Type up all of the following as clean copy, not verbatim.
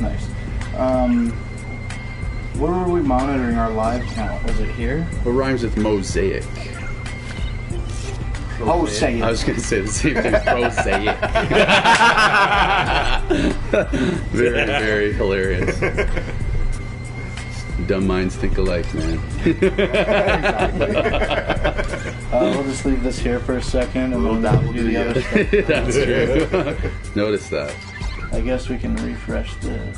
Nice. Where were we monitoring our live count? Was it here? What rhymes with mosaic? Prosaic. I was going to say the same thing. Prosaic. Very, very hilarious. Dumb minds think alike, man. Exactly. We'll just leave this here for a second and we'll do the other stuff. That's true. Notice that. I guess we can refresh this.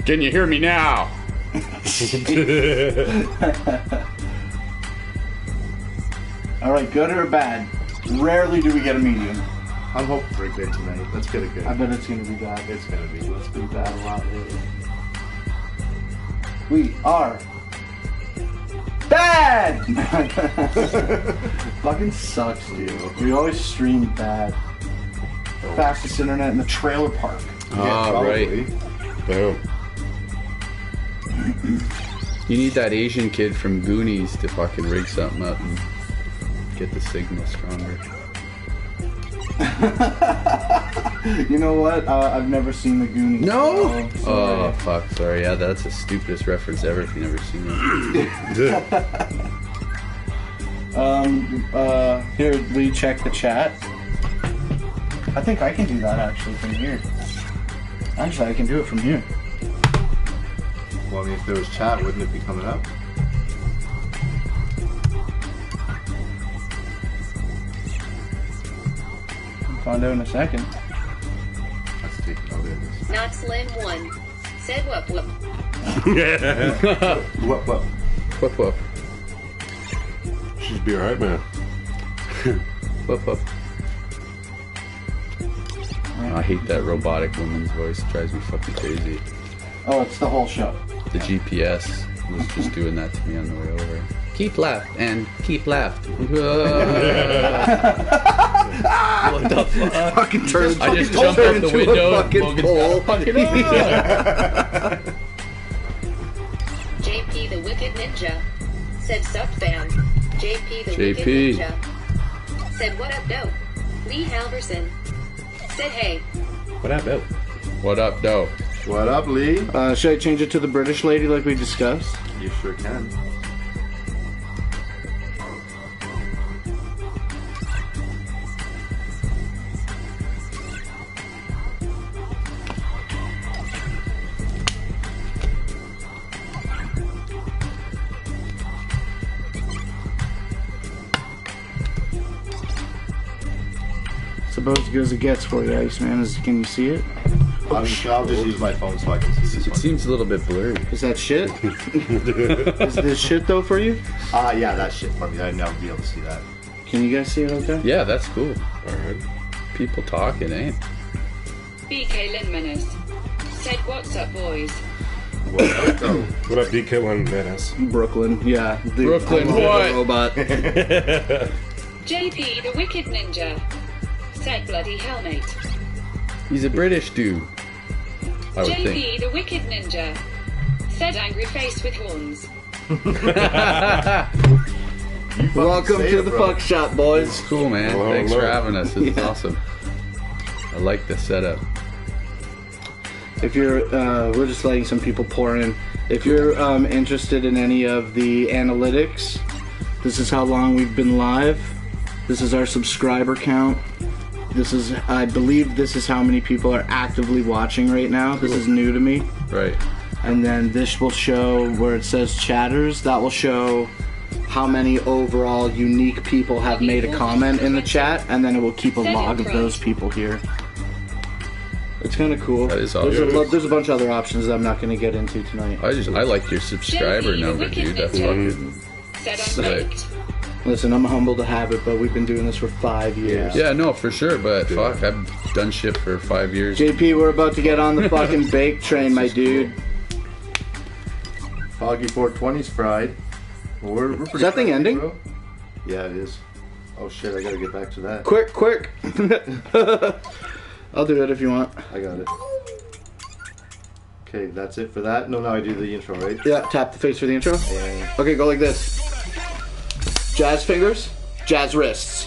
Can you hear me now? Alright, good or bad? Rarely do we get a medium. I'm hoping for a good tonight. Let's get a good. I bet it's going to be bad. It's going to be. Let's do bad a lot later. We are bad! Fucking sucks, dude. We always stream bad. Fastest internet in the trailer park. Ah, right. Boom. You need that Asian kid from Goonies to fucking rig something up and get the signal stronger. You know what? I've never seen the Goonies. No? So, Oh, fuck. Sorry. Yeah, that's the stupidest reference ever if you've never seen it. Here, will you check the chat? I think I can do that actually from here. Actually, I can do it from here. Well, I mean, if there was chat, wouldn't it be coming up? I'll find out in a second. Let's take it. Oh, there it is. Not Slim 1. Said whoop whoop. What? Whoop whoop. She'd be alright, man. Whoop whoop. I hate that robotic woman's voice. It drives me fucking crazy. Oh, it's the whole show. The GPS was just doing that to me on the way over. Keep left and keep left. What the fuck? Fucking turn. I just jumped out the window and Logan's pole. JP the Wicked Ninja. Said sup fam. JP the JP. Wicked Ninja. Said what up dope. Lee Halverson. Said hey. What up, Bill? What up, dope? What up, Lee? Should I change it to the British lady like we discussed? You sure can. It's about as good as it gets for you, Iceman. Can you see it? I'll just use my phone so I can see this It one. seems a little bit blurry. Is that shit? Is this shit though for you? Yeah, that's shit for me. I'd never be able to see that. Can you guys see it okay? Yeah, that's cool. Alright. People talking, eh? BK Lin Menace. Said what's up boys. What up, though? What up, DK One Menace? Brooklyn, yeah. The Brooklyn, the what? Robot. JP the Wicked Ninja. Said bloody hellmate. He's a British dude. I would JP think. the Wicked Ninja. Said angry face with horns. Welcome say to it, the bro. fuck shop, boys. It's cool, man. Hello, Thanks hello. for having us. This is Yeah. awesome. I like the setup. If you're, we're just letting some people pour in. If you're interested in any of the analytics, this is how long we've been live. This is our subscriber count. This is, I believe this is how many people are actively watching right now. This is new to me. Right. And then this will show where it says chatters. That will show how many overall unique people have made a comment in the chat, and then it will keep a log of those people here. It's kind of cool. That is There's awesome. there's a bunch of other options that I'm not going to get into tonight. I like your subscriber number, dude. That's fucking Said I'm sick. baked. Listen, I'm humble to have it, but we've been doing this for 5 years. Yeah, no, for sure. But fuck, I've done shit for 5 years. JP, we're about to get on the fucking bake train, my dude. Foggy 420's fried. Well, we're pretty Is that thing fried, ending? bro. Yeah, it is. Oh shit, I gotta get back to that. Quick, quick. I'll do it if you want. I got it. Okay, that's it for that. No, I do the intro, right? Yeah, tap the face for the intro. Yeah. Okay, go like this. Jazz fingers, jazz wrists.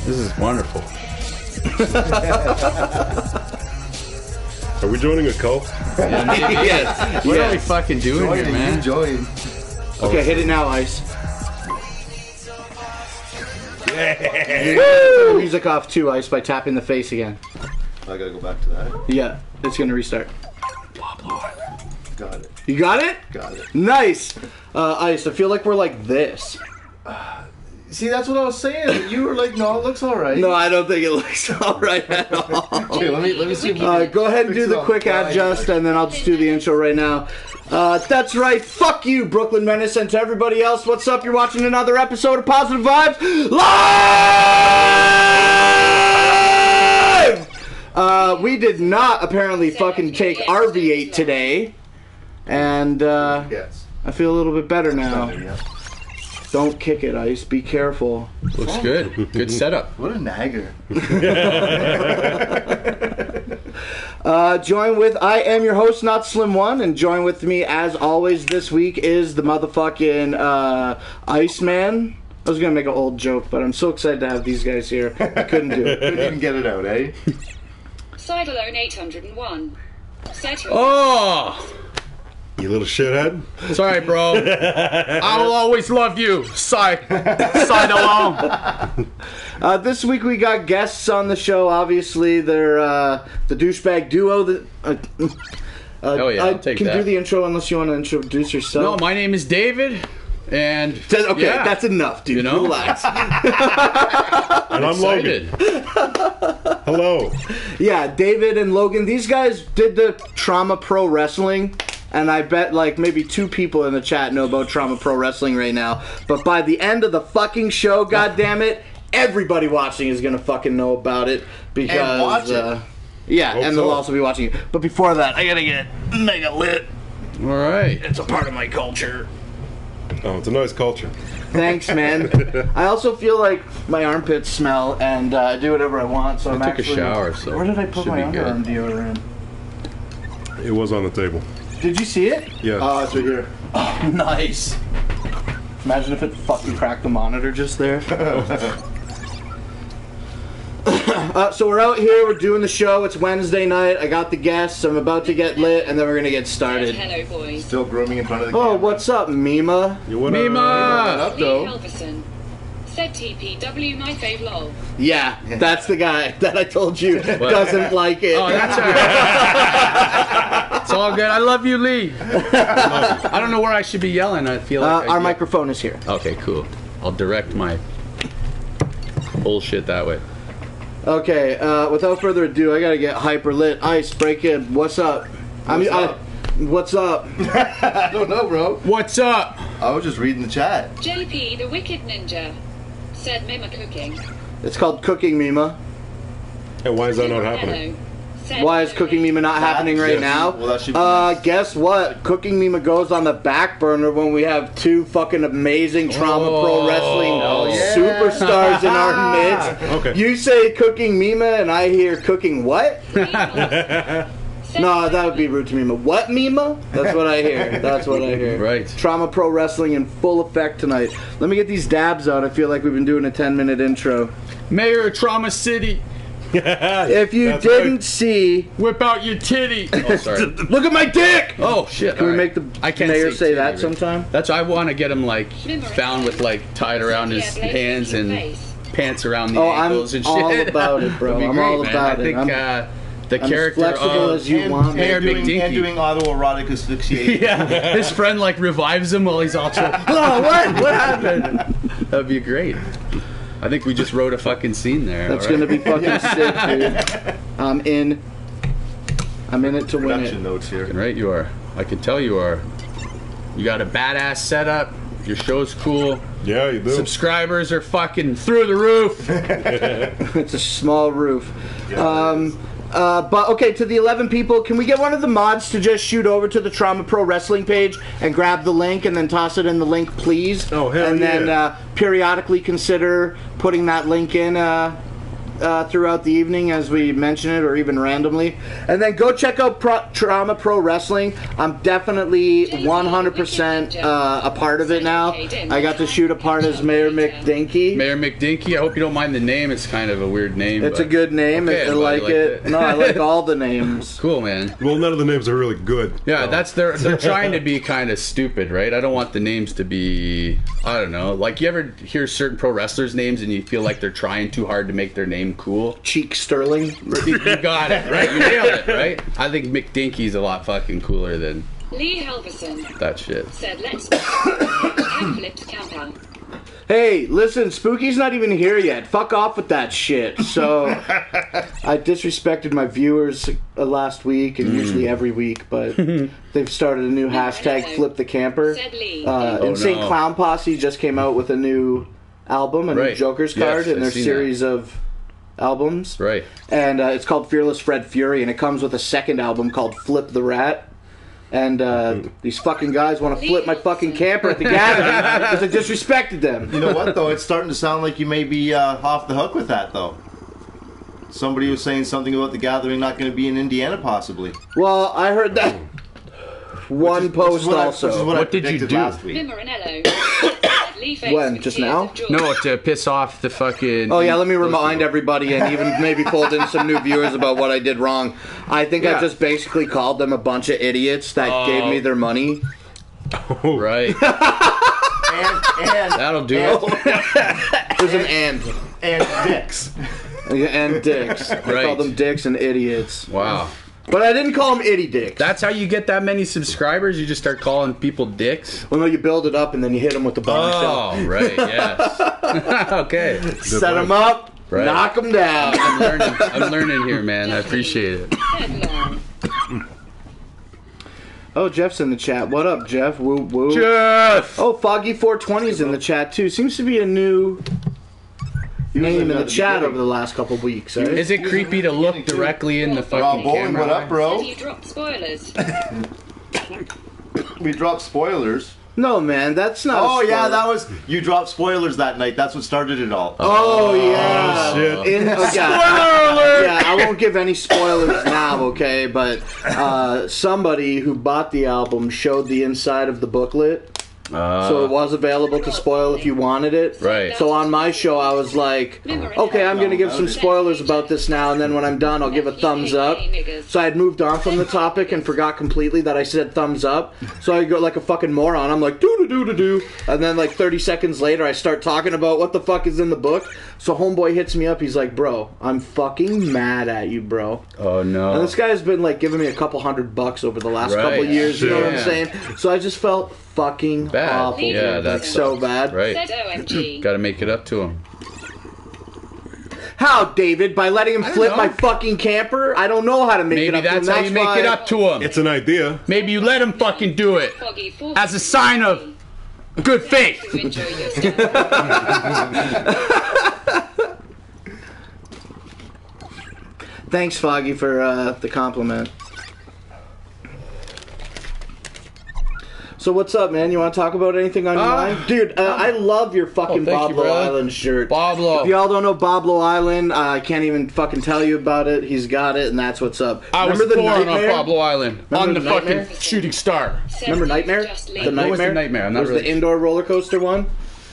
This is wonderful. Are we joining a cult? Yes. What are we fucking doing here, man? Join. Okay, hit it now, Ice. Yeah. Turn the music off too, Ice, by tapping the face again. I gotta go back to that. Yeah, it's gonna restart. Got it. You got it? Got it. Nice. Ice, I feel like we're like this. See, that's what I was saying. You were like, no, it looks alright. No, I don't think it looks alright at all. Okay, let me see. If Go ahead and do the quick adjust, and then I'll just do the intro right now. That's right. Fuck you, Brooklyn Menace, and to everybody else, what's up? You're watching another episode of Positive Vibes Live! We did not apparently fucking take RV8 today, and Yes. I feel a little bit better Done now. it, yeah. Don't kick it, Ice. Be careful. Looks good. Good setup. What a nagger. Join with, I am your host, not Slim One, and join with me as always this week is the motherfucking Iceman. I was gonna make an old joke, but I'm so excited to have these guys here. I couldn't do it. Couldn't even get it out, eh? Sidealone 801. Set your Oh! You little shithead. Sorry, bro. I will always love you. Side alone. This week we got guests on the show. Obviously, they're the douchebag duo. Oh yeah, I'll take can that. do the intro unless you want to introduce No, yourself. my name is David, and Okay, yeah, that's enough, dude. you know? Relax. And I'm Logan. excited. Hello. Yeah, David and Logan. These guys did the Trauma Pro Wrestling. And I bet like maybe 2 people in the chat know about Trauma Pro Wrestling right now. But by the end of the fucking show, goddammit, everybody watching is gonna fucking know about it because And watch it. yeah, Hope and they'll so. also be watching it. But before that, I gotta get mega lit. All right. It's a part of my culture. Oh, it's a nice culture. Thanks, man. I also feel like my armpits smell, and I do whatever I want. So I'm took a actually. shower, so where did I put should my be good. underarm deodorant? It was on the table. Did you see it? Yeah. Oh, it's right here. Oh, nice. Imagine if it fucking cracked the monitor just there. So we're out here, we're doing the show. It's Wednesday night. I got the guests. I'm about to get lit, and then we're gonna get started. Hello, boys. Still grooming in front of the Oh, camera. what's up, Mima? You wanna? Mima! Up, Lee though. Halverson. Said TPW, my fave lol. Yeah, that's the guy that I told you doesn't like it. Oh, that's all right. It's all good. I love you, Lee. I don't know where I should be yelling. I feel like Our microphone is here. Okay, cool. I'll direct my bullshit that way. Okay, without further ado, I gotta get hyper lit. Ice, break in. What's up? What's up? I don't know, bro. What's up? I was just reading the chat. JP, the wicked ninja. Said Mima cooking. It's called Cooking Mima. And why is that not happening? Hello. Said Why is Cooking Mima not happening right yes. now? Well, that should be nice. Guess what? Cooking Mima goes on the back burner when we have 2 fucking amazing Trauma Pro Wrestling yeah. superstars in our midst. Okay. You say Cooking Mima and I hear Cooking what? No, that would be rude to Mima. What, Mima? That's what I hear. That's what I hear. Right. Trauma Pro Wrestling in full effect tonight. Let me get these dabs out. I feel like we've been doing a 10-minute intro. Mayor of Trauma City, If you That's didn't right. see, whip out your titty. Oh, sorry. look at my dick! Oh, shit. Can we All make right. the I can't mayor say titty, that but- sometime? That's I want to get him like found with like tied around his hands and pants around the Oh, I'm ankles and shit. all about it, bro. That'd be I'm great, all man. about I it. think the I'm character as flexible of as you want. Mayor and doing McDinky. autoerotic asphyxiation. Yeah, his friend like revives him while he's all oh, what happened? That'd be great. I think we just wrote a fucking scene there. That's all right? gonna be fucking sick, dude. I'm in it to win Production it. notes here. Right, you are. I can tell you are. You got a badass setup. Your show's cool. Yeah, you do. Subscribers are fucking through the roof. It's a small roof. But okay, to the 11 people, can we get one of the mods to just shoot over to the Trauma Pro Wrestling page and grab the link and then toss it in the link, please? Oh, hell And yeah. then periodically consider putting that link in throughout the evening as we mention it, or even randomly. And then go check out Trauma Pro Wrestling. I'm definitely 100% a part of it now. I got to shoot a part as Mayor McDinky. Mayor McDinky. I hope you don't mind the name. It's kind of a weird name. It's a good name. Okay, I like it. No, I like all the names. Cool, man. Well, none of the names are really good. Yeah, so. they're trying to be kind of stupid, right? I don't want the names to be, I don't know. Like, you ever hear certain pro wrestlers' names and you feel like they're trying too hard to make their name cool? Cheek Sterling. You got it, right? You nailed it, right? I think McDinky's a lot fucking cooler than Lee Halverson that shit. said, let's camp flipped camper. Hey, listen, Spooky's not even here yet. Fuck off with that shit. So, I disrespected my viewers last week, and usually every week, but they've started a new hashtag, Flip the Camper. Said Lee. Insane no. Clown Posse just came out with a new album, a new Right. Joker's card Yes, in their I've seen series of albums. Right. And it's called Fearless Fred Fury, and it comes with a second album called Flip the Rat. And these fucking guys want to flip my fucking camper at the gathering because I disrespected them. You know what, though? It's starting to sound like you may be off the hook with that, though. Somebody was saying something about the gathering not going to be in Indiana, possibly. Well, I heard that one post Which also. is what I What did you predicted do? last week. Marinello said Lee faced When? with Just tears now? of joy. No, to piss off the fucking... Oh yeah, let me remind everybody and even maybe fold in some new viewers about what I did wrong. I think I just basically called them a bunch of idiots that gave me their money. Right. And That'll do it. There's an and dicks. dicks. I Right. called them dicks and idiots. Wow. But I didn't call them itty dicks. That's how you get that many subscribers? You just start calling people dicks? Well, no, you build it up and then you hit them with the bombshell. Oh, right, yes. Okay. Set them up, Right. knock them down. I'm learning here, man. I appreciate it. Headlong. Oh, Jeff's in the chat. What up, Jeff? Woo woo. Jeff! Oh, Foggy420's in the chat too. Seems to be a new name in the chat over the last couple weeks. Eh? Is it creepy to look directly in the Rob fucking Bowling, camera? what up, bro? Said you dropped spoilers. We dropped spoilers. No, man, that's not. Oh, a yeah, spoiler. that was... You dropped spoilers that night. That's what started it all. Oh yeah. Shit. Spoiler alert! Yeah, I won't give any spoilers now, okay? But somebody who bought the album showed the inside of the booklet. So it was available to spoil if you wanted it. Right. So on my show, I was like, okay, I'm going to give some spoilers about this now, and then when I'm done, I'll give a thumbs up. So I had moved on from the topic and forgot completely that I said thumbs up. So I go like a fucking moron. I'm like, doo-doo-doo-doo-doo. And then like 30 seconds later, I start talking about what the fuck is in the book. So homeboy hits me up. He's like, bro, I'm fucking mad at you, bro. Oh, no. And this guy's been like giving me a couple $100 over the last Right. couple years. You know what I'm Yeah. saying? So I just felt fucking Bad. awful. Yeah, dude. that's so bad. Right. Said OMG. Gotta make it up to him. How, David? By letting him flip know. my fucking camper? I don't know how to make it Maybe up to him. that's how you make why- it up to him. It's an idea. Maybe you let him fucking do it. Foggy As a sign of good faith. to enjoy yourself. Thanks, Foggy, for the compliment. So what's up, man? You want to talk about anything on your mind? Dude, I love your fucking thank you, Boblo brother. Island shirt. Boblo. If y'all don't know Boblo Island, I can't even fucking tell you about it. He's got it, and that's what's up. I was Remember the born on Nightmare? Pablo Island. Remember on the the Nightmare? fucking shooting star. Remember Nightmare? Just The leave. Nightmare? What was the Nightmare? I'm not It was really- the indoor roller coaster one.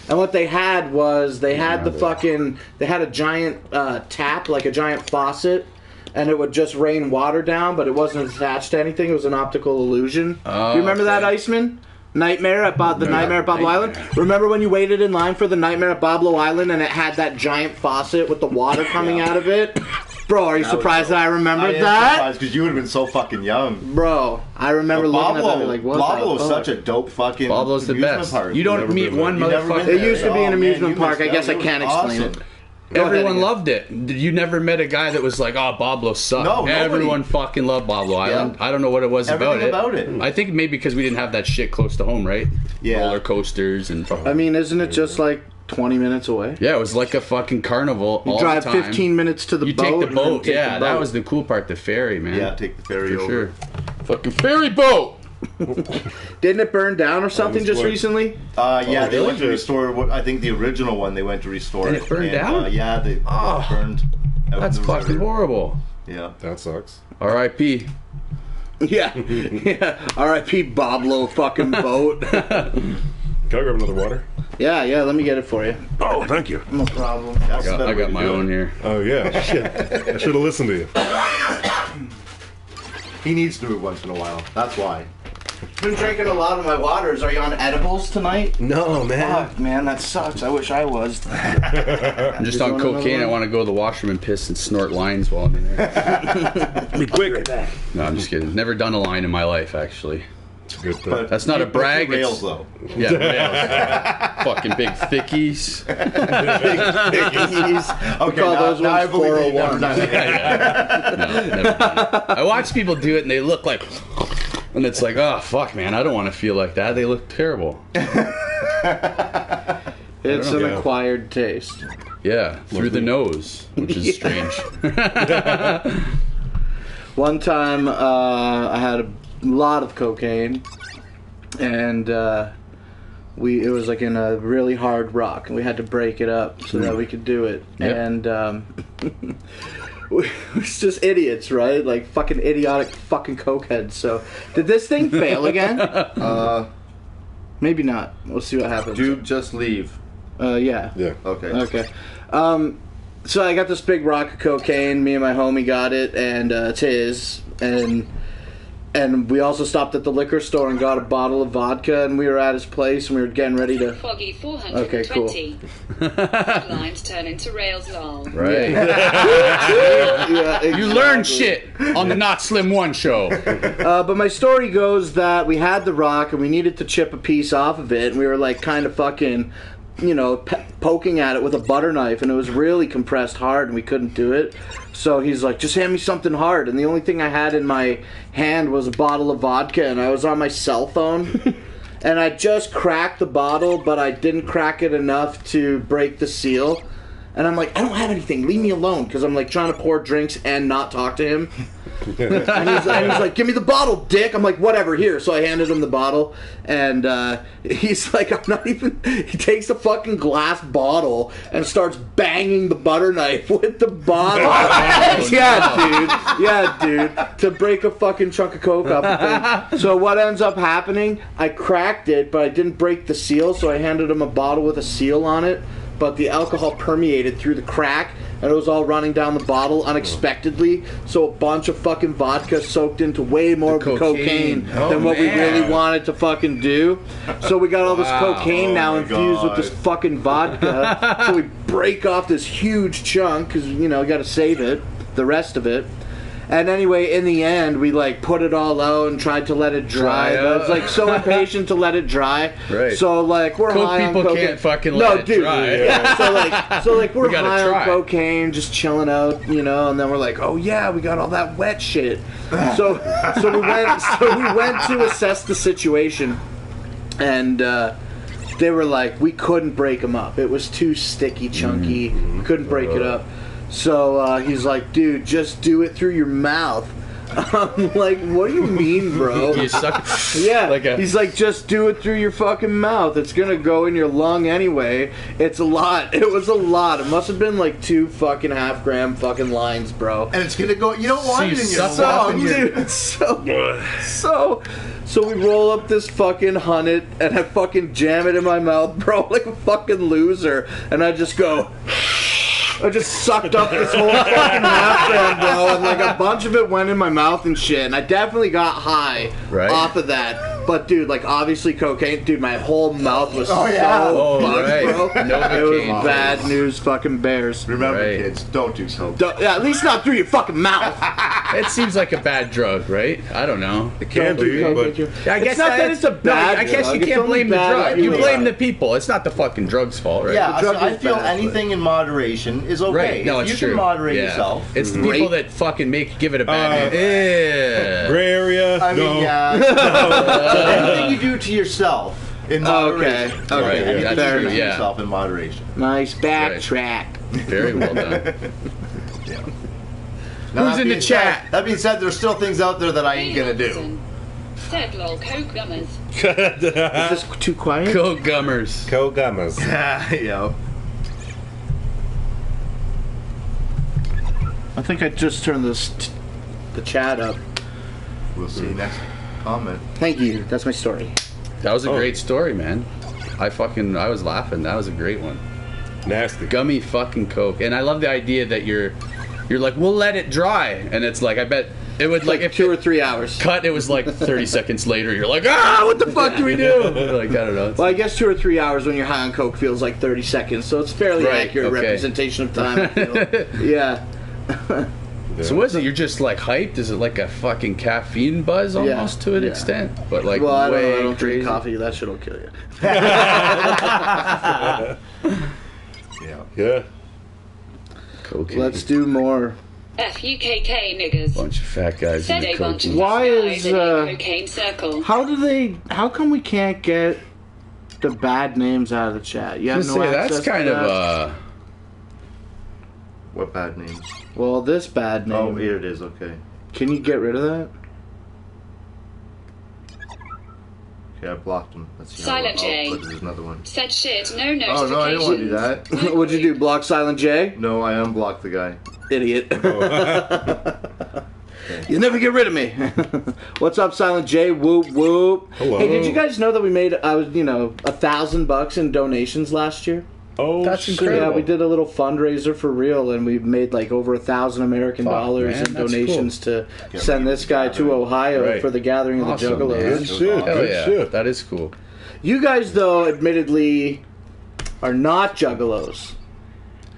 And what they had was they had a giant tap, like a giant faucet, and it would just rain water down, but it wasn't attached to anything. It was an optical illusion. Oh, Do you remember that, okay. Iceman? Nightmare at Nightmare at Boblo Island? Remember when you waited in line for the Nightmare at Boblo Island and it had that giant faucet with the water coming out of it? Bro, are you surprised that I remembered that? Because you would have been so fucking young. Bro, I remember looking at that and be like, what Boblo's the fuck? such a dope fucking Boblo's the amusement best. park. You don't Never meet been one there. You never motherfucker. been It used to be an Oh, amusement man, you park. I missed guess out. I It can't was explain awesome. it. Go ahead, Everyone Ian. loved it. You never met a guy that was like, "Oh, Boblo sucked." No, nobody. Everyone fucking loved Boblo Island. I don't know what it was Everything about about it. I think maybe because we didn't have that shit close to home, right? Yeah. Roller coasters and I mean, isn't it just like 20 minutes away? yeah, it was like a fucking carnival all Drive the time. 15 minutes to the You boat. take the and then boat. take Yeah, the that boat. was the cool part. The ferry, man. Yeah, take the ferry for over. sure. Fucking ferry boat. Didn't it burn down or something just what? recently? Yeah, they really? went to restore. I think the original one they went to restore. And it burned down? Yeah, they burned. That's fucking horrible. Yeah. That sucks. R.I.P. Yeah. Yeah. R.I.P. Boblo fucking boat. Can I grab another water? Yeah, let me get it for you. Oh, thank you. No problem. I got my own here. Oh, yeah. Shit. I should have listened to you. He needs to move once in a while. That's why. Been drinking a lot of my waters. Are you on edibles tonight? No, man. Fuck, man, that sucks. I wish I was. I'm just on cocaine. I want to go to the washroom and piss and snort lines while I'm in there. Be quick. No, I'm just kidding. Never done a line in my life, actually. It's a good thing. But That's not a brag. Rails, though. Yeah, rails. Fucking big thickies. We call those now I ones believe you've never 401. done it. No, never done it. I watch people do it and they look like, and it's like, oh fuck, man, I don't want to feel like that. They look terrible. It's an acquired taste. Yeah, through the nose, which is strange. One time, I had a lot of cocaine, and it was like in a really hard rock, and we had to break it up so that we could do it. Yep. And we was just idiots, right? Like fucking idiotic fucking cokeheads. So, did this thing fail again? Maybe not. We'll see what happens. Dude, just leave. Yeah. Yeah. Okay. Okay. So I got this big rock of cocaine. Me and my homie got it, and it's his. And we also stopped at the liquor store and got a bottle of vodka, and we were at his place, and we were getting ready to... Foggy 420. Lines turn into rails lol. Right. Yeah, exactly. You learn shit on the Not Slim 1 show. But my story goes that we had the rock, and we needed to chip a piece off of it, and we were like kind of fucking... poking at it with a butter knife, and it was really compressed hard, and we couldn't do it. So he's like, just hand me something hard. And the only thing I had in my hand was a bottle of vodka, and I was on my cell phone. And I just cracked the bottle, but I didn't crack it enough to break the seal. And I'm like, I don't have anything, leave me alone, because I'm like trying to pour drinks and not talk to him. and he's like, give me the bottle, dick. I'm like, whatever, here. So I handed him the bottle, and he's like, I'm not even... He takes the fucking glass bottle and starts banging the butter knife with the bottle. Yeah, dude. To break a fucking chunk of coke off the thing. So what ends up happening, I cracked it, but I didn't break the seal, so I handed him a bottle with a seal on it. But the alcohol permeated through the crack, and it was all running down the bottle unexpectedly. So a bunch of fucking vodka soaked into way more of the cocaine than what we really wanted to fucking do. So we got all this cocaine now infused with this fucking vodka. So we break off this huge chunk, because, you got to save it, the rest of it. And anyway, in the end, we like put it all out and tried to let it dry. But I was like so impatient to let it dry. Right. So like we're Coke high on people cocaine. Can't fucking let it dry. Yeah. So like we're high try. on cocaine, just chilling out, and then we're like, oh yeah, we got all that wet shit. So we went to assess the situation, and they were like, we couldn't break them up. It was too sticky, chunky. We couldn't break it up. So he's like, dude, just do it through your mouth. I'm like, what do you mean, bro? You suck. Yeah. He's like, just do it through your fucking mouth. It's gonna go in your lung anyway. It's a lot. It was a lot. It must have been like 2 fucking half-gram fucking lines, bro. And it's gonna go. You don't want it in your lung, dude. So we roll up this fucking hunnet, and I fucking jam it in my mouth, bro, like a fucking loser. And I just go... I just sucked up this whole fucking half-gram, bro, and like a bunch of it went in my mouth and shit, and I definitely got high off of that. But dude, like obviously cocaine, dude, my whole mouth was so fucked, bro. No, it was bad news, fucking bears. Remember, kids, don't do coke. At least not through your fucking mouth. It seems like a bad drug, right? I don't know. It can be, but I guess it's not that it's a bad. I guess drug. you can't blame the drug. You anyway. blame the people. It's not the fucking drug's fault, right? Yeah, drug I is feel bad, anything in moderation is okay. Right. No, if it's you true. can moderate Yeah. yourself. It's the people that fucking give it a bad name. Yeah. gray area. I mean, no. yeah. So anything you do to yourself in moderation. Okay, Anything that's you do true, to yeah. yourself in moderation. Nice backtrack. Very well done. Now, Who's in the chat? That being said, there's still things out there that I ain't gonna do. Said lol coke gummers. Is this too quiet? Coke gummers. Kogamas. Yeah. think I just turned the chat up. We'll see next comment. Thank you. That's my story. That was a great story, man. I was laughing. That was a great one. Nasty. Gummy fucking Coke. And I love the idea that you're like, we'll let it dry. And it's like, I bet it would like if 2 or 3 hours. cut, it was like 30 seconds later. You're like, what the fuck do we do? Like, I don't know. Well, I guess 2 or 3 hours when you're high on Coke feels like 30 seconds, so it's fairly Right, accurate okay. representation of time. I feel. Yeah. So what is it? You're just like hyped? Is it like a fucking caffeine buzz almost to an extent? But like Well, I way don't drink crazy. coffee. That shit'll kill you. Yeah. Cocaine. Let's do more. FUKK niggas. Bunch of fat guys in Said the a bunch of cocaine. Why guys is, in a cocaine circle. How come we can't get the bad names out of the chat? You have Just no say, access that's kind to that? of What bad names? Well, this bad name. Oh, here it is. Okay. Can you get rid of that? Okay, I blocked him. Let's see. Silent J. Oh, there's another one. Said shit, no Oh notifications. no, I didn't want to do that. What'd you do? Block Silent J? No, I unblocked the guy. Idiot. You never get rid of me. What's up, Silent J? Whoop whoop. Hello. Hey, did you guys know that we made $1,000 in donations last year? Oh, That's shit. incredible. Yeah, we did a little fundraiser for real, and we made like over 1,000 American Fuck, dollars man, in that's donations to send this guy to Ohio Right. for the gathering of Awesome, the man. Juggalos. Good shit. hell Good yeah, shit. that is cool. You guys, though, admittedly, are not Juggalos,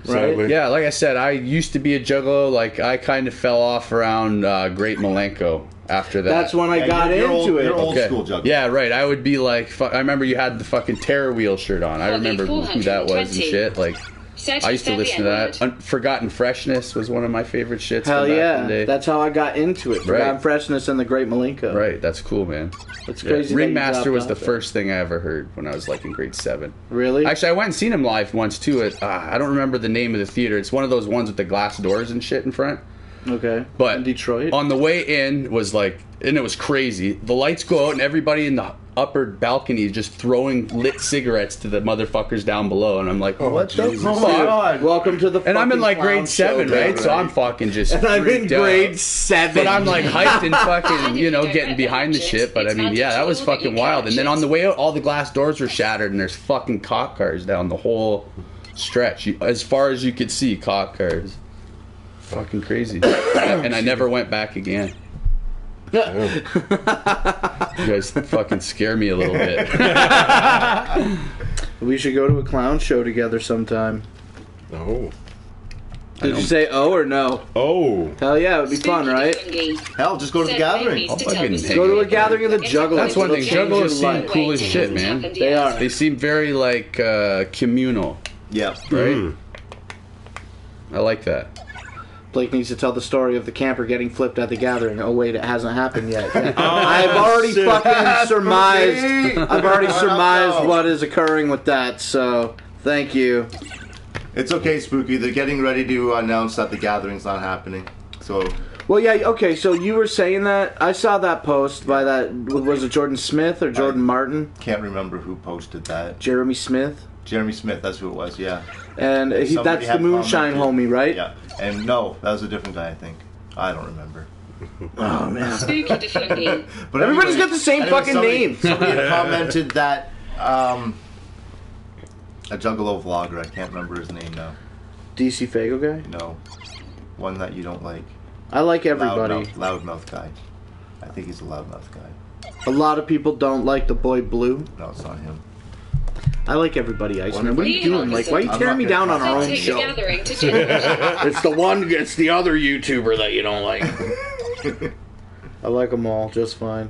right? Sadly. Yeah, like I said, I used to be a juggalo. Like I kind of fell off around Great Malenko after that. That's when I Yeah, got you're into old, it. You're old school juggler. Yeah, right. I would be like, I remember you had the fucking Terror Wheel shirt on. I remember who that was and shit. Like, Said I used to said the listen to that. N-word. Forgotten Freshness was one of my favorite shits. Hell from back in yeah, the day. that's how I got into it. Right. Forgotten Freshness and the Great Malenko. Right, that's cool, man. It's Yeah. crazy. that you Ringmaster dropped was the out there. first thing I ever heard when I was like in grade 7. Really? Actually, I went and seen him live once too. At I don't remember the name of the theater. It's one of those ones with the glass doors and shit in front. Okay. But in Detroit. on the way in was like, and it was crazy. The lights go out and everybody in the upper balcony is just throwing lit cigarettes to the motherfuckers down below, and I'm like, what the Jesus. fuck? Oh my God. Welcome to the. And I'm in like fucking grade 7, clown show, right? So I'm fucking just. And I'm in freaked out. grade 7. But I'm like hyped and fucking, You don't getting get behind the that shit. But I shit. mean, It's yeah, that was not at fucking all wild. that And you then on catch the way out, all the glass doors were shattered, and there's fucking cop cars down the whole stretch. As far as you could see, cop cars. Fucking crazy. And I never went back again. You guys fucking scare me a little bit. We should go to a clown show together sometime. Oh. Did you say oh or no? Oh. Hell yeah, it would be fun, right? Hell, just go to the gathering. I'll fucking Go to a gathering of the Juggalos. That's one thing. It'll change Juggalos your seem life. cool as shit, man. They are. They seem very like communal, Yeah. right? I like that. Blake needs to tell the story of the camper getting flipped at the gathering. Oh wait, it hasn't happened yet. I've already shit. fucking surmised. I've already surmised no. what is occurring with that. So thank you. It's okay, Spooky. They're getting ready to announce that the gathering's not happening. So, Well, yeah, okay. So you were saying that I saw that post by that. Was it Jordan Smith or Jordan Martin? can't remember who posted that. Jeremy Smith. Jeremy Smith, that's who it was, yeah. And Somebody that's the had Moonshine commented. homie, right? Yeah. And no, that was a different guy, I think. I don't remember. Oh man. Spooky defending. But Everybody's got the same fucking name. Somebody had commented that a Juggalo vlogger, I can't remember his name now. DC Fago guy. No. One that you don't like. I like everybody. Loudmouth guy. I think he's a loudmouth guy. A lot of people don't like the boy Blue. No, it's not him. I like everybody, Iceman. What are you doing? Like, why are you I'm tearing not me down on gonna our talk own Take the show? gathering to Juggalos. It's the one. It's the other YouTuber that you don't like. I like them all just fine.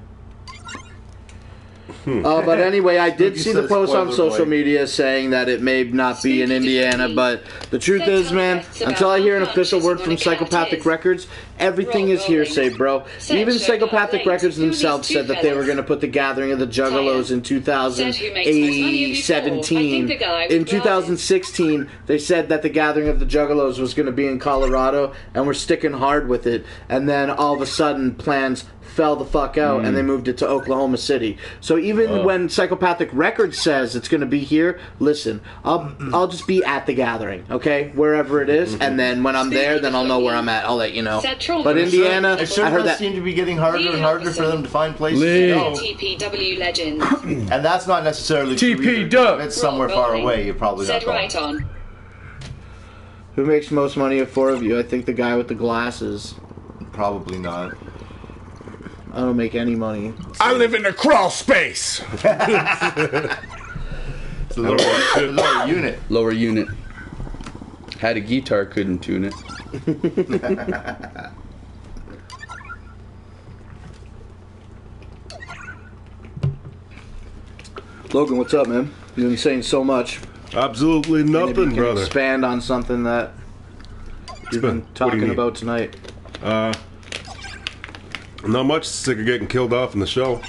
But anyway, I did Spooky see the says post on spoiler social boy. media saying that it may not be in Spooky Indiana, defending. but the truth Said is, man, podcasts about until I hear an how official conscious word you from wanna count Psychopathic is. Records, everything is Roll hearsay, bro. Said Even show Psychopathic got Records linked. themselves Who said these that they were two going to put the Gathering of the Juggalos in Said who makes most money of you four. I 2017. think the guy In with 2016, they said that the Gathering of the Juggalos was going to be in Colorado, and we're sticking hard with it. And then all of a sudden, plans fell the fuck out, and they moved it to Oklahoma City. So even when Psychopathic Records says it's going to be here, listen, I'll just be at the gathering, okay, wherever it is, and then when I'm there, then I'll know where I'm at. I'll let you know. But Indiana, It sure I heard does that. seem to be getting harder and harder for them to find places to go. TPW legend. And that's not necessarily true TP either. Duck. If it's somewhere far away, you're probably not Said going. right on. Who makes most money of 4 of you? I think the guy with the glasses. Probably not. I don't make any money. I live in a crawl space. It's a lower unit. Lower unit. Had a guitar, couldn't tune it. Logan, what's up, man? You've been saying so much. Absolutely Maybe nothing, you can brother. expand on something that you've been What do you talking mean? about tonight. Not much. Sick of getting killed off in the show.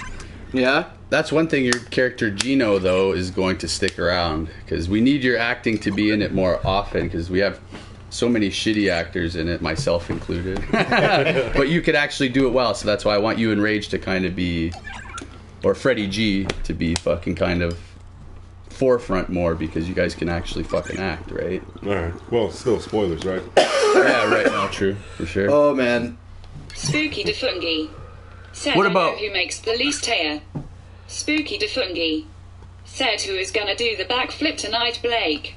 Yeah? That's one thing your character Gino, though, is going to stick around. Because we need your acting to be in it more often. Because we have so many shitty actors in it, myself included. But you could actually do it well. So that's why I want you and Rage to kind of be... Or Freddie G to be fucking kind of forefront more. Because you guys can actually fucking act, right? All right. Well, still spoilers, right? Yeah, right. No, true. For sure. Oh, man. Spooky DeFungi. Said What I know about- who makes the least hair. Spooky DeFungi. Said who is gonna do the backflip tonight, Blake.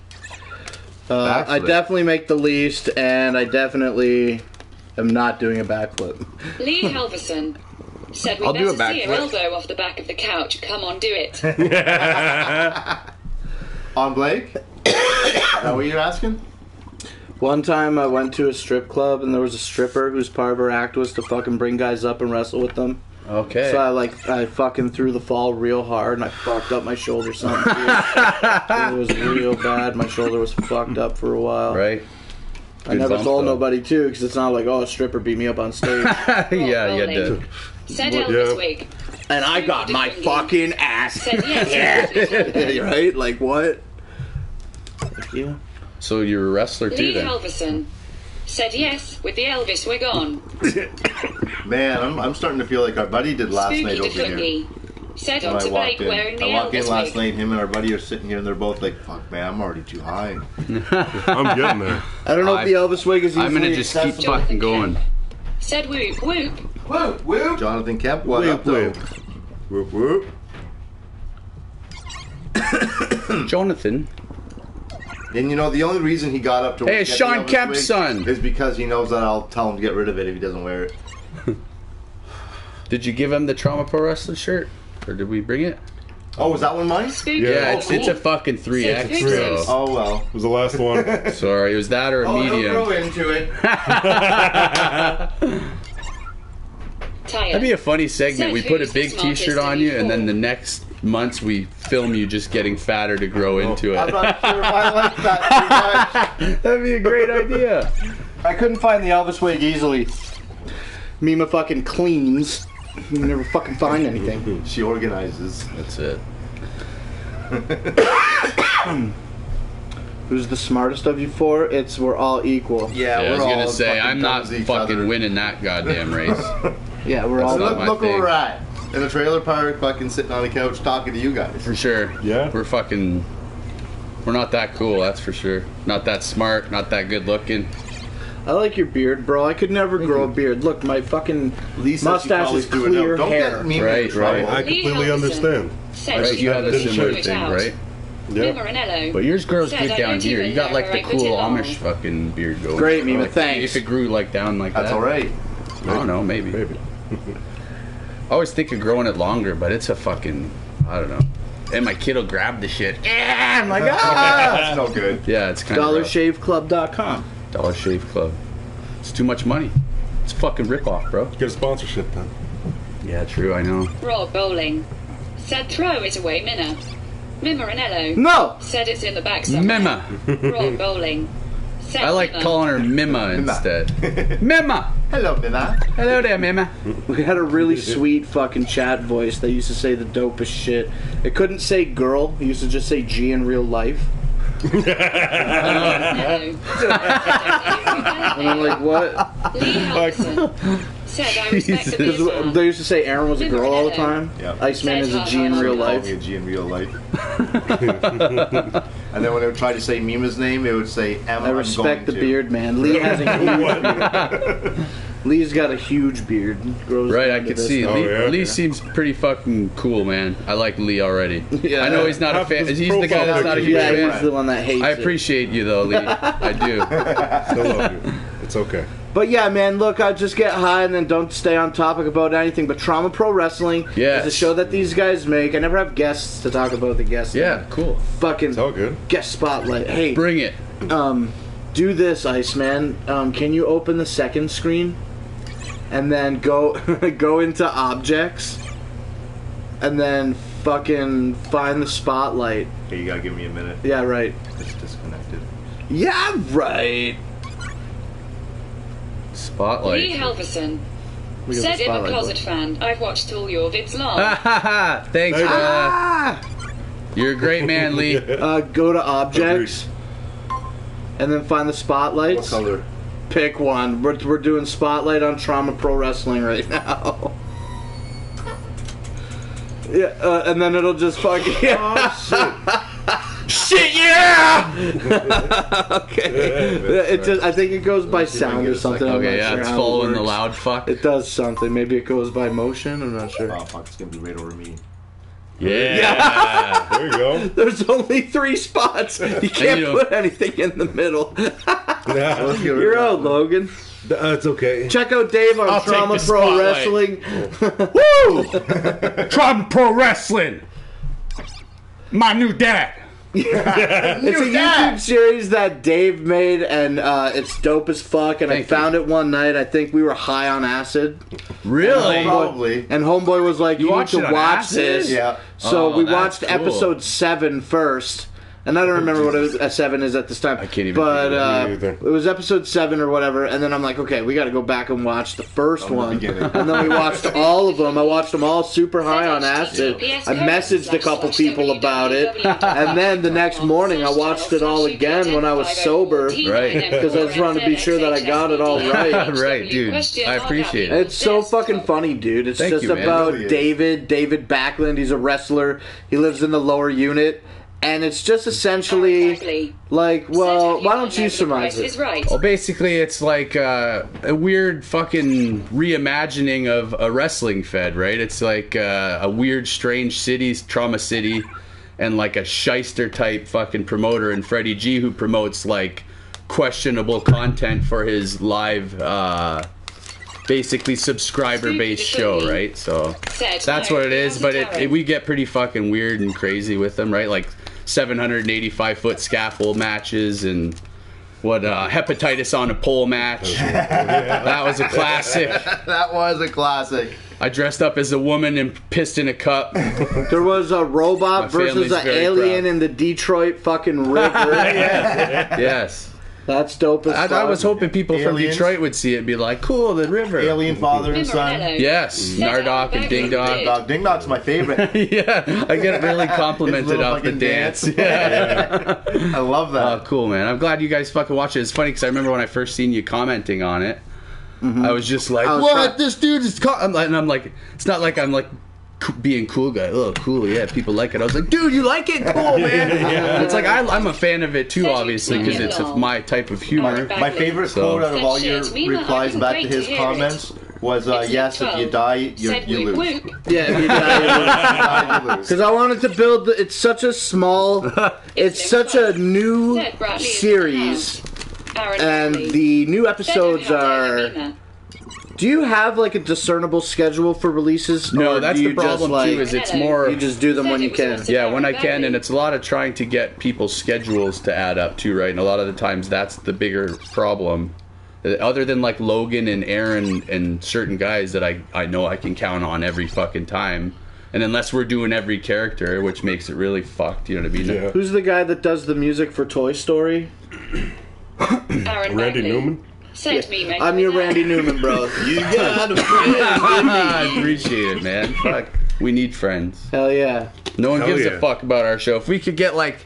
I Backflip. definitely make the least, and I definitely am not doing a backflip. Lee Halverson. Said we I'll do better a see your backflip. elbow off the back of the couch. Come on, do it. On Blake? Is that what you're asking? One time I went to a strip club, and there was a stripper whose part of her act was to fucking bring guys up and wrestle with them. Okay. So I fucking threw the fall real hard, and I fucked up my shoulder something. It was real bad. My shoulder was fucked up for a while. Right? I never bump, told though. nobody, too, because it's not like, oh, a stripper beat me up on stage. Yeah, you did. Said What- Elvis yeah. Wig. And I got my fucking ass. Said yes. Right? Like, what? Like, yeah. So you're a wrestler too, Lee then? Halverson. Said yes with the Elvis wig on. Man, I'm starting to feel like our buddy did last Spooky night over here. DeFungi. Said When on I to Blake walked in. wearing the I walked in Elvis last wig. night, him and our buddy are sitting here and they're both like, fuck man, I'm already too high. I'm getting there. I don't know if the Elvis wig is I'm gonna usually just keep accessible. fucking going. Said whoop whoop. Whoop, whoop. Jonathan Kemp, what Whoop, up though? whoop. Whoop, whoop. Jonathan. And you know, the only reason he got up to Hey, it's get the Sean Elvis Kemp's wig son. is because he knows that I'll tell him to get rid of it if he doesn't wear it. Did you give him the Trauma Pro Wrestling shirt? Or did we bring it? Oh, was that one mine? Spooky. Yeah, Oh, it's a fucking 3X, Six. bro. Oh well. Was the last one. Sorry, it was that or a medium. He'll grow into it. That'd be a funny segment. We put a big T-shirt on you, and then the next months we film you just getting fatter to grow into I'm it. not sure if I like that too much. That'd be a great idea. I couldn't find the Elvis wig easily. Mima fucking cleans. You never fucking find anything. She organizes. That's it. Who's the smartest of you four? It's we're all equal. Yeah, Yeah, I was we're gonna all say fucking I'm not dumb as each fucking other. winning that goddamn race. Yeah, we're all. That's not Look, my look where thing. we're at. In a trailer park, fucking sitting on the couch talking to you guys. For sure. Yeah. We're not that cool, that's for sure. Not that smart, not that good looking. I like your beard, bro. I could never grow a beard. Look, my fucking Lisa, mustache is clear Don't hair. get me in Right, trouble. I completely understand. Said Right, you have a didn't similar shoot thing, right? Yeah. Limerello. But yours grows Said good I down don't here. even You got know like where the I put cool it all. Amish fucking beard going. Great, Mima, Like, thanks. If it grew like down like That's that. alright. I don't know, maybe. Maybe. I always think of growing it longer, but it's a fucking, I don't know. And my kid will grab the shit. Yeah, I'm like, ah! That's no good. Yeah, it's kind of DollarShaveClub.com. Dollar Shave Club. It's too much money. It's a fucking ripoff, bro. Get a sponsorship then. Yeah, true, I know. Rob Bowling. Said throw it away, Minna. Mimarinello. No! Said it's in the back somewhere. Mima. Rob Bowling. Said I like Mima. calling her Mima instead. Mima! Hello, Minna. Hello there, Mima. We had a really sweet fucking chat voice that used to say the dopest shit. It couldn't say girl. It used to just say G in real life. Mimarinello. And I'm like, what? Lee Halverson. Said I respect the Jesus. beer fan. They used to say Aaron was a girl all the time. Yeah. Iceman is a G in real Call life. me a G in real life. And then when they would try to say Mima's name, it would say Emma. I I'm respect the going to. beard, man. Lee has a huge beard. Lee's got a huge beard. Grows Right, I into could this see. now. Lee, yeah. Lee seems pretty fucking cool, man. I like Lee already. Yeah. I know he's not a Half fan. his He's the guy that's not a huge Yeah, fan. he's the one that hates I it. appreciate you though, Lee. I do. Still love you. It's okay. But yeah, man, look, I just get high and then don't stay on topic about anything. But Trauma Pro Wrestling Yes. is a show that these guys make. I never have guests to talk about the guests. Yeah, cool. Fucking It's all good. guest spotlight. Hey, Bring it. do this, Iceman. Can you open the second screen? And then go go into objects. And then fucking find the spotlight. Okay, you gotta give me a minute. Yeah, right. It's disconnected. Yeah, right. Lee Spotlight. Halverson. We got Said the I'm a spotlight closet fan. I've watched all your vids long. Thanks, Thank you. brother. Ah! You're a great man, Lee. Go to objects. And then find the What spotlights. color? Pick one. We're doing spotlight on Trauma Pro Wrestling right now. Yeah, and then it'll just fucking. Shit, yeah! Okay. It just, I think it goes by see if I can sound get or a something. second. I'm Okay, not yeah, sure it's how it following the works. loud fuck. It does something. Maybe it goes by motion. I'm not sure. Oh fuck, it's gonna be right over me. Yeah. There you go. There's only 3 spots. You can't you know- put anything in the middle. Yeah. Let's get rid You're of out, that. Logan. It's okay. Check out Dave on I'll take Trauma the Pro spotlight. Wrestling. Woo! Trauma Pro Wrestling. My new dad. It's a YouTube series that Dave made, and it's dope as fuck. And I Thank you. found it one night. I think we were high on acid. Really? Probably. And Homeboy was like, "You need watched to it on watch acid? this." Yeah. So Oh, we that's watched cool. episode 7 first. And I don't remember what a 7 is at this time. I can't even But think of it. Me either. it was episode 7 or whatever. And then I'm like, okay, we got to go back and watch the first From the one. beginning. And then we watched all of them. I watched them all super high on acid. I messaged a couple people about it. And then the next morning, I watched it all again when I was sober. Right. Because I just wanted to be sure that I got it all right. Right, dude. I appreciate it. It's so fucking funny, dude. It's Thank just you, man. about Really is. David Backlund. He's a wrestler. He lives in the lower unit. And it's just essentially like, well, why don't you surmise it? Well, basically, it's like a weird fucking reimagining of a wrestling fed, right? It's like a weird, strange city, Trauma City, and like a shyster type fucking promoter, and Freddie G, who promotes like questionable content for his live, basically subscriber-based show, right? So that's what it is. But we get pretty fucking weird and crazy with them, right? Like 785-foot scaffold matches and hepatitis on a pole match. That was a classic. That was a classic. I dressed up as a woman and pissed in a cup. There was a robot My versus family's an very alien proud. in the Detroit fucking river. Yes. That's dope as fuck. I was hoping people from Aliens. Detroit would see it and be like, cool, the river. Alien father and son. Yes, Nardoc and Ding Dong. Dog Ding Dong's my favorite. Yeah, I get really His complimented little off the fucking dance. dance. Yeah. I love that. Oh, cool, man. I'm glad you guys fucking watch it. It's funny because I remember when I first seen you commenting on it, I was just like, was what? trying- This dude is... and I'm like, it's not like I'm like being cool guy. Oh, cool, yeah, people like it. I was like, dude, you like it? Cool, man. It's like, I'm a fan of it too, obviously, because it's my type of humor. My favorite So- quote out of all your replies back to his comments was, yes, if you die, you lose. Yeah, if you die, You lose. because I wanted to build. It's such a small. It's such a new series, and the new episodes are. Do you have like a discernible schedule for releases? No, or that's do the you just, problem like, too, is it's more... You just do them when you can. Yeah, when I can, and it's a lot of trying to get people's schedules to add up too, right? And a lot of the times that's the bigger problem. Other than like Logan and Aaron and certain guys that I know I can count on every fucking time. And unless we're doing every character, which makes it really fucked, you know what I mean? Yeah. Who's the guy that does the music for Toy Story? Randy Newman? Send me, mate. I'm your Randy Newman, bro. You got a friend. I appreciate it, man. Fuck. We need friends. Hell yeah. No one Hell gives yeah. a fuck about our show. If we could get like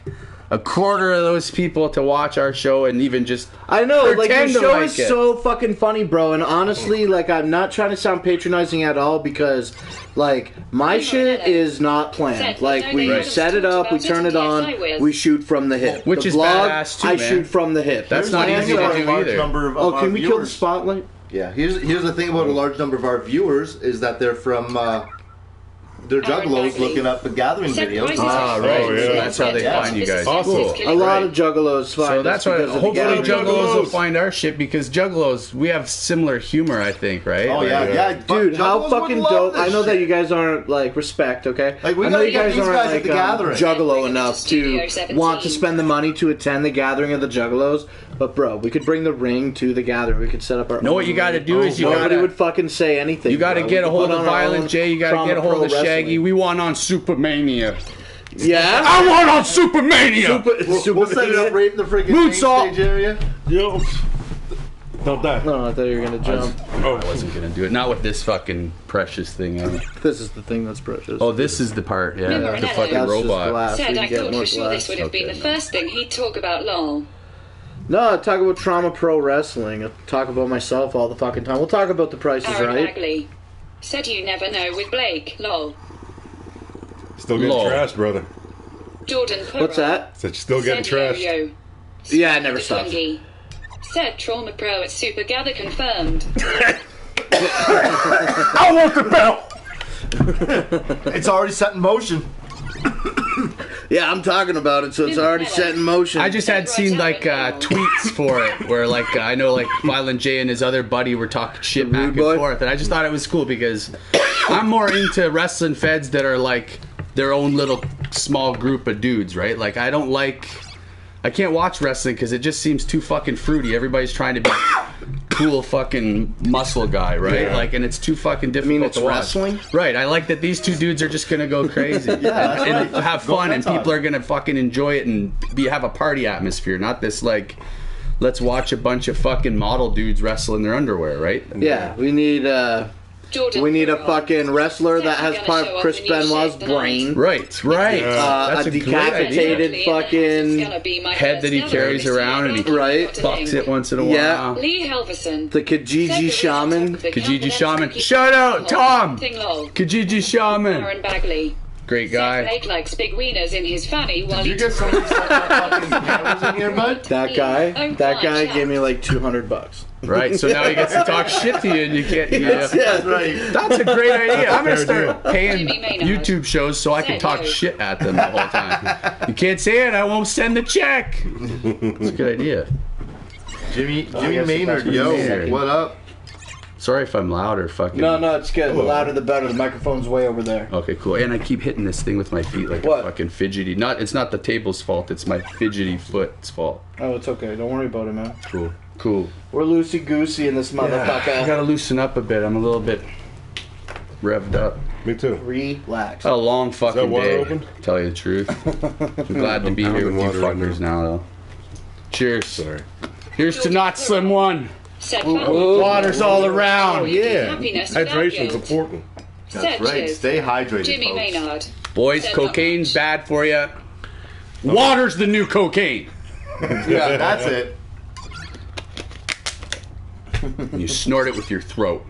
a quarter of those people to watch our show and even just I know, like, your pretend to show like is it. so fucking funny, bro. And honestly, like, I'm not trying to sound patronizing at all because, like, my shit is not planned. Like, we set it up, we turn it on, we shoot from the hip. Which the is vlog, badass too, I man. shoot from the hip. That's not Here's easy the to thing do about a large either. number of Oh, our can we kill the viewers. spotlight? Yeah, here's the thing about a large number of our viewers is that they're from they're juggalos looking up the gathering videos. Ah, right. Oh, yeah. So that's how they Yeah. find you guys. Awesome. A lot of juggalos find So us that's why because of the hopefully gathering. juggalos will Juggalos. find our shit because juggalos, we have similar humor, I think, right? Oh yeah, Like, yeah, Dude, how Juggalos fucking would love dope! this I know that shit. you guys aren't like respect, okay? Like, we I know gotta you get guys these aren't guys at like the gathering. juggalo enough Studio to 17. want to spend the money to attend the gathering of the juggalos. But bro, we could bring the ring to the gathering. We could set up our. Know own what you gotta ring. do is you Nobody gotta- would fucking say anything. You got to bro. get a We hold put of on our Violent own J. You got to Trauma get a hold Pro of Shaggy. Wrestling. We want on Supermania. Yeah. I want on Supermania. We'll set it up right in the freaking main Moonsault. stage area. Yo. Don't die. No, I thought you were gonna jump. I wasn't gonna do it. Not with this fucking precious thing on it. This is the thing that's precious. Oh, this is the part. Yeah, Remember the Anello? fucking That's just robot. glass. We Said can I get thought more for sure this glass. would have been Okay, the first thing he'd talk about, lol. No, talk about Trauma Pro Wrestling. I'll talk about myself all the fucking time. We'll talk about the prices, Aaron right? Bagley. Said you never know with Blake, lol. Still getting Lol. trashed, brother. Jordan Purrell. What's that? Said you're still getting Said trashed. Yo-Yo. Yeah, I never stopped. Fungi. Said Trauma Pro at Super Gather confirmed. I want the belt. It's already set in motion. Yeah, I'm talking about it, so it's already set in motion. I just had seen like tweets for it where like I know like Violent J and his other buddy were talking shit back and boy. forth, and I just thought it was cool because I'm more into wrestling feds that are like their own little small group of dudes, right? Like I can't watch wrestling because it just seems too fucking fruity. Everybody's trying to be cool fucking muscle guy, right? Yeah. Like, and it's too fucking difficult it's to watch. wrestling? Right. I like that these two dudes are just gonna go crazy Yeah, that's and right. have Go fun, and nuts on people it. are gonna fucking enjoy it and have a party atmosphere, not this like. Let's watch a bunch of fucking model dudes wrestle in their underwear, right? Yeah, we need Jordan we need a Purrell. fucking wrestler that Said has he's gonna part show of off Chris the new Benoit's shit tonight. brain. Right. That's A a great decapitated idea. fucking Head that he carries around and he Right. fucks it once in a while. Yeah. Lee Helverson. The Kijiji Shaman. Kijiji Shaman. Shout out, Tom! Lol. Kijiji Shaman. Aaron Bagley. Great Said guy. Blake likes big wieners in his fanny while Did you he get some of these fucking cameras in here, bud? That guy gave me like $200. Right, so now he gets to talk shit to you and you can't. Yeah. That's right. That's a great idea. I'm gonna fair start paying Jimmy Maynard. YouTube shows so I can Said talk no. shit at them the whole time. You can't say it, I won't send the check. It's a good idea. Jimmy guess if Maynard, that's yo, what you say. what up? Sorry if I'm loud or fucking. No, it's good. The louder the better. The microphone's way over there. Okay, cool. And I keep hitting this thing with my feet like What? a fucking fidgety. It's not the table's fault. It's my fidgety foot's fault. Oh, it's okay. Don't worry about it, man. Cool. We're loosey goosey in this I motherfucker. gotta loosen up a bit. I'm a little bit revved up. Me too. Relax. Had a long fucking water day. open? Tell you the truth. I'm glad to be here pounding with you water right fuckers now, though. Cheers. Sorry. Here's to not slim one. Said Water's all around. Oh, yeah. Happiness without Hydration's guilt. important. That's Said right. cheers. Stay hydrated, Jimmy folks. Maynard. Boys, Said not cocaine's much. bad for you. Water's the new cocaine. Yeah, that's it. You snort it with your throat.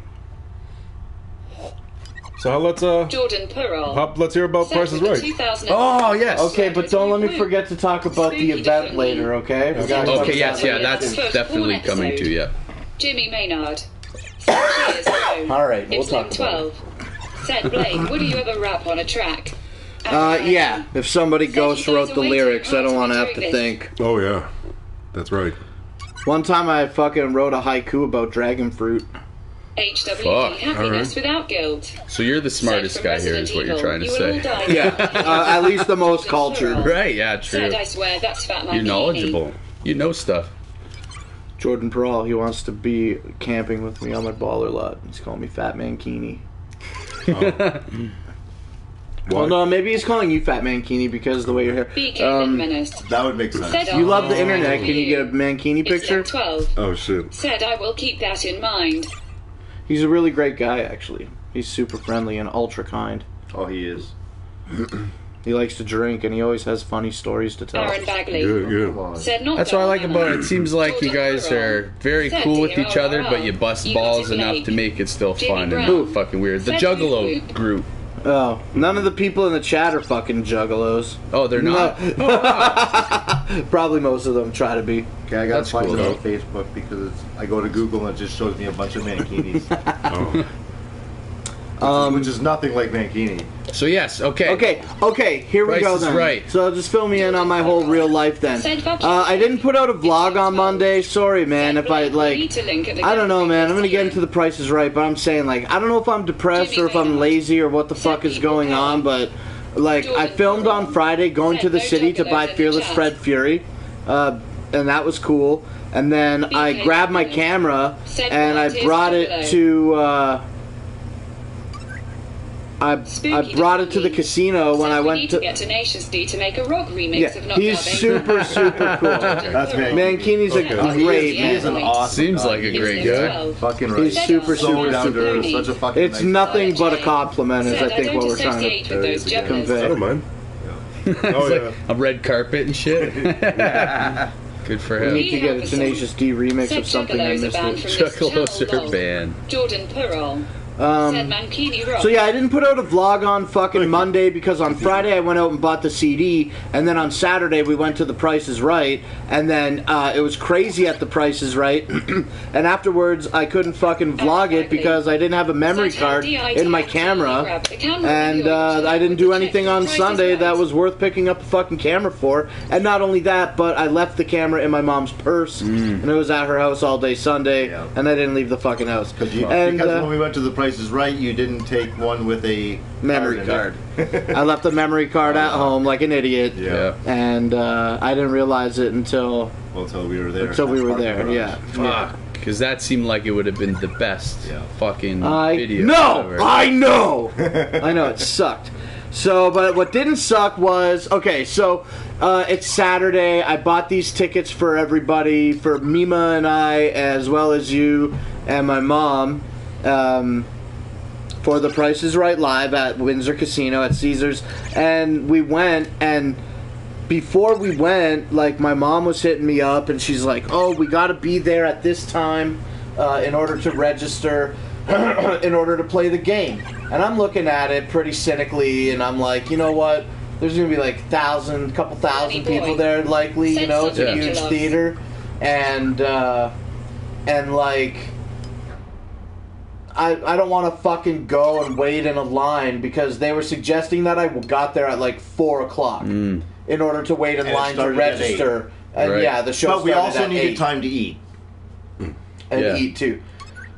So let's Jordan Purrell. let's hear about Said Price is with the Right. 2000 Oh, yes. Okay, but don't let me forget to talk about the event later, okay? We gotta talk Okay, about yes, yeah, that. that's First definitely full coming episode. to you. Jimmy Maynard. Said cheers. No. All right, we'll It's talk Luke about it. 12. Said Blake, would you ever rap on a track? Yeah, if somebody ghost you guys wrote the are waiting lyrics, I don't for want to me have to to do think. Oh yeah, that's right. One time I fucking wrote a haiku about dragon fruit. HWD, Fuck, happiness without guilt. So you're the smartest Said from guy here, Resident is what you're Evil, trying to you will say. all die. Yeah, at least the most cultured. Right, yeah, true. Said I swear that's Fat You're Mankini. knowledgeable. You know stuff. Jordan Peral, he wants to be camping with me on my baller lot. He's calling me Fat Mankini. Why? Well, no, maybe he's calling you Fat Mankini because of the way your hair. BK Menace. That would make sense. Said You love the I'll internet. call Can you get a Mankini It's picture? Luke 12. Oh shit. Said I will keep that in mind. He's a really great guy, actually. He's super friendly and ultra kind. Oh, he is. He likes to drink, and he always has funny stories to tell. Aaron Bagley Good, good. said not That's what I like done. about it. It seems like you guys are very cool with each other, but you bust balls enough to make it still fun and fucking weird. The Juggalo group. Oh, none of the people in the chat are fucking juggalos. Oh, they're not? Probably most of them try to be. Okay, I gotta That's find cool, it on though. Facebook because I go to Google and it just shows me a bunch of mankinis. Which is nothing like mankini. So yes, okay. Okay, here we Price go is then. Right. So just fill me in on my whole real life then. I didn't put out a vlog on Monday. Sorry, man. If I I don't know, man. I'm gonna get into the Price is Right, but I'm saying like I don't know if I'm depressed or if I'm lazy or what the fuck is going on, but like I filmed on Friday going to the city to buy Fearless Wed Fri, and that was cool. And then I grabbed my camera and I brought it to. I brought it to the casino when I went to. Get Tenacious D to make a rock remix of Not he's Dubbing. super cool. That's Mankini's a great He is an man. awesome Seems guy. like a great guy. Fucking right. He's super, So super, down to super. earth. Such a fucking It's nice nothing guy. but a compliment, is I think what we're trying associate to with those I convey. don't mind. Oh, yeah. A red carpet and shit. Good for We him. need to get a Tenacious D remix Said of something I Juggalo's a missed band it. from this Juggalos channel, are lol. banned. Jordan Perrol said Mankini rock. So yeah, I didn't put out a vlog on fucking Monday because on Friday I went out and bought the CD, and then on Saturday we went to the Price is Right, and then it was crazy at the Price is Right, and afterwards I couldn't fucking vlog it because I didn't have a memory card in my camera, and I didn't do anything on Sunday that was worth picking up a fucking camera for, and not only that, but I left the camera in my mom's purse, and it was at her house all day Sunday, and I didn't leave the fucking house. Because And when we went to the Price is Right, you didn't take one with a memory card. I left the memory card at home like an idiot. Yeah. And I didn't realize it until Until we were there. Yeah. Fuck. Because that seemed like it would have been the best fucking video ever. I know. I know it sucked. So, but what didn't suck was so it's Saturday. I bought these tickets for everybody, for Mima and I, as well as you and my mom. For the Price is Right live at Windsor Casino at Caesars, and we went, and before we went, like, my mom was hitting me up and she's like, oh, we gotta be there at this time in order to register in order to play the game. And I'm looking at it pretty cynically, and I'm like, you know what, there's gonna be like couple thousand people there likely, you know, it's a huge theater, and like I don't want to fucking go and wait in a line because they were suggesting that I got there at like 4 o'clock in order to wait in And it line to started at register. And Right. yeah, the show But we started also at needed 8 time to eat. and eat too.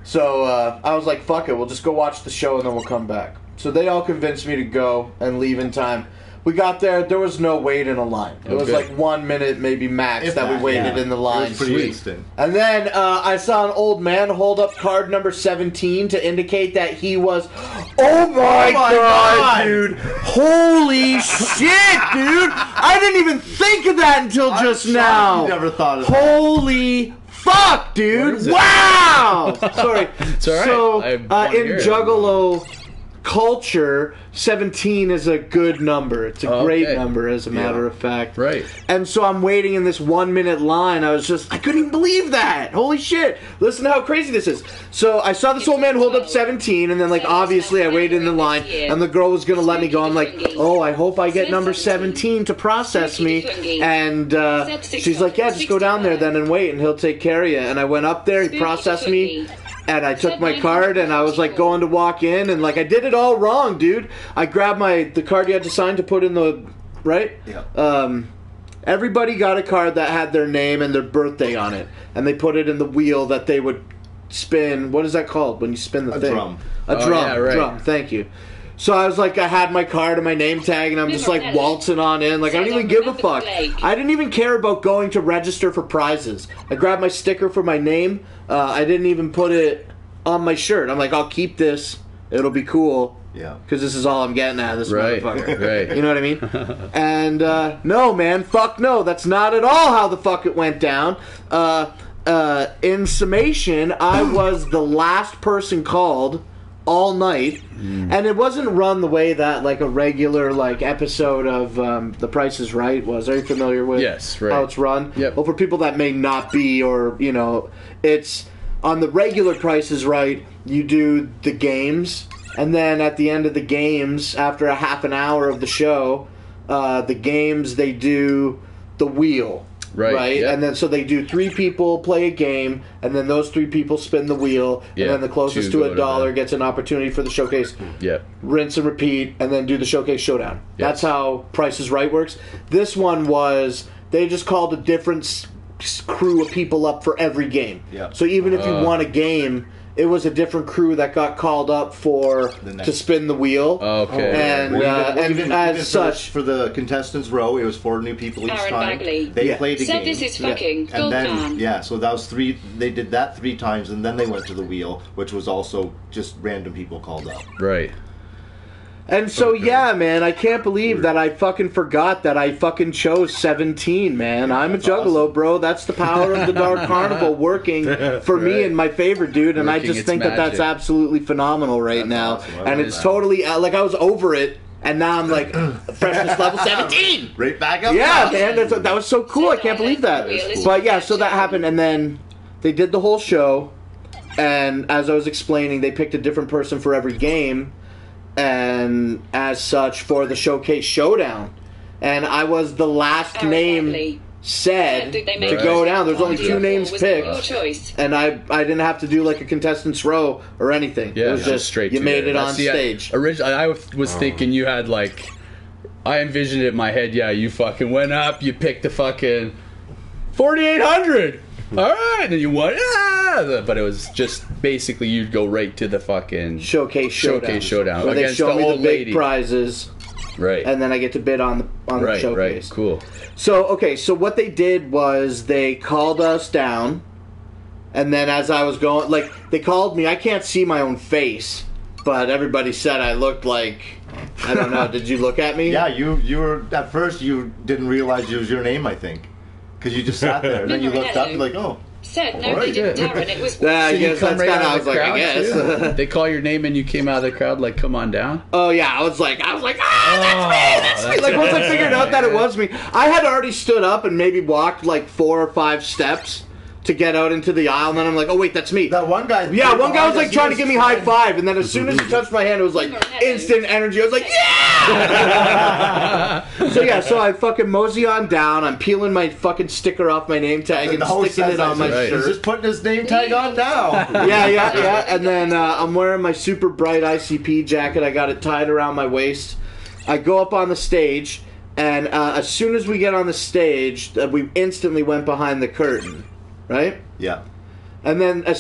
So I was like, fuck it, we'll just go watch the show and then we'll come back. So they all convinced me to go and leave in time. We got there was no wait in a line. It was like 1 minute, maybe max, If that we that, waited yeah. in the It line. was pretty instant. And then I saw an old man hold up card number 17 to indicate that he was. Oh my god, dude! Holy shit, dude! I didn't even think of that until just shocked now. you never thought of that. Holy fuck, dude! Wow! Sorry. It's all right. So I wanna hear in it. Juggalo culture, 17 is a good number. It's a great Okay. number, as a matter of fact. Right. And so I'm waiting in this 1 minute line. I couldn't even believe that. Holy shit. Listen to how crazy this is. So I saw this old man hold up 17, and then, like, obviously I waited in the line, and the girl was going to let me go. I'm like, oh, I hope I get number 17 to process me. And she's like, yeah, just go down there then and wait, and he'll take care of you. And I went up there, he processed me. And I took my card, and I was like going to walk in, and like I did it all wrong, dude. I grabbed the card you had to sign to put in the Yeah. Everybody got a card that had their name and their birthday on it, and they put it in the wheel that they would spin. What is that called when you spin the thing? Drum. A drum. yeah, right. Drum. Thank you. So I was like, I had my card and my name tag, and I'm just like waltzing on in. Like, I don't even give a fuck. I didn't even care about going to register for prizes. I grabbed my sticker for my name. I didn't even put it on my shirt. I'm like, I'll keep this. It'll be cool. Yeah. Because this is all I'm getting at, this Right. motherfucker. Right. You know what I mean? And, no, man. Fuck no. That's not at all how the fuck it went down. In summation, I was the last person called all night, and it wasn't run the way that like a regular like episode of The Price is Right was. Are you familiar with how it's run? Yep. Well, for people that may not be, or it's on the regular Price is Right. You do the games, and then at the end of the games, after a half an hour of the show, the games they do the wheel. Right? Yep. And then so they do 3 people play a game, and then those 3 people spin the wheel, and then the closest to $1 gets an opportunity for the showcase. Yep. Rinse and repeat, and then do the showcase showdown. That's how Price is Right works. This one was, they just called a different crew of people up for every game. Yep. So even if you won a game, it was a different crew that got called up to spin the wheel. Okay. And, even as such, for the contestants row, it was 4 new people each Aaron time. Bagley. They played a Said game. this is fucking And gold then, plan. so that was 3. They did that 3 times, and then they went to the wheel, which was also just random people called up. Right. And so, yeah, man, I can't believe that I fucking forgot that I fucking chose 17, man. I'm a juggalo, bro. That's the power of the Dark Carnival working for me and my favorite dude, and I just think that that's absolutely phenomenal right now. Awesome. And it's totally, like, I was over it, and now I'm like, freshness level 17! Right back up. Yeah, man, that was so cool. I can't believe that. But, yeah, so that happened, and then they did the whole show, and as I was explaining, they picked a different person for every game, and as such for the showcase showdown, and I was the last name said to go down. There's only 2 names picked, and I didn't have to do like a contestants row or anything. Yeah, it was just straight. You made it on stage. Originally, I was thinking you had like, I envisioned it in my head. Yeah, you fucking went up, you picked the fucking 4,800. All right, and then you won. But it was just basically you'd go right to the fucking showcase showdown. Where they show the me old the big lady. Prizes, right? And then I get to bid on the showcase. Right, cool. So what they did was they called us down, and then as I was going, like they called me. I can't see my own face, but everybody said I looked like, I don't know. Did you look at me? Yeah, you were at first you didn't realize it was your name, I think, because you just sat there and then you looked up and like, oh. Said no, they didn't, Darren. It was. I guess that's kind of. I was like, I guess. They call your name and you came out of the crowd like, come on down. Oh yeah, I was like, that's me. Like once I figured out that it was me, I had already stood up and maybe walked like 4 or 5 steps to get out into the aisle, and then I'm like, oh wait, that's me. That one guy. Yeah, one guy was like trying to give me high five, and then as soon as he touched my hand, it was like instant energy. I was like, yeah! So I fucking mosey on down. I'm peeling my fucking sticker off my name tag and sticking it on my shirt. He's just putting his name tag on now. Yeah. And then I'm wearing my super bright ICP jacket. I got it tied around my waist. I go up on the stage, and as soon as we get on the stage, we instantly went behind the curtain. Right? Yeah. And then, I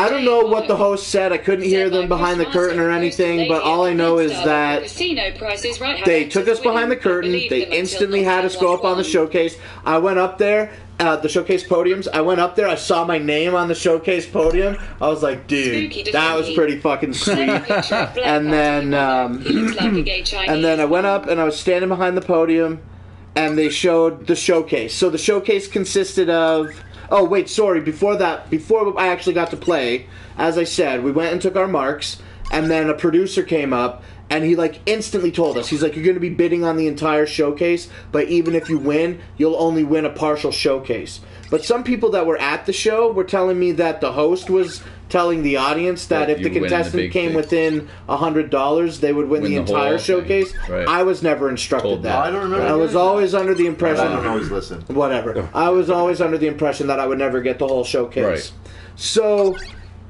don't know what the host said. I couldn't hear them behind the curtain or anything, but all I know is that they took us behind the curtain. They instantly had us go up on the showcase. I went up there, the showcase podiums. I went up there. I saw my name on the showcase podium. I was like, dude, that was pretty fucking sweet. And then I went up and I was standing behind the podium, and they showed the showcase. So the showcase consisted of... Oh, wait, sorry. Before I actually got to play, as I said, we went and took our marks, and then a producer came up, and he, like, instantly told us, he's like, you're going to be bidding on the entire showcase, but even if you win, you'll only win a partial showcase. But some people that were at the show were telling me that the host was telling the audience that if the contestant came within $100, they would win the entire showcase. Right. I was never instructed that. I don't remember. I was always under the impression... I don't always listen. Whatever. I was always under the impression that I would never get the whole showcase. Right.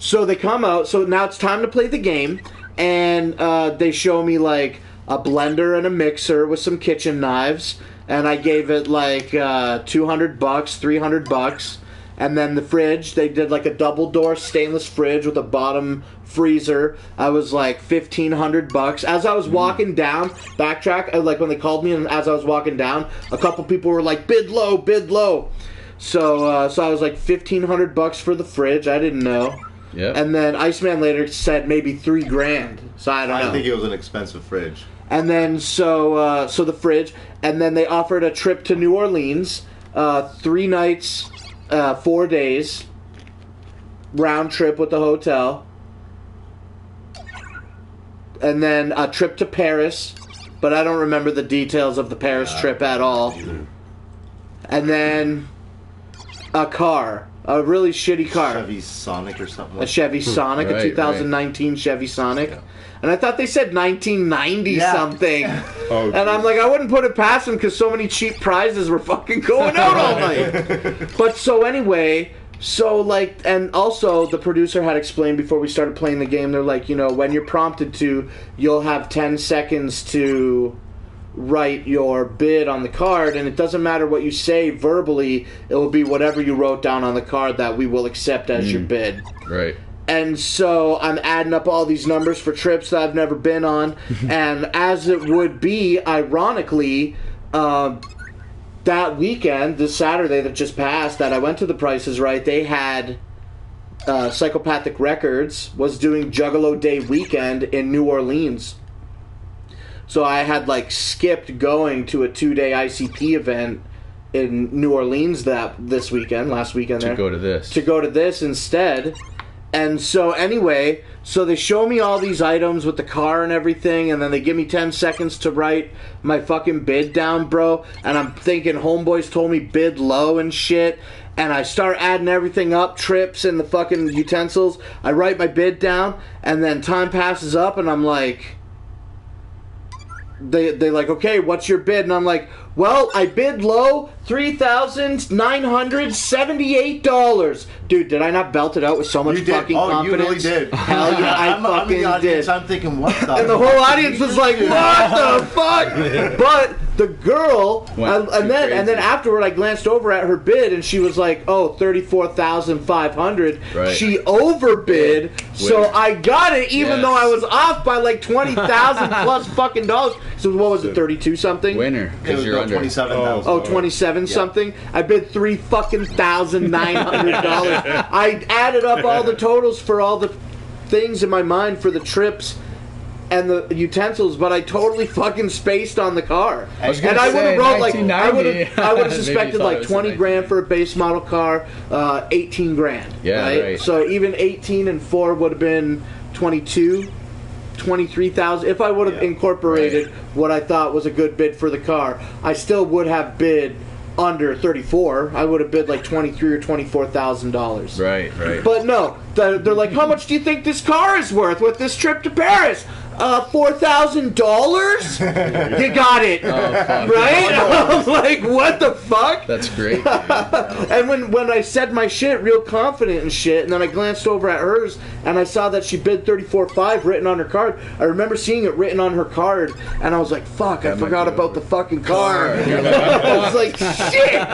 So they come out. So now it's time to play the game, and they show me like a blender and a mixer with some kitchen knives, and I gave it like $200, $300. And then the fridge, they did like a double door stainless fridge with a bottom freezer. I was like $1,500. As I was walking down, backtrack, like when they called me, and as I was walking down, a couple people were like, bid low, bid low. So I was like $1,500 for the fridge. I didn't know. Yep. And then Iceman later said maybe $3,000. So I don't know. I think it was an expensive fridge. And then so the fridge, and then they offered a trip to New Orleans, 3 nights. 4 days, round trip with the hotel. and then a trip to Paris, but I don't remember the details of the Paris trip at all. And then a car. A really shitty car. Chevy Sonic or something A like Chevy Sonic, a 2019 Chevy Sonic. And I thought they said 1990 something. Oh, and I'm like, I wouldn't put it past them because so many cheap prizes were fucking going out all night. But so anyway, and also the producer had explained before we started playing the game, they're like, when you're prompted to, you'll have 10 seconds to write your bid on the card, and it doesn't matter what you say verbally, it will be whatever you wrote down on the card that we will accept as your bid. Right. And so I'm adding up all these numbers for trips that I've never been on, and as it would be, ironically, that weekend, this Saturday that just passed, that I went to the Price is Right, they had Psychopathic Records was doing Juggalo Day weekend in New Orleans. So I had skipped going to a 2-day ICP event in New Orleans last weekend To go to this instead. And so anyway, so they show me all these items with the car and everything, and then they give me 10 seconds to write my fucking bid down, bro. And I'm thinking homeboys told me bid low and shit. And I start adding everything up, trips and the fucking utensils. I write my bid down, and then time passes up, and I'm like... They like, okay, what's your bid? And I'm like, well, I bid low, $3,978. Dude, did I not belt it out with so much fucking confidence? You really did. Hell yeah, I'm fucking did. I'm thinking, what the? And the whole audience was like, what the fuck? But the girl, and then afterward, I glanced over at her bid, and she was like, oh, $34,500. Right. She overbid, so I got it, even though I was off by $20,000 plus fucking dollars. So what was it, 32 something? Winner, because you're under 27,000. Oh, 27 something. I bid $3,900. I added up all the totals for all the things in my mind for the trips and the utensils, but I totally fucking spaced on the car. I would have wrote I would have suspected $20,000 for a base model car, 18 grand. Yeah, right. So even 18 and 4 would have been 23,000. If I would have incorporated what I thought was a good bid for the car, I still would have bid under 34. I would have bid $23,000 or $24,000. Right. But no, they're like, how much do you think this car is worth with this trip to Paris? $4,000? You got it. Oh, fuck. Right? I'm like, what the fuck? That's great. And when I said my shit real confident and shit, and then I glanced over at hers and I saw that she bid $34,500 written on her card. I remember seeing it written on her card, and I was like, fuck, I forgot about the fucking car. I was like, shit.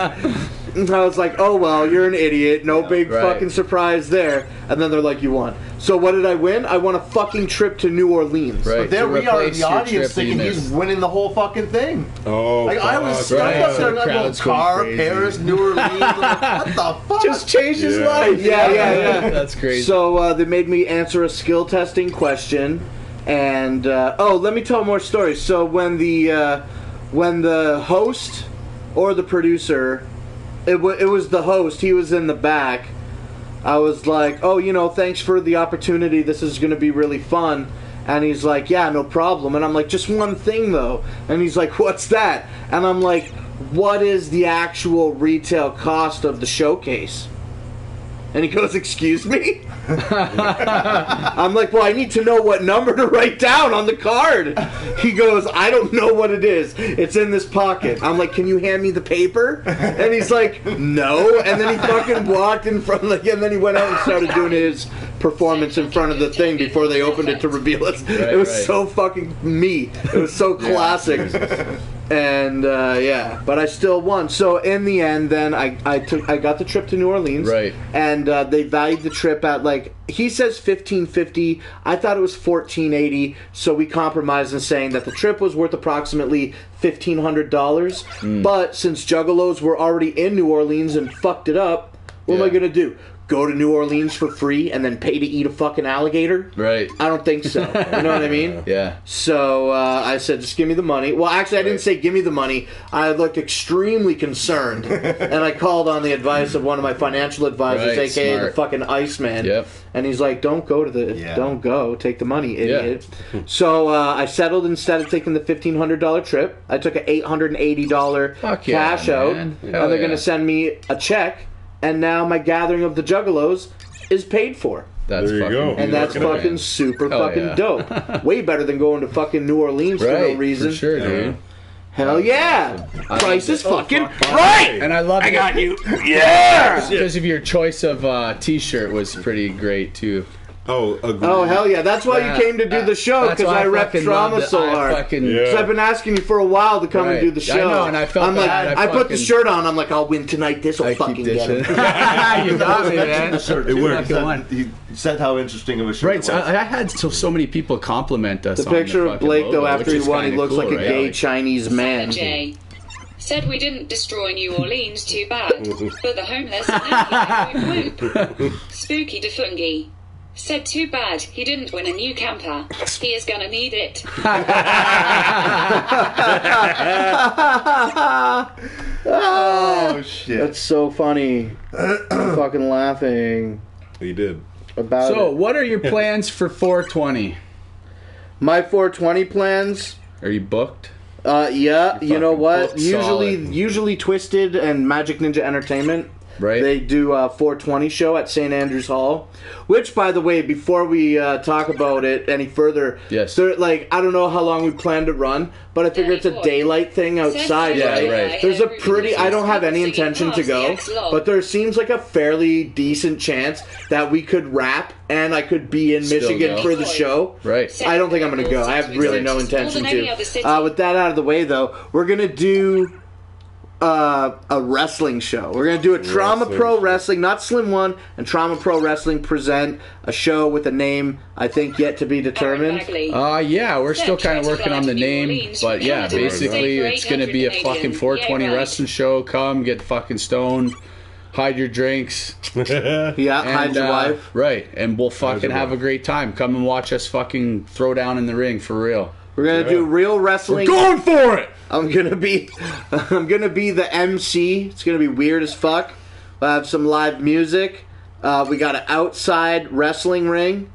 And I was like, oh well, you're an idiot. No big fucking surprise there. And then they're like, you won. So what did I win? I won a fucking trip to New Orleans. But there we are in the audience thinking he's winning the whole fucking thing. Oh, I was stuck up there in that little car, Paris, New Orleans. What the fuck? Just changed his life. Yeah. That's crazy. So they made me answer a skill testing question. And, let me tell more stories. So when the host or the producer... It was the host. He was in the back. I was like, oh, thanks for the opportunity. This is going to be really fun. And he's like, yeah, no problem. And I'm like, just one thing, though. And he's like, what's that? And I'm like, what is the actual retail cost of the showcase? And he goes, excuse me? I'm like, well, I need to know what number to write down on the card. He goes, I don't know what it is. It's in this pocket. I'm like, can you hand me the paper? And he's like, no. And then he fucking walked in front of and then he went out and started doing his performance in front of the thing before they opened it to reveal it. It was so fucking me. It was so classic. And but I still won. So in the end, then I got the trip to New Orleans, and they valued the trip at he says $1,550. I thought it was $1,480. So we compromised in saying that the trip was worth approximately $1,500. But since Juggalos were already in New Orleans and fucked it up, what am I gonna do? go to New Orleans for free and then pay to eat a fucking alligator? Right. I don't think so. You know what I mean? Yeah. So I said, just give me the money. Well, actually, I didn't say give me the money. I looked extremely concerned, and I called on the advice of one of my financial advisors, Right, a.k.a. smart. the fucking Iceman. Yep. And he's like, don't go, take the money, idiot. So I settled instead of taking the $1,500 trip. I took an $880 Fuck yeah, cash out, man. and Hell they're going yeah. to send me a check, and now my gathering of the juggalos is paid for. That's There you fucking go. And that's Working it, fucking man. super Hell fucking yeah. dope. Way better than going to fucking New Orleans for no right. reason. For sure, dude. Hell yeah. Price is fucking fuck. right. And I love I it. got you. Yeah. Because of your choice of t-shirt was pretty great too. Oh, agreed. Oh, hell yeah. That's why you came to do the show, That's because why I rep fucking trauma loved it. so I hard. fucking- Yeah. Because I've been asking you for a while to come and Right. do the show. I know, and I felt I'm like, bad. I put the fucking- shirt on. I'm like, I'll win tonight. This will I fucking keep get dishing. him. You got me, man. It worked. He said how interesting of a shirt Right, it so was. I had so many people compliment us. The on picture the of fucking Blake, logo, though, after which he is won, he kinda looks cool, like a right? gay Chinese man. J. Said we didn't destroy New Orleans too bad, but the homeless whoop whoop. Spooky Defungi. Said too bad he didn't win a new camper. He is gonna need it. Oh shit! That's so funny. I'm fucking laughing He did. about So, it. what are your plans for 420? My 420 plans. Are you booked? Yeah, you know fucking what? booked Usually, solid. usually Twisted and Magic Ninja Entertainment. Right. They do a 420 show at St. Andrews Hall. Which, by the way, before we talk about it any further, Yes. they're, like, I don't know how long we plan to run, but I figure it's a daylight thing outside, Yeah, right? right. There's a pretty, I don't have any intention to go, but there seems like a fairly decent chance that we could rap and I could be in Still Michigan go. for the show. Right. I don't think I'm going to go. I have really no intention to. With that out of the way, though, we're going to do a wrestling show. We're going to do a Trauma Wrestling Pro show. Wrestling, not Slim One, and Trauma Pro Wrestling present a show with a name, I think, yet to be determined. Yeah, we're still kind of working on the name, Orleans but yeah, from Canada. basically For it's going to be a 800 fucking 420 Yeah, right. wrestling show. Come, get fucking stoned, hide your drinks, Yeah, hide and your wife. right, and we'll fucking your have a wife. great time. Come and watch us fucking throw down in the ring for real. We're going to do real wrestling. Going for it. I'm gonna be the MC. It's gonna be weird as fuck. We'll have some live music. We got an outside wrestling ring,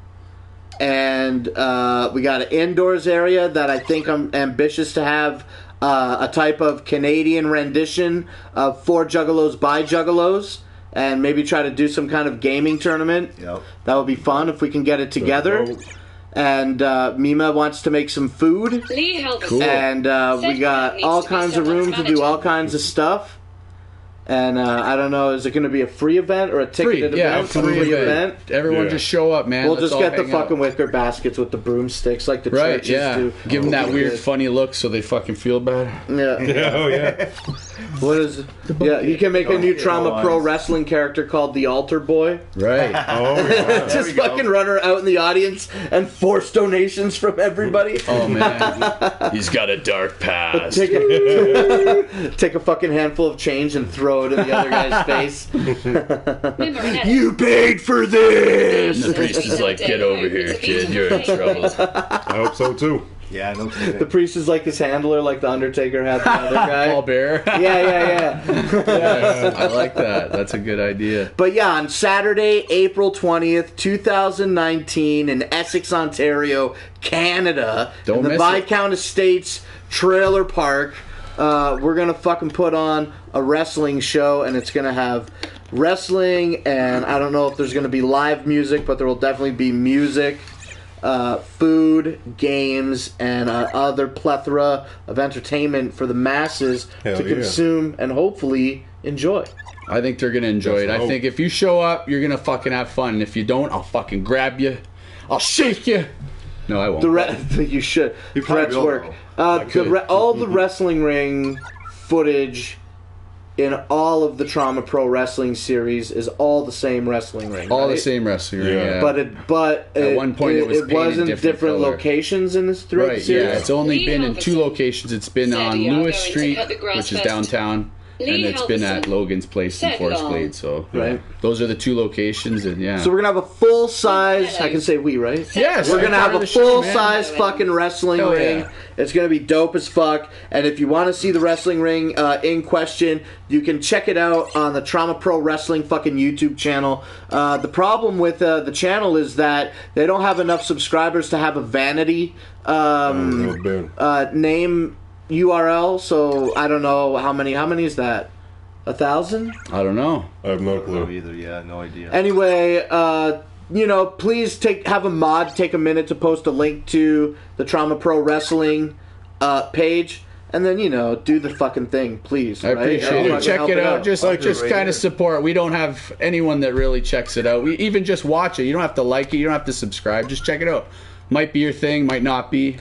and we got an indoors area that I think I'm ambitious to have a type of Canadian rendition of For Juggalos by Juggalos, and maybe try to do some kind of gaming tournament. Yep. That would be fun if we can get it together. And Mima wants to make some food. Lee Helverson. Cool. And we got all kinds of room to do all kinds of stuff. And I don't know, is it going to be a free event or a ticketed Yeah, event? free event. Everyone Yeah. just show up, man. We'll Let's just all get the hang out. fucking wicker baskets with the broomsticks like the Right, churches yeah. do. Give them that Oh, weird, good. funny look so they fucking feel bad. Yeah. Oh yeah. What is? Yeah, you can make a new yeah, Trauma no Pro eyes. Wrestling character called the Altar Boy. Right. Oh yeah. Just fucking run her out in the audience and force donations from everybody. Oh, man. He's got a dark past. Take a fucking handful of change and throw it in the other guy's face. You paid for this! The priest is like, get over here, kid. You're in trouble. I hope so too. Yeah, no The kidding. priest is like his handler, like the Undertaker had the other guy. Paul Bear. Yeah. I like that. That's a good idea. But yeah, on Saturday, April 20th, 2019, in Essex, Ontario, Canada, Don't in the miss it. Viscount Estates Trailer Park, we're gonna fucking put on a wrestling show, and it's gonna have wrestling, and I don't know if there's gonna be live music, but there will definitely be music. Food, games, and other plethora of entertainment for the masses Hell to yeah. consume and hopefully enjoy. I think they're going to enjoy it. That's I hope. think if you show up, you're going to fucking have fun. And if you don't, I'll fucking grab you. I'll shake you. No, I won't. You should. You probably Threats will, work. though. All the wrestling ring footage in all of the Trauma Pro Wrestling series is all the same wrestling ring. All right? the same wrestling ring, Yeah. yeah. But At one point it was painted wasn't different color. locations in this throughout the Right, series. yeah. It's only Lee been in Helverson 2 locations. It's been said on you are Lewis going to Street, cut the grass which is first. downtown, Lee and it's been at Halverson Logan's place in said Forest long. Glade. So Right. those are the two locations, and yeah. So we're gonna have a full size. I can say we, right? Yes, We're gonna have a full size man. fucking wrestling Hell ring. yeah. It's gonna be dope as fuck. And if you want to see the wrestling ring in question, you can check it out on the Trauma Pro Wrestling fucking YouTube channel. The problem with the channel is that they don't have enough subscribers to have a vanity name URL. So I don't know how many. How many is that? 1,000? I don't know. I have no No clue. either. Yeah, no idea. Anyway, please have a mod, take a minute to post a link to the Trauma Pro Wrestling page, and then do the fucking thing, please. I right? appreciate Everyone it. can Check help it out. Just Thank you. kind of support. We don't have anyone that really checks it out. We even just watch it. You don't have to like it. You don't have to subscribe. Just check it out. Might be your thing. Might not be.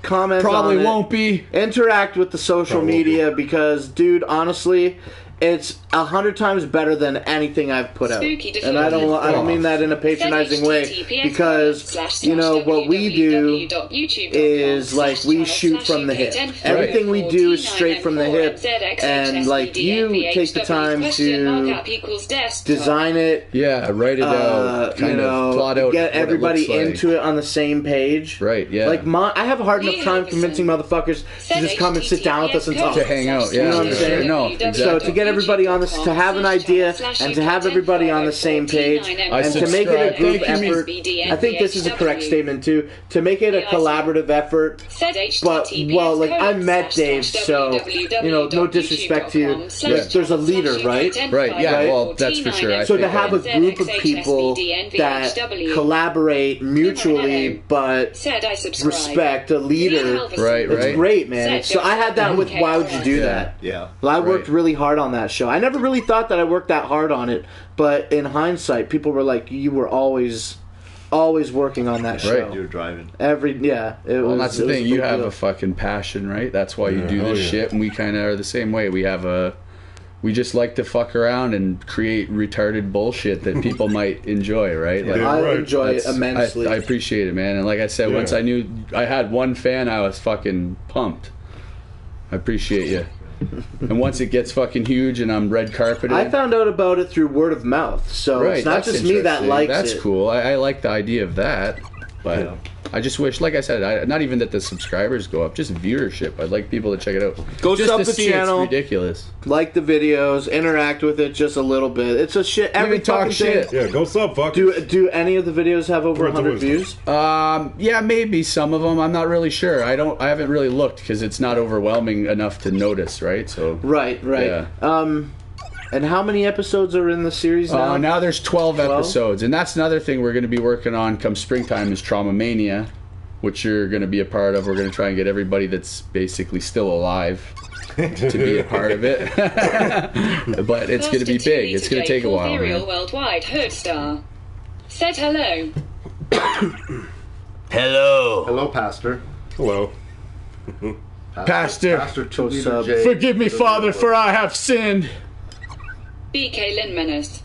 Comment Probably on it. won't be. Interact with the social Probably media because, dude, honestly, it's 100 times better than anything I've put out. Spooky And I don't mean that in a patronizing way because what we do is like we shoot from the hip. Everything we do is straight from the hip, and like you take the time to design it, Write it out. Kind of plot out. get what everybody it looks like. into it on the same page. Right, yeah. Like I have a hard enough time convincing motherfuckers to just come and sit down with us and talk. To hang out, yeah. You know what I'm for saying? sure. No, So exactly. to get everybody on this, to have an idea and to have everybody on the same page, and to make it a group Thank you, effort. I think this is a correct statement too. To make it a collaborative effort. But like I met Dave, so no disrespect to you. There's a leader, right? Right, yeah, well, that's for sure. So to have a group of people that collaborate mutually, but respect a leader. Right. It's great, man. So I had that with Why Would You Do That? Yeah. Well, I worked really hard on that show. I never really thought that I worked that hard on it, but in hindsight, people were like, "You were always working on that show." Right. You're driving. Well, that's the thing. You have a fucking passion, right? That's why you do this shit, and we kind of are the same way. We just like to fuck around and create retarded bullshit that people might enjoy, right? Like, Yeah, I right. enjoy it immensely. I appreciate it, man. And like I said, once I knew I had one fan, I was fucking pumped. I appreciate you. And once it gets fucking huge and I'm red carpeted, I found out about it through word of mouth, so it's not that's just me that interesting. likes That's it. cool. I like the idea of that, but I just wish, like I said, not even that the subscribers go up, just viewership. I'd like people to check it out. Go just sub to the see channel. It's ridiculous. Like the videos, interact with it just a little bit. It's a shit. Every Even talk fucking shit. thing. Yeah, go sub, fuck. Do any of the videos have over Words of 100 wisdom. views? Yeah, maybe some of them. I'm not really sure. I haven't really looked because it's not overwhelming enough to notice, right? So Right. Yeah. And how many episodes are in the series now? now there's 12 12? episodes, and that's another thing we're going to be working on come springtime is Trauma Mania, which you're going to be a part of. We're going to try and get everybody that's basically still alive to be a part of it. But it's going to be big. It's going to take a while. Ethereal Man. Worldwide Hood Star said hello. Hello. Hello, Pastor. Hello. Pastor, Pastor 2 What's Liter up? J. forgive me, Father, for I have sinned. BK Lynn Menace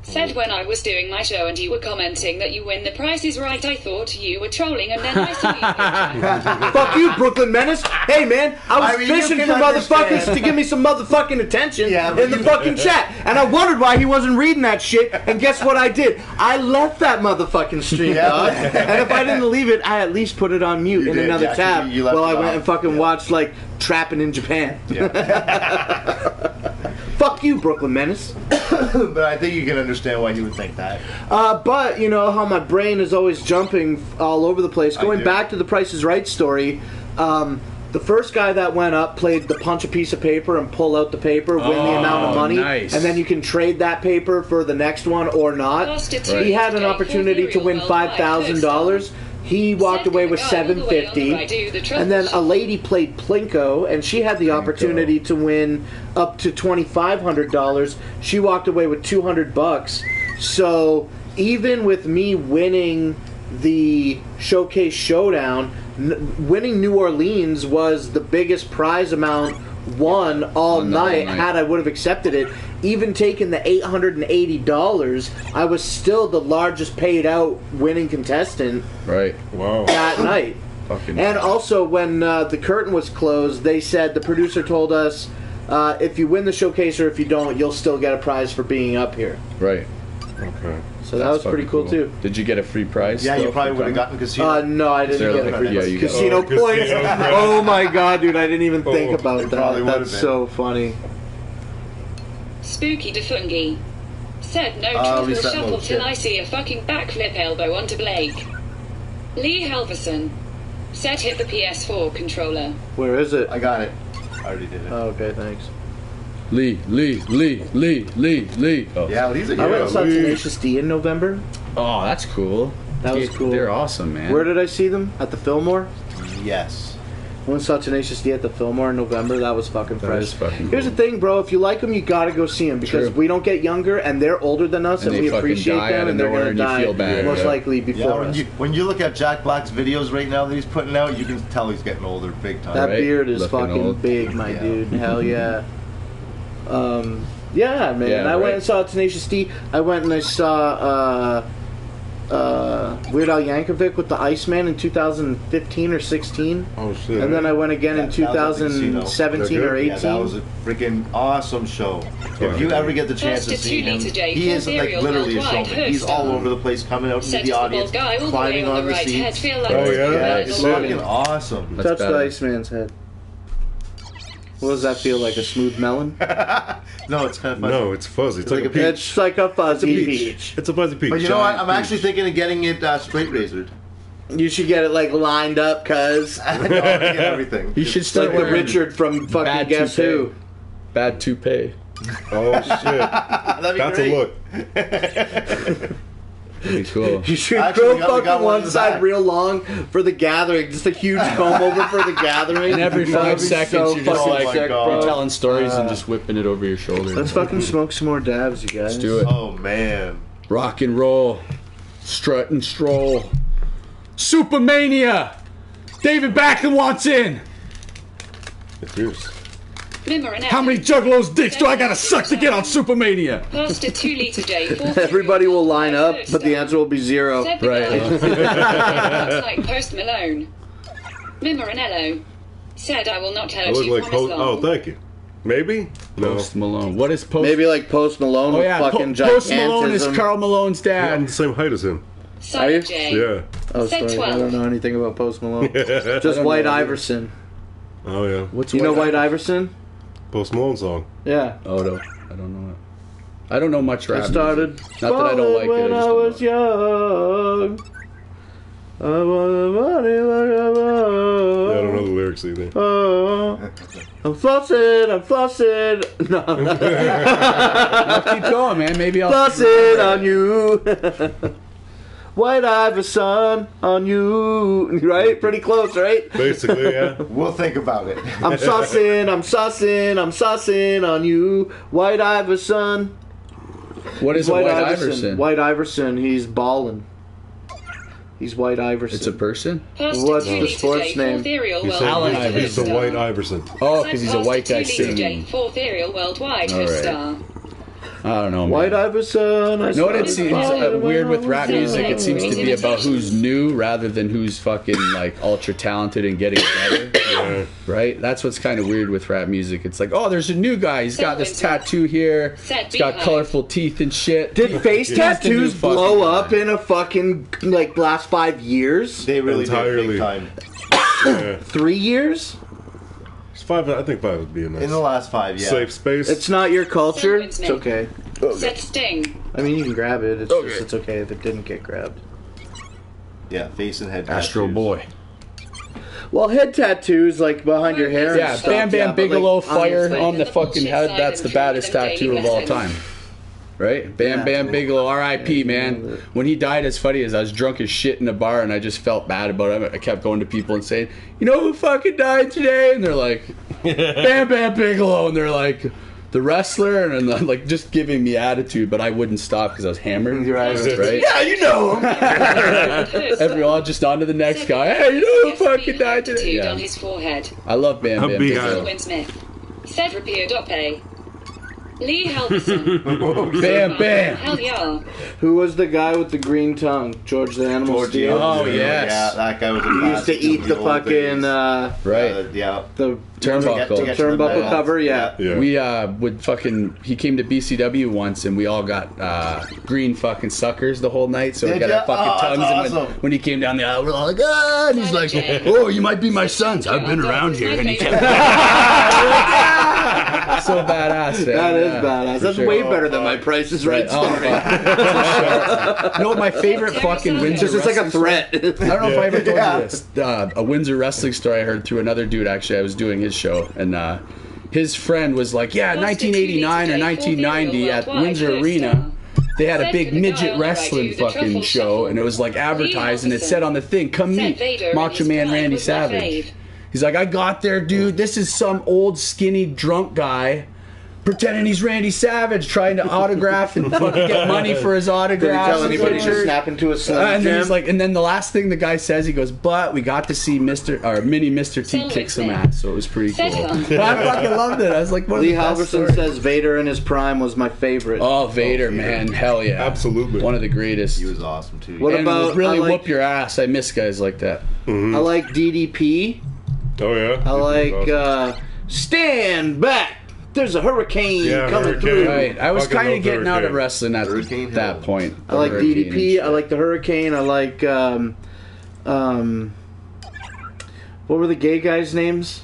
said when I was doing my show and you were commenting that you win the Price is Right, I thought you were trolling, and then I saw you. Fuck you, Brooklyn Menace. Hey, man, I was I mean, you fishing can for motherfuckers understand. to give me some motherfucking attention Yeah, but in the you- fucking chat. And I wondered why he wasn't reading that shit. And guess what I did? I left that motherfucking stream, Yeah. dog. And if I didn't leave it, I at least put it on mute You in did, another yeah, tab you left while I it went on. and fucking Yeah. watched, like, Trapping in Japan. Fuck you, Brooklyn Menace. But I think you can understand why he would think that. But you know how my brain is always jumping all over the place. Going do. back to the Price is Right story, the first guy that went up played the punch a piece of paper and pull out the paper, win the amount of money, nice. and then you can trade that paper for the next one or not. He had an opportunity to win $5,000. He walked away with $750, and then a lady played Plinko, and she had the opportunity to win up to $2,500. She walked away with $200. So even with me winning the Showcase Showdown, winning New Orleans was the biggest prize amount won all night. Had I would have accepted it, even taking the $880, I was still the largest paid out winning contestant Right. Wow. that night. Fucking And also, when the curtain was closed, they said the producer told us if you win the showcase or if you don't, you'll still get a prize for being up here. Right. Okay. So that was pretty cool too. Did you get a free prize? Yeah, though, you probably for would have coming? gotten casino. No, I didn't Is there get like a a- yeah, you got- casino Oh, points. casino credit. Oh my god, dude, I didn't even think about It probably that. would've That's been. so funny. Spooky Defungi. Said no at truth will least that shuffle moves, till yeah. I see a fucking backflip elbow onto Blake. Lee Halverson. Said hit the PS4 controller. Where is it? I got it. I already did it. Oh, okay, thanks. Lee. Oh. Yeah, these are I went and saw Lee. Tenacious D in November. Oh, that's cool. That was cool. They're awesome, man. Where did I see them? At the Fillmore? Yes. I went and saw Tenacious D at the Fillmore in November. That was fucking That fresh. is fucking Here's cool. the thing, bro. If you like them, you gotta go see them because True. we don't get younger, and they're older than us, And and, they we fucking appreciate die out them, of and they're nowhere gonna and you die feel bad, most yeah. likely Yeah, before us. when you look at Jack Black's videos right now that he's putting out, you can tell he's getting older big time. That Right? beard is Looking fucking old. big, my Yeah. dude. Hell yeah. Yeah, man. Yeah, I went right. and saw Tenacious D. I went and I saw Weird Al Yankovic with the Iceman in 2015 or 16. Oh shit. And then I went again in That was at the casino. 2017 or Yeah, 18. Yeah, that was a freaking awesome show. If you ever get the chance to First to see 2 him, litre J, he is like Imperial literally a worldwide showman. He's host. all over the place, coming out into Said the to the audience, bald guy all the climbing way on on the the right head. seats. Feel like Oh, it's yeah? the Yeah, level it's Shit. fucking awesome. That's Touch the badass. Iceman's head. What does that feel like? A smooth melon? No, it's kind of funny. No, it's fuzzy. It's like a like a peach. It's like a fuzzy peach. peach. It's a fuzzy peach. But you know what? Giant I'm actually thinking of getting it straight razored. You should get it like lined up, cuz. No, I get everything. You should Like start the wearing Richard from fucking bad Guess toupee. Who. Bad toupee. Oh shit. That'd be That's great. a look. Pretty cool. You should Actually, grow we got fucking one one in the side back. real long for the gathering. Just a huge comb over for the gathering. And every That'd 5 be seconds, so you're just fucking like my sick, God. bro. you're telling stories and just whipping it over your shoulder. Let's fucking smoke some more dabs, you guys. Let's do it. Oh man. Rock and roll. Strut and stroll. Supermania! David Backlund wants in! It's yours. Mimmer and How many juggalos' dicks do I gotta suck to get on Supermania? Past a 2 litre J. Everybody will line up, but the answer will be zero. Said the Right. guy looks like Post Malone. Mimmeranello. Said I will not I hurt look you like from as Post. Oh, long. thank you. Maybe? No. Post Malone. What is Post? Maybe like Post Malone Oh with yeah, fucking Post Malone is gigantism. Carl Malone's Yeah, I'm dad. the same height as him. Silent J. Yeah. Oh, Said sorry, I 12. don't know anything about Post Malone. Just don't White know either. Iverson. Oh yeah. What's You know White Iverson? Post Malone song. Yeah. Oh no, I don't know it. I don't know much rap. I started music. Not that I don't like when it. I I was just don't know it. young. I was money like a Yeah, I bug. don't know the lyrics either. Oh, I'm flossing, I'm flossing. No, I'm not Keep going, man. Maybe I'll. flossing on you. White Iverson on you. Right? Pretty close, right? Basically, yeah. We'll think about it. I'm saucing, I'm saucing, I'm saucing on you. White Iverson. What is a White Iverson? White Iverson, he's ballin'. He's White Iverson. It's a person. Past What's a 2 the litre sports J. name? Ethereal He's, Alan worldwide he's the host White star. Iverson. Oh, because he's a white guy Past a 2 litre J. singing. Ethereal worldwide host Alright. star. I don't know, man. White Iverson. I You know what it started seems falling weird when with I rap was music? It seems to young. be about who's new rather than who's fucking like ultra talented and getting better. Yeah. Right? That's what's kind of weird with rap music. It's like, oh, there's a new guy. He's got this tattoo here. He's got colorful teeth and shit. Did face Yeah. tattoos Fucking blow guy. up in a fucking like last 5 years? They really Entirely. did big time. Yeah. 3 years? It's 5. I think 5 would be a nice In the last 5, yeah. safe space. It's not your culture. Someone's It's name. okay. Said Sting. I mean, you can grab it. It's Okay. just it's okay if it didn't get grabbed. Yeah, face and head Astro tattoos. Boy. Well, head tattoos like behind your hair. Yeah, and stuff, Bam Bam yeah, but, Bigelow like, fire honestly- on the fucking head. That's the baddest tattoo of all time. Right? Bam Yeah. Bam Bigelow, R.I.P. man. When he died, as funny as I was drunk as shit in a bar and I just felt bad about it. I kept going to people and saying, you know who fucking died today? And they're like, Bam Bam Bigelow. And they're like, the wrestler, and then like just giving me attitude, but I wouldn't stop because I was hammered. Right? Yeah, you know him. Everyone just on to the next guy. Hey, you know who fucking died today? Tattooed on Yeah. his forehead. I love Bam A Bam beehive. Bigelow. Win Smith. Said Rapia Doppe. Lee Halverson. Bam, bam. Hell yeah. Who was the guy with the green tongue? George the Animal George Steel? Oh, yes. Yeah, that guy was a He used to classic eat of the old fucking, days. Right. Yeah. the Turnbuckle. To get to the turnbuckle belt. cover, yeah. Yeah. We would fucking. He came to BCW once, and we all got green fucking suckers the whole night. So we Did got ya? our fucking Oh, that's tongues. And awesome. when he came down the aisle, we're all like, ah! And he's like, oh, you might be my sons. I've been around here. And he kept. So badass. Man. That is Yeah, badass. for That's sure. way better than my Price is Right Oh, story. fuck. You know what my favorite fucking Windsor Just it's like a wrestling threat. I don't know if I ever told Yeah. you this. A Windsor wrestling story I heard through another dude. Actually, I was doing his show, and his friend was like, "Yeah, 1989 or 1990 at Windsor Arena, they had a big midget wrestling fucking show, and it was like advertised, and it said on the thing, come meet Macho Man Randy Savage." He's like, "I got there, dude. This is some old skinny drunk guy." Pretending he's Randy Savage, trying to autograph and fucking get money for his Did he autographs. tell and anybody to pictures. snap into a slim And then jim? he's like, and then the last thing the guy says, he goes, "But we got to see Mini Mr. T kick some ass, so it was pretty cool." But I fucking loved it. I was like, "What Lee the best Halverson stories. says Vader in his prime was my favorite. Oh, Vader, man, hell yeah, Absolutely. one of the greatest. He was awesome too. What And it was about really I like, whoop your ass? I miss guys like that. I like DDP. Oh, yeah. I like Awesome. Stand Back. There's a hurricane Yeah, coming hurricane. through. Right, I was Fucking kind of love getting out of Hurricane. wrestling at Hurricane that Hill. point. I like Hurricane and DDP. shit. I like the Hurricane. I like what were the gay guys' names?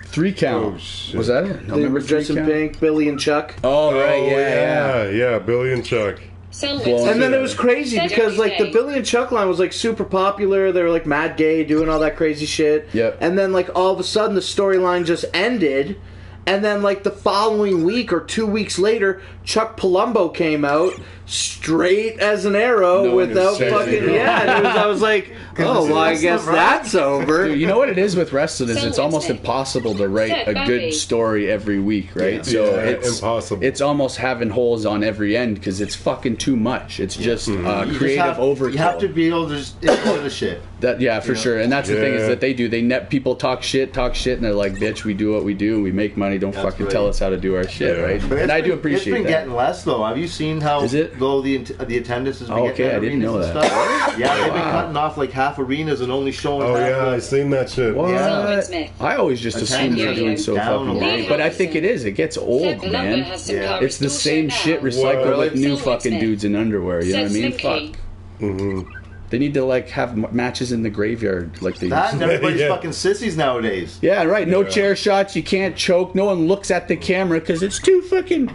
3 count. Oh, shit. Was that it? No, They remember were dressed 3 in count? pink. Billy and Chuck. Oh right, yeah. Yeah, Billy and Chuck. And then it was crazy because like the Billy and Chuck line was like super popular. They were like mad gay, doing all that crazy shit. Yep. And then like all of a sudden the storyline just ended. And then like the following week or 2 weeks later, Chuck Palumbo came out straight as an arrow No one without says fucking it. yeah. And I was like, oh well, I guess that's over. Dude, you know what it is with wrestling is So it's almost it's- impossible to write Said a good Bobby. story every week, right? So Yeah, it's impossible. It's almost having holes on every end because it's fucking too much. It's just You just creative overkill. You have to be able to just enjoy the shit. That yeah, for sure. And that's the thing is Yeah. that they do. They net people talk shit, and they're like, "Bitch, we do what we do. We make money. Don't That's fucking right. tell us how to do our shit, Yeah. right?" But And I do It's appreciate been that. getting less though. Have you seen how Is it? low the attendance has been Oh, getting? okay, at I didn't arenas know and that. stuff? Yeah, they've been Wow. cutting off like half arenas and only showing. Oh, half yeah, I the- seen that shit. What? Smith. I always just assumed they're doing so Down fucking a lot. great, but I think it is. It gets old, man. Yeah. It's the same shit recycled What? with new Silver fucking Smith. dudes in underwear. You know what I mean? Slinky. Fuck. They need to like have matches in the graveyard like they That used and to. everybody's Yeah. fucking sissies nowadays. Yeah, right. No Yeah. chair shots. You can't choke. No one looks at the camera because it's too fucking.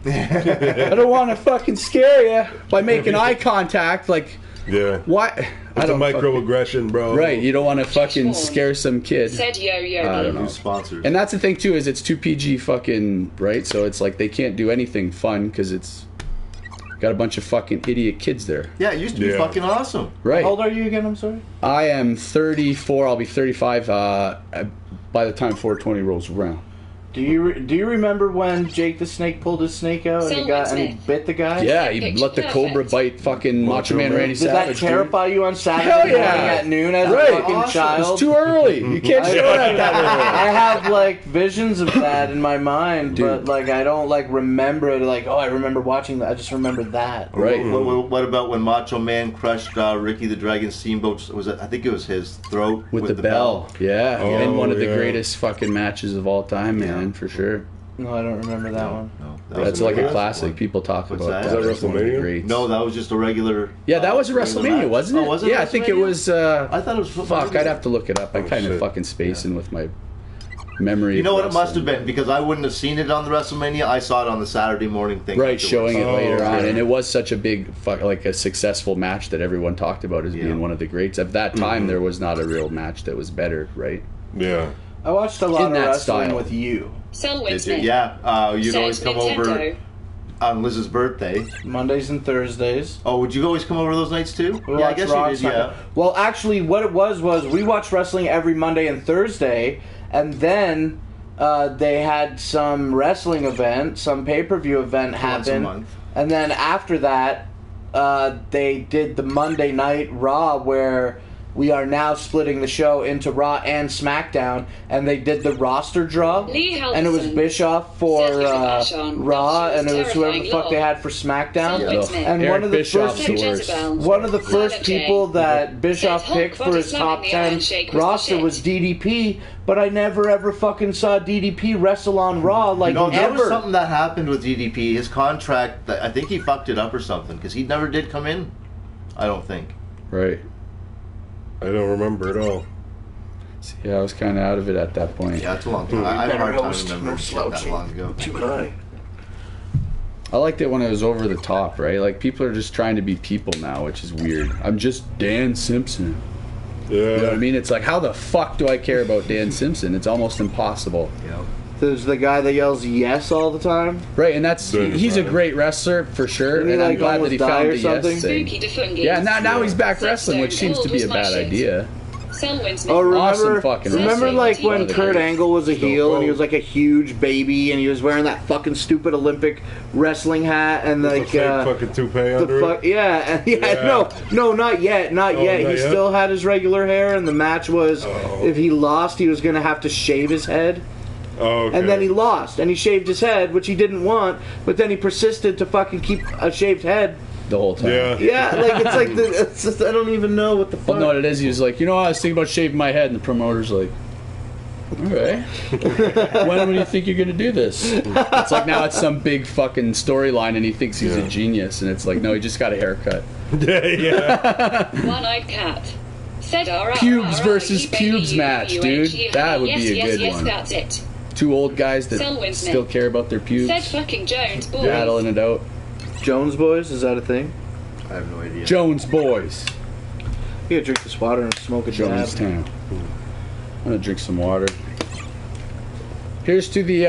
I don't want to fucking scare you by making eye contact. Like, Yeah. why? I It's a don't microaggression, bro. Right, you don't want to fucking scare some kid. Said Yo-Yo. I don't know. New sponsors. And that's the thing too is it's too PG fucking right. So it's like they can't do anything fun because it's got a bunch of fucking idiot kids there. Yeah, it used to be Yeah. fucking awesome. Right. How old are you again? I'm sorry. I am 34. I'll be 35 by the time 420 rolls around. Do you remember when Jake the Snake pulled his snake out and he bit the guy? Yeah, he let the cobra bite fucking Macho Man Randy Did that Savage. terrify you on Saturday Hell morning yeah. at noon as Right. a fucking Awesome. child? It's too early. You can't show that that early. I have like visions of that in my mind, but like I don't like remember it. Like, oh, I remember watching that. I just remember that. Right. What about when Macho Man crushed Ricky the Dragon Steamboat? Was it? I think it was his throat With the bell. Yeah. Oh, and one of the yeah. greatest fucking matches of all time, man, for sure. No, I don't remember that one. No, That's was like the a last classic. one. People talk What's about that? that. Was that It's one of the WrestleMania? greats. No, that was just a regular. Yeah, that was a regular WrestleMania, match. wasn't it? Oh, was it? Yeah, I think it WrestleMania? was. I thought it was. Fuck, I'd have to look it up. I kind of shit. fucking spacing with my memory. You know of what it must have wrestling. been because I wouldn't have seen it on the WrestleMania. I saw it on the Saturday morning thing. Right, afterwards. showing it Oh, later on, okay. and it was such a big, like a successful match that everyone talked about as Yeah. being one of the greats. At that time, there was not a real match that was better, right? Yeah. I watched a lot In of that wrestling style. with you. Selwyn Did you? Smith. Yeah, you'd Said always come over Nintendo. on Liz's birthday. Mondays and Thursdays. Oh, would you always come over those nights too? We Yeah, I watched guess Raw you did. and Yeah. SmackDown. Well, actually, what it was we watched wrestling every Monday and Thursday, and then they had some wrestling event, some pay-per-view event Once a happen, month. and then after that, they did the Monday Night Raw where we are now splitting the show into Raw and SmackDown, and they did the roster draw, Lee and it was Helgeson Bischoff for said he's a bash on Raw, Russia's and it was whoever the terrifying fuck they law. had for SmackDown. Selwyn Smith. And Eric one of the Bischoff's first the people, worst. Jezebel. one of the first Lana J. people that Bischoff Said picked Hulk for his body top slamming the 10 Iron Shake was the roster shit. was DDP, but I never ever fucking saw DDP wrestle on Raw like No, there was ever. something that happened with DDP. His contract, I think he fucked it up or something, because he never did come in. I don't think. Right. I don't remember at all. Yeah, I was kind of out of it at that point. Yeah, it's a long time. I have a hard time remembering shit that long ago. Too high. I liked it when it was over the top, right? Like, people are just trying to be people now, which is weird. I'm just Dan Simpson. Yeah. You know what I mean? It's like, how the fuck do I care about Dan Simpson? It's almost impossible. Yeah. There's the guy that yells yes all the time. Right, and that's Doing he's a fine. great wrestler for sure, Didn't he, and I'm like, glad that almost he die found or the yes something? thing. Spooky Defungi. Yeah, now he's back Said wrestling, which Stone seems to Cold be a was my bad shit. idea. Selwyn Smith. Oh, Awesome remember? fucking Remember, wrestling. like when One of the Kurt greats. Angle was a heel and he Cold. was like a huge baby and he was wearing that fucking stupid Olympic wrestling hat and With like a fake fucking toupee under it. no, not yet, not Oh, yet. not He yet? still had his regular hair, and the match was Oh. if he lost, he was gonna have to shave his head. Oh, okay. And then he lost, and he shaved his head, which he didn't want. But then he persisted to fucking keep a shaved head. The whole time. Yeah. Yeah, like it's like it's just, I don't even know what the fuck. Well, no, what it is, he was like, you know, I was thinking about shaving my head, and the promoter's like, okay. When do you think you're gonna do this? It's like now it's some big fucking storyline, and he thinks he's a genius, and it's like, no, he just got a haircut. Yeah. One-eyed cat. Said Pubes versus pubes match, dude. That would be a good yes, one. That's it. Two old guys that Selwyn Smith. still care about their pubes, Said fucking Jones, boys. battling it out. Jones Boys, is that a thing? I have no idea. Jones boys, You gotta drink this water and smoke a dab. Jonestown. I'm gonna drink some water. Here's to the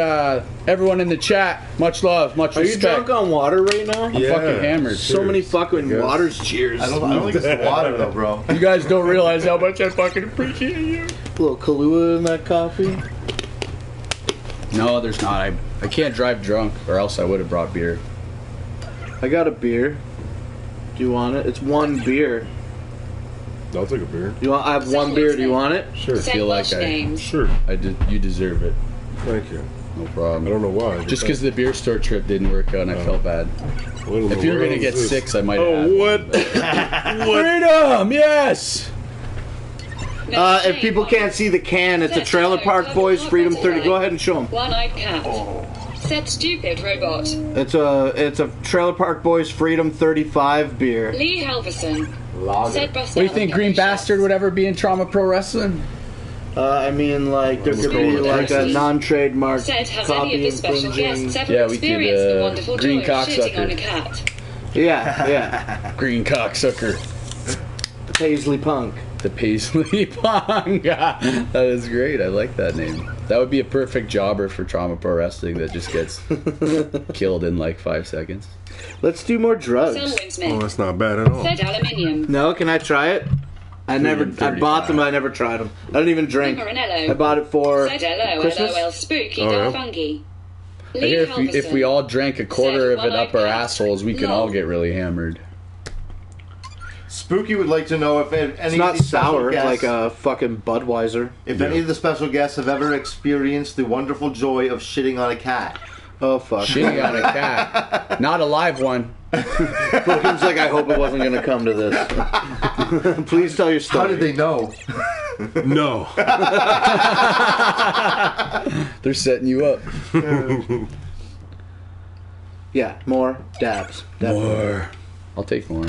everyone in the chat. Much love, much Are you respect. drunk on water right now? I'm fucking hammered. So many fucking Yes. waters. Cheers. I don't think it's water though, bro. You guys don't realize how much I fucking appreciate you. A little Kahlua in that coffee. No, there's not. I can't drive drunk, or else I would have brought beer. I got a beer. Do you want it? It's one beer. I'll take a beer. You want? I have one beer. Do you want it? Sure. Said feel like Welsh I- names. Sure. You deserve it. Thank you. No I problem. don't know why. Just because the beer store trip didn't work out, and I felt bad. If you were gonna get 6, I might have. Oh, what? Freedom, yes. If people can't see the can, it's a Trailer Park Boys Freedom 30. Go ahead and show them. One-eyed cat. Said stupid robot. It's a Trailer Park Boys Freedom 35 beer. Lee Helgeson. Said What do you think, Green Bastard would ever be in Trauma Pro Wrestling? I mean, like there could be Scroll like a down. non-trademark Said, has any copy of the special infringing. guests ever Yeah, we could, experienced the wonderful green joy of shitting on cocksucker. a cat? Yeah, Green cocksucker. Paisley Punk. The Paisley Pong. That is great. I like that name. That would be a perfect jobber for Trauma Pro Wrestling that just gets killed in like 5 seconds. Let's do more drugs. Selwyn Oh, Smith. that's not bad at all. Said aluminium. No, can I try it? I bought them, but I never tried them. I don't even drink. Marinello. I bought it for Said LO, Christmas. LOL, spooky, Oh, yeah. fungi. I hear if we all drank a quarter of it up our assholes, we can all No. get really hammered. Spooky would like to know if any It's of not these special sour guests, like a fucking Budweiser. if any of the special guests have ever experienced the wonderful joy of shitting on a cat. Oh fuck. Shitting on a cat. Not a live one. Seems like I hope it wasn't going to come to this. Please tell your story. How did they know? No. They're setting you up. Yeah, more dabs. Definitely. More. I'll take more.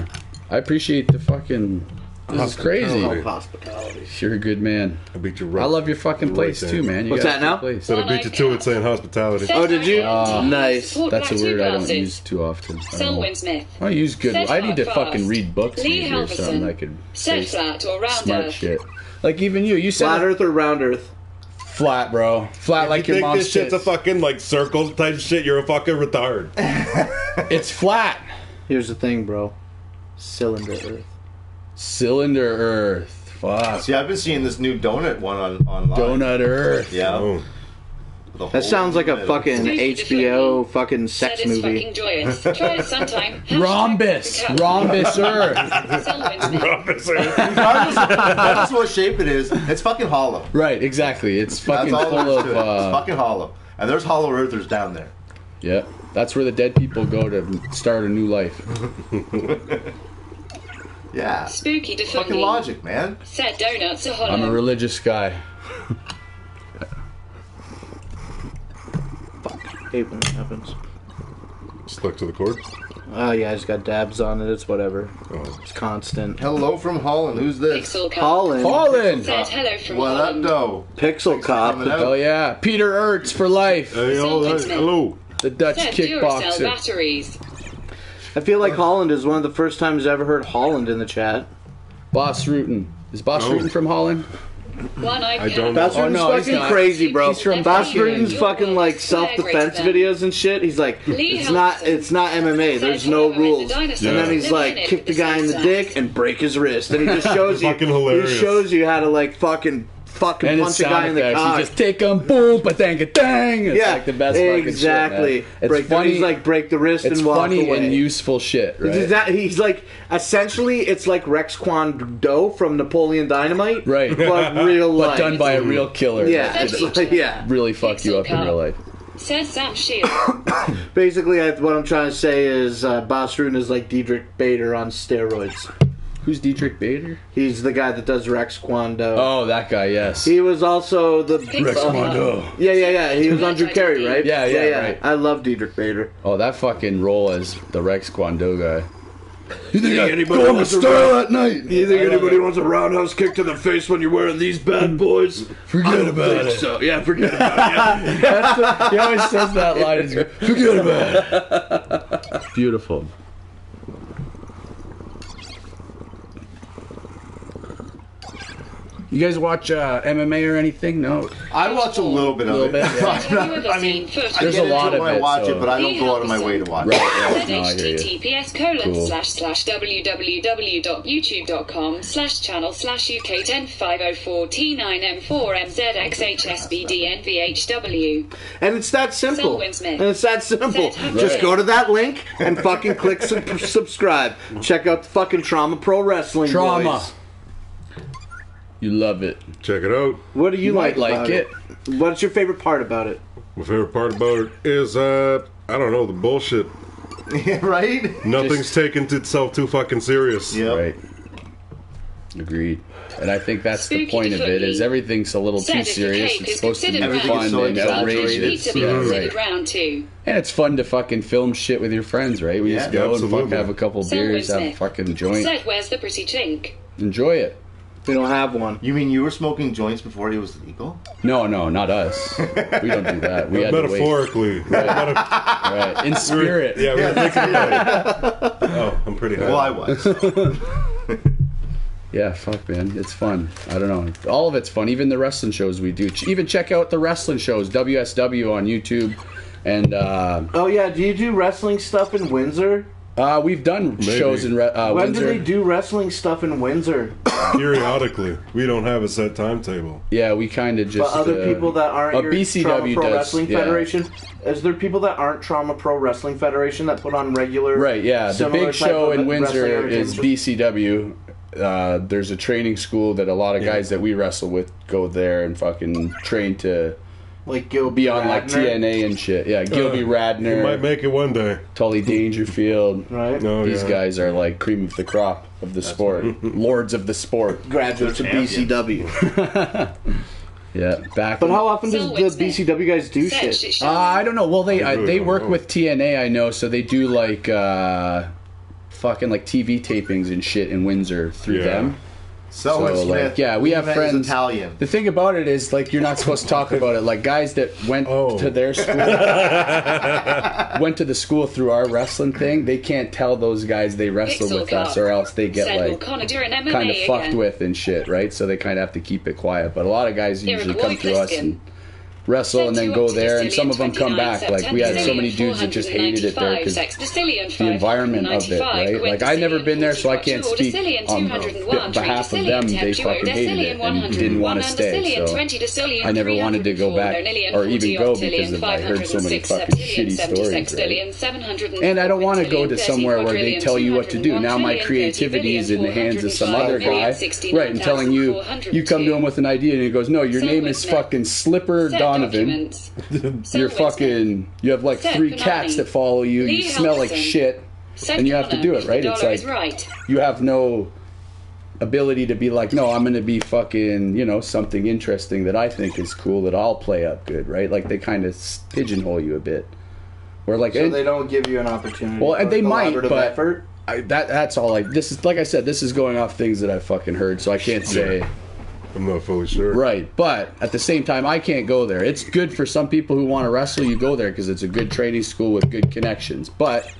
I appreciate the fucking... This is crazy. Oh, hospitality. You're a good man. I beat you right. I love your fucking Right place there. too, man. You What's got that a now? good place. Said I beat you to it saying hospitality. Oh, did you? Nice. That's a word I don't use too often. Selwyn Smith. I use good. Said I need to fast. fucking read books Lee maybe or something. Helgeson. I could say Said flat or round smart earth. shit. Like even you said Flat Earth or round Earth? flat, bro. Flat like you your think mom's this shit's a tits. fucking like circle type shit, you're a fucking retard. It's flat. Here's the thing, bro. Cylinder Earth. Cylinder Earth. Fuck. See, I've been seeing this new donut one online. Donut Earth. Yeah. Oh. with a That hole sounds like in a the middle. fucking Spooky HBO fucking Said sex it's movie. fucking joyous. Try it sometime. Rhombus. Rhombus. Regardless of what shape it is, it's fucking hollow. Right, exactly. It's That's fucking all there full is to it. It's of... fucking hollow. And there's hollow earthers down there. Yeah, that's where the dead people go to start a new life. Yeah. Spooky Fucking defungy. logic, man. Said donuts are hollow. I'm a religious guy. Hate when it happens. Stuck to the cord. Oh yeah, I just got dabs on it. It's whatever. Oh. It's constant. Hello from Holland. Who's this? Pixel Cop. Holland. Holland! Said hello from What up, Holland. though? Pixel Cop. Coming out. Oh yeah, Peter Ertz for life. Hey, hello. The Dutch Said Duracell kickboxer. batteries. I feel like Holland is one of the first times I ever heard Holland in the chat. Boss Rutan. Is Boss Oh. Rutan from Holland? One-eyed I don't cat. Bas Oh, no, he's fucking not. crazy, bro. He's from Bas fucking- Rutan's fucking like self-defense videos and shit. He's like, it's not MMA. There's no rules. And then he's like, kick the guy in the dick and break his wrist. And he just shows you. Fucking hilarious. He shows you how to like fucking And his punch a guy sound in the effects. cock. You just take him, boom, ba-dang-a-dang. It's Yeah, like the best fucking exactly. shit, man. It's Break funny. he's like break the wrist It's and walk funny away. and useful shit, right? He's like essentially it's like Rex Kwon Do from Napoleon Dynamite, Right. But real But life. done by a real killer. Yeah, That it's just like, yeah. really fuck you up in real life. Said Sam Shield. Basically, what I'm trying to say is Bas Rutan is like Diedrich Bader on steroids. Who's Dietrich Bader? He's the guy that does Rex Kwon Do. Oh, that guy, yes. He was also the Rex Kwon Do. Yeah. He was on Drew Carey, right? Yeah, right. I love Diedrich Bader. Oh, that fucking role as the Rex Kwon Do guy. You think anybody wants at night? You think anybody wants a roundhouse kick to the face when you're wearing these bad boys? Forget about it. So yeah, forget about it. He always says that line. He's like, forget about it. Beautiful. You guys watch MMA or anything? No. I watch a little bit of Little it. bit, yeah. Have you ever I mean, seen footage? I There's get a lot into it of when I it, watch so- it, but I don't go out of my way to watch it. Right, yeah. No, I hear you. https://www.youtube.com/channel/UK1050T9M4MZXHSBDNVHW. And it's that simple. Windmith. And it's that simple. Said- Just Right. go to that link and fucking click subscribe. Check out the fucking Trauma Pro Wrestling Trauma. boys. You love it. Check it out. What do you might like like about it? What's your favorite part about it? My favorite part about it is, I don't know, the bullshit. Right? Nothing's taken itself too fucking serious. Yep. Right. Agreed. And I think that's the Spooky point of it, Defooky. is everything's a little Said too if the serious. cake It's is supposed to be considered Everything fun is so and exaggerated. Need outrageous. to be Yeah, considered right. round two. And it's fun to fucking film shit with your friends, right? We Yeah, just go and absolutely. fuck have a couple So beers, have a Windmith. fucking joint. Said, where's the pretty chink? Enjoy it. We don't have one. You mean you were smoking joints before it was legal? No, not us. We don't do that. We had to wait. Metaphorically. Right. In spirit. Yeah, we were thinking about it. Oh, I'm pretty high. Well, I was. Yeah, fuck, man. It's fun. I don't know. All of it's fun. Even the wrestling shows we do. Even check out the wrestling shows, WSW on YouTube. And Oh yeah, do you do wrestling stuff in Windsor? we've done shows in When Windsor. do they do wrestling stuff in Windsor? Periodically. We don't have a set timetable. Yeah, we kind of just... But other people that aren't your BCW Trauma Pro does, Wrestling yeah. Federation? Is there people that aren't Trauma Pro Wrestling Federation that put on regular... Right, yeah. The similar big type show of in Windsor wrestling is BCW. There's a training school that a lot of guys that we wrestle with go there and fucking train to Like Gilby be on like Radner, TNA and shit. Yeah, Gilby You might Radner, make it one day. Tully Dangerfield. Right? Oh, These yeah. guys are like cream of the crop of the sport. Lords of the sport. Graduates of BCW. Yeah, back. But how often does So the it's me. BCW guys do Said shit? shit I don't know. Well, they really work don't know. with TNA, I know, so they do like fucking like TV tapings and shit in Windsor through Yeah. them. Selwyn So, Smith. like, yeah, we have even is friends- Italian. The thing about it is, like, you're not supposed to talk about it. Like, guys that went to their school, went to the school through our wrestling thing, they can't tell those guys they wrestle Pixel with us, Cop. or else they get, Said like, O'Connor during MMA kind of fucked again. with and shit, right? So they kind of have to keep it quiet. But a lot of guys Eric usually come Lloyd through us Liskin. and wrestle and then go there, and some of them come back. Like, we had so many dudes that just hated it there because the environment of it, right? Like, I've never been there, so I can't speak on behalf of them. They fucking hated it and didn't want to stay, so I never wanted to go back or even go because I heard so many fucking shitty stories, right? And I don't want to go to somewhere where they tell you what to do. Now my creativity is in the hands of some other guy, right, and telling you come to him with an idea and he goes, no, your name is fucking Slipper Donovan. You're fucking, you have like 3 cats that follow you, you smell like shit, and you have to do it, right? It's like, you have no ability to be like, no, I'm gonna be fucking, you know, something interesting that I think is cool that I'll play up good, right? Like, they kind of pigeonhole you a bit. Or like, so they don't give you an opportunity. Well, and they might, but effort. That's all. Like, this is, like I said, this is going off things that I fucking heard, so I can't say. I'm not fully sure. Right, but at the same time, I can't go there. It's good for some people who want to wrestle. You go there because it's a good training school with good connections. But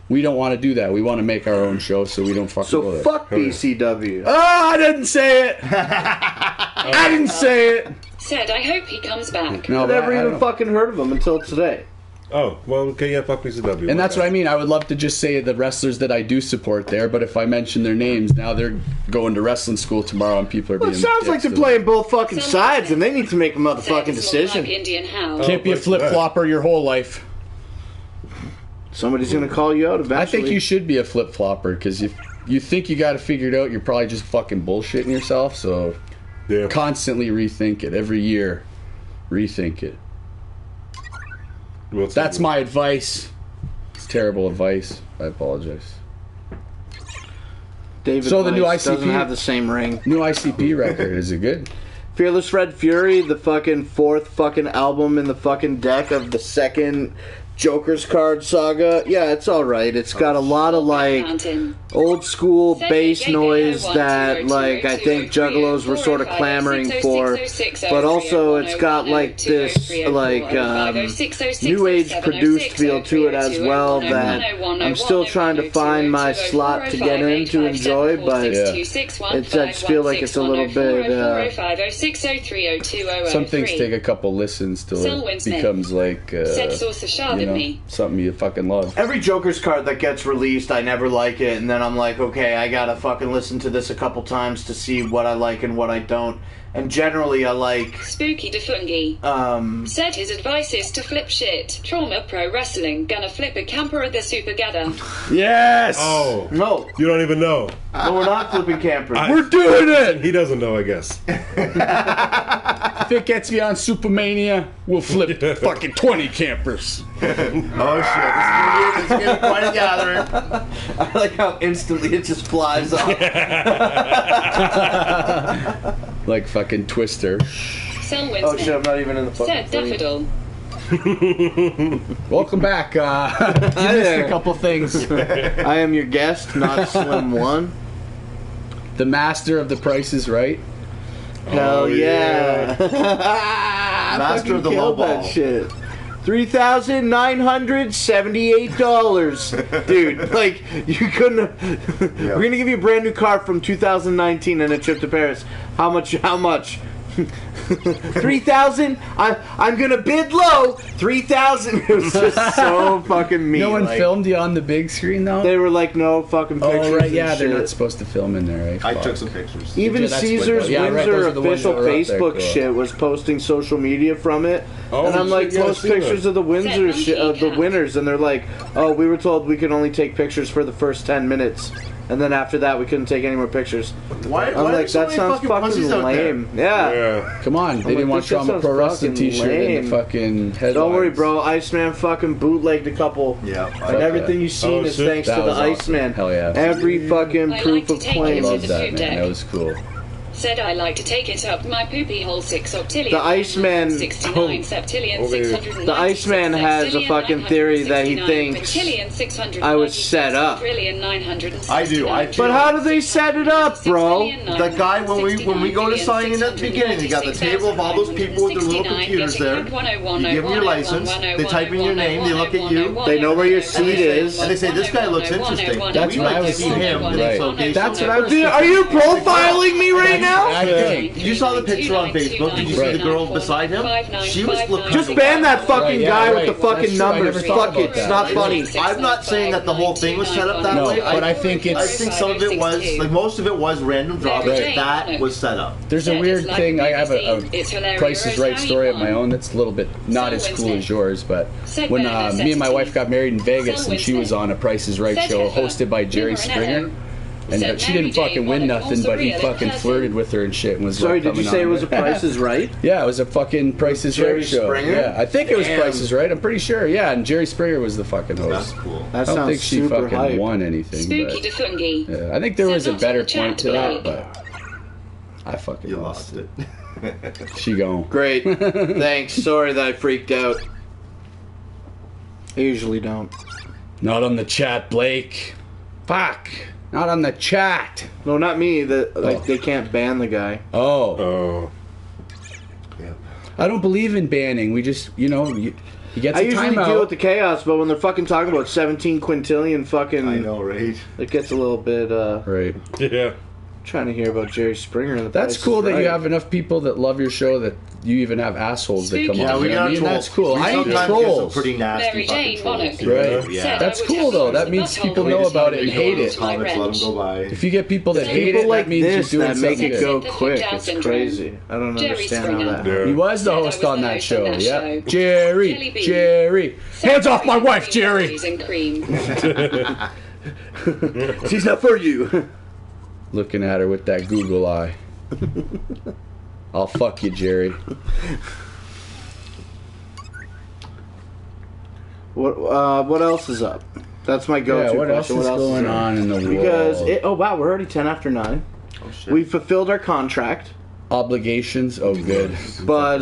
we don't want to do that. We want to make our own show, so we don't fucking go there. So fuck BCW. Oh, I didn't say it. I didn't say it. Said, I hope he comes back. No, I never even fucking heard of him until today. Oh, well, okay, yeah, fuck PCW. And that's what I mean. I would love to just say the wrestlers that I do support there, but if I mention their names, now they're going to wrestling school tomorrow and people are being Well, it sounds like they're playing both fucking sides and they need to make a motherfucking decision. Can't be a flip-flopper your whole life. Somebody's going to call you out eventually. I think you should be a flip-flopper because if you think you got it figured out, you're probably just fucking bullshitting yourself, so constantly rethink it. Every year, rethink it. That's my advice. It's terrible advice. I apologize. David so the new ICP doesn't have the same ring. New ICP record, is it good? Fearless Wed Fri, the fucking 4th fucking album in the fucking deck of the 2nd Joker's card saga. Yeah, it's alright. It's got a lot of like old school bass noise that like I think juggalos were sort of clamoring for, but also it's got like this like new age produced feel to it as well that I'm still trying to find my slot to get in to enjoy, but I just feel like it's a little bit some things take a couple listens till it becomes like you know, something you fucking love. Every Joker's card that gets released, I never like it, and then I'm like, okay, I gotta fucking listen to this a couple times to see what I like and what I don't. And generally, I like... Spooky Defungi. Said his advice is to flip shit. Trauma Pro Wrestling. Gonna flip a camper at the Super Gather. Yes! Oh. No. You don't even know. No, we're not flipping campers. We're doing it! He doesn't know, I guess. If it gets me on Supermania, we'll flip fucking 20 campers. Oh, shit. This is gonna be quite a gathering. I like how instantly it just flies off. Like fucking Twister. Oh shit, I'm not even in the fucking Said Daffodil. Welcome back. You missed a couple things. I am your guest, not Slim One. The master of The Price is Right. Hell yeah. Master of the low ball. That shit. $3,978. Dude, like, you couldn't have... We're gonna give you a brand new car from 2019 and a trip to Paris. How much? 3,000? I'm gonna bid low. 3,000. It was just so fucking mean. No one like, filmed you on the big screen though? They were like, no fucking pictures. Oh right, yeah, they're shit. not supposed to film in there, right? I took some pictures. Even That's Caesar's what- yeah, right, Windsor those are the ones official that were up there, Facebook cool. shit was posting social media from it, Oh, and I'm like, shit, yeah, post I seen pictures that. of the Windsor shit of the winners, and they're like, oh, we were told we could only take pictures for the first 10 minutes, and then after that we couldn't take any more pictures. Why I'm like, so that many sounds fucking fucking pussies out there? lame. Yeah. Yeah. Come on, they like, didn't want this shit Trauma sounds Pro Wrestling fucking t-shirt and lame. the fucking headlines. Don't worry, bro. Iceman fucking bootlegged a couple. Yeah. And everything you've seen Oh, is shit. thanks That to the was awesome. Iceman. Hell yeah. Every fucking I proof like of to take claim. it. Love the that, food man. deck. That was cool. Said I like to take it up my poopy hole 6 octillion. The Iceman- 69 septillion Okay. 696 The Iceman has a fucking theory that he thinks I was set up. I do. But how do they set it up, bro? The guy, when we go to sign in at the beginning, you got the table of all those people with their little computers there. You give them your license, they type in your name, they look at you, They know where your seat is. and they say, this guy looks interesting. That's We'd what I like to was see him in his Right. location. That's what I was Dude, are you profiling me right now? I think. You saw the picture on Facebook. Did you see the girl beside him? She was looking. Just ban that fucking guy with the fucking That's true. I numbers. never thought Fuck it. about It's that. not funny. I'm not saying that the whole thing was set up that No, way. but I think I it's. think some of it was, like most of it was random drops. Right. That was set up. There's a weird thing. I have a Price is Right story of my own that's a little bit not as cool as yours, but when me and my wife got married in Vegas and she was on a Price is Right show hosted by Jerry Springer, and she didn't fucking win nothing, but he fucking flirted with her and shit and was Sorry, like, did you say it was a Price is Right? Yeah, it was a fucking Price is Jerry Right show. Springer? Yeah, I think it was Damn. Price is Right. I'm pretty sure. Yeah, and Jerry Springer was the fucking That's host. cool. That I don't sounds think she super fucking hype. won anything. Spooky But, Defungi. yeah, I think there was a Send better us on the point to chat, that, but I fucking You lost lost it. it. She gone. Great. Thanks. Sorry that I freaked out. I usually don't. Not on the chat, Blake. Fuck. Not on the chat. No, not me. They can't ban the guy. Oh. Oh. Yeah. I don't believe in banning. We just, you get I some usually time deal out. with the chaos, but when they're fucking talking about 17 quintillion fucking, I know, right? it gets a little bit. Right. Yeah. Trying to hear about Jerry Springer and the. That's Price is cool that you Right. have enough people that love your show that you even have assholes that come Yeah, on. we You know what got I mean? trolls. That's cool. We I hate sometimes get some trolls. pretty nasty Mary Jane fucking trolls. Monarch. Right. Yeah. That's cool though. That means people know about it and hate it. Comments, let them go by. If you get people that hate People it, like that means this you're doing that make something it good. go quick. It's crazy. I don't Jerry understand how Springer. that. Yeah. He was the Said I host was on the that host on show. that Yeah. show. Jerry. Kelly B. Jerry. Hands off my wife, Jerry. Cookies and cream. She's not for you. Looking at her with that Google eye. I'll fuck you, Jerry. What else is up? That's my go-to Yeah, what else question. is going up? on in the world? Because oh wow, we're already 10 after 9. Oh, shit. We fulfilled our contract, Obligations? Oh, good. but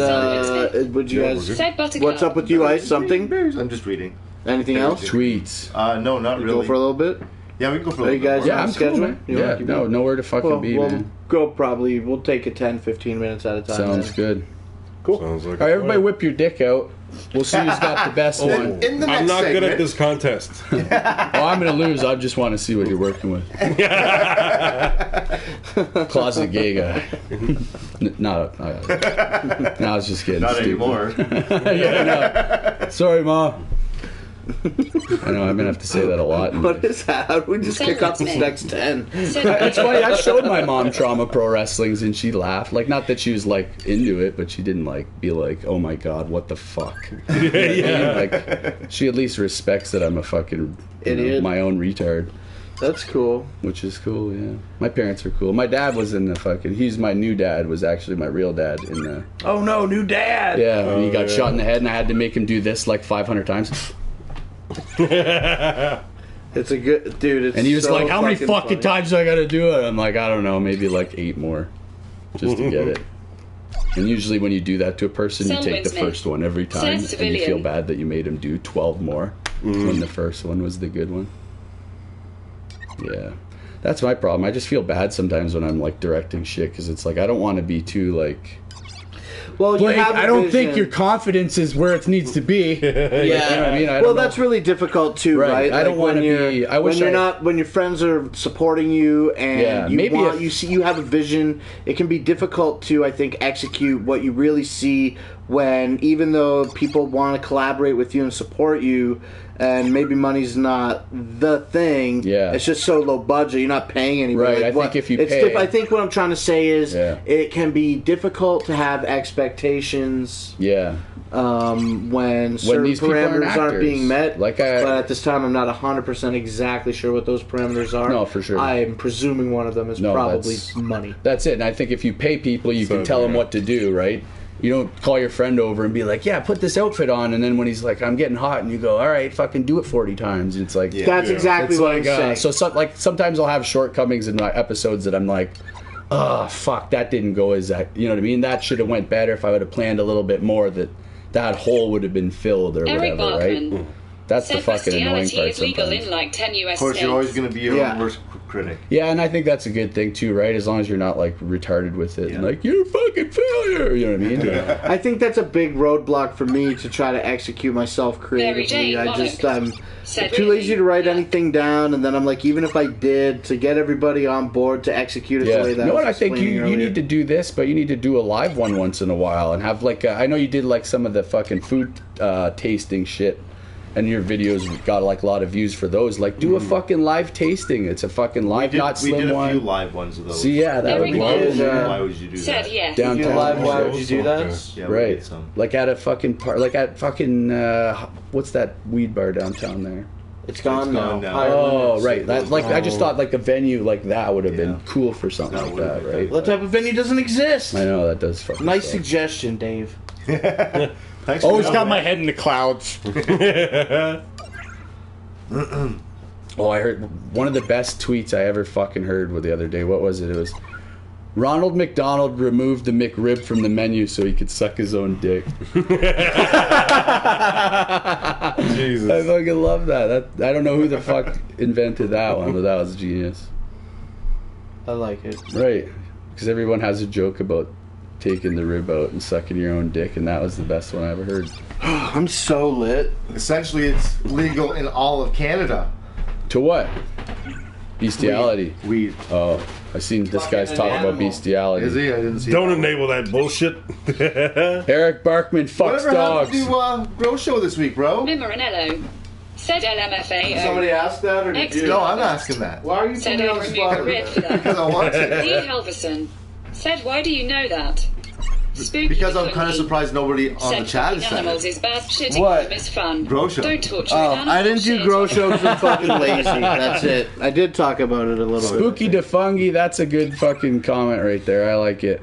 would you Yeah, guys? we're Said Buttercup. What's up with you, Ice? Something? I'm just reading. Anything else? Tweets. No, not You really. go for a little bit. Yeah, we can go for a Are little you guys? bit more. Yeah, I'm cool, scheduling? man. You wanna Yeah, keep no, going? nowhere to fucking Well, be, we'll man. go probably. We'll take it 10, 15 minutes at a time. Sounds then. good. Sounds like All right, a everybody plan. whip your dick out. We'll see who's got the best one. In the next I'm not good segment, at this contest. Oh, I'm going to lose. I just want to see what you're working with. Closet gay guy. No, I was just kidding. Not Stupid. anymore. Yeah, no. Sorry, Ma. I know, I'm going to have to say that a lot. What is that? How do we just kick off this next 10? That's funny. I showed my mom Trauma Pro Wrestlings and she laughed. Like, not that she was like into it, but she didn't like be like, "Oh my god, what the fuck?" Yeah. Like, she at least respects that I'm a fucking Idiot. my own retard, That's cool. which is cool. Yeah, my parents are cool. My dad was in the fucking. He's my new dad. Was actually my real dad in the. Oh no, new dad. Yeah, when he got yeah. shot in the head, and I had to make him do this like 500 times. It's a good dude. It's And he was so like, "How many fucking funny. times do I got to do it?" I'm like, "I don't know, maybe like 8 more, just to get it." And usually, when you do that to a person, you take the Selwyn's first one every time, Says and you feel civilian. bad that you made him do 12 more when the first one was the good one. Yeah, that's my problem. I just feel bad sometimes when I'm like directing shit because it's like I don't want to be too like. Well, you Blake, have a I don't think vision. your confidence is where it needs to be. Yeah, You know what I mean? I well, don't know. that's really difficult too, Right. right? I don't when wanna you're- be- I wish when you're I- not when your friends are supporting you and Yeah, you maybe want if- you see you have a vision. It can be difficult to, I think, execute what you really see when even though people want to collaborate with you and support you. And maybe money's not the thing. Yeah. It's just so low budget. You're not paying anybody. Right, I think if you pay- I think what I'm trying to say is Yeah. it can be difficult to have expectations Yeah. when certain these people aren't parameters aren't actors. being met. Like but at this time, I'm not 100% exactly sure what those parameters are. No, for sure. I'm presuming one of them is No, probably that's- money. That's it. And I think if you pay people, you can So, tell them yeah. what to do, right? You don't call your friend over and be like, "Yeah, put this outfit on," and then when he's like, "I'm getting hot," and you go, "All right, fucking do it 40 times." And it's like, Yeah. That's exactly it's what like, I'm saying. like sometimes I'll have shortcomings in my episodes that I'm like, "Oh fuck, that didn't go as that." You know what I mean? That should have went better if I would have planned a little bit more. That hole would have been filled or Eric whatever, right? Bachman. That's the Said fucking annoying bestiality part is legal sometimes. in like 10 US Of course, states. you're always going to be your Yeah. own worst critic. Yeah, and I think that's a good thing too, right? As long as you're not like retarded with it, and like you're a fucking failure. You know what I mean? I think that's a big roadblock for me to try to execute myself creatively. I'm too lazy to write anything down, and then I'm like, even if I did, to get everybody on board to execute it the way that you know what I think you need to do this, but you need to do a live one once in a while and have like I know you did like some of the fucking food tasting shit. And your videos got like a lot of views for those. Like, do a fucking live tasting. It's a fucking live, not slim one. We did a few live ones of those. See, yeah, that would be cool. Why would you do that? Yes. Downtown. Why would you do that? Yeah, right. Like at a fucking like at fucking what's that weed bar downtown there? It's gone now. Oh, right. That, like I just thought like a venue like that would have been cool for something like that, right? That type of venue doesn't exist. I know that does. Fucking Nice suck. suggestion, Dave. Always got my head in the clouds. Oh, I heard one of the best tweets I ever fucking heard the other day. What was it? It was Ronald McDonald removed the McRib from the menu so he could suck his own dick. Jesus. I fucking love that. I don't know who the fuck invented that one, but that was genius. I like it. Right. Because everyone has a joke about taking the rib out and sucking your own dick, and that was the best one I ever heard. I'm so lit. Essentially, it's legal in all of Canada. To what? Bestiality. Weed. Oh, I seen this guy's talking about bestiality. Is he? I didn't see. Don't enable that bullshit. Eric Barkman fucks Whatever dogs. happened to Grow Show this week, bro? Mimaranello. Said LMFAO. Somebody asked that, or did you? No, I'm asking that. Why are you Said putting me on I'd the remove spot? a rib for that. Because I want to. Lee Helverson. Said, why do you know that? Spooky Because I'm kind of Funky. surprised nobody on Said the chat fucking is saying animals it. is bad. Shitting What? them is fun. Grow Show. Don't torture Oh, an animal. I didn't do Shit. grow shows because I'm fucking lazy. That's it. I did talk about it a little Spooky bit. Defungi, that's a good fucking comment right there. I like it.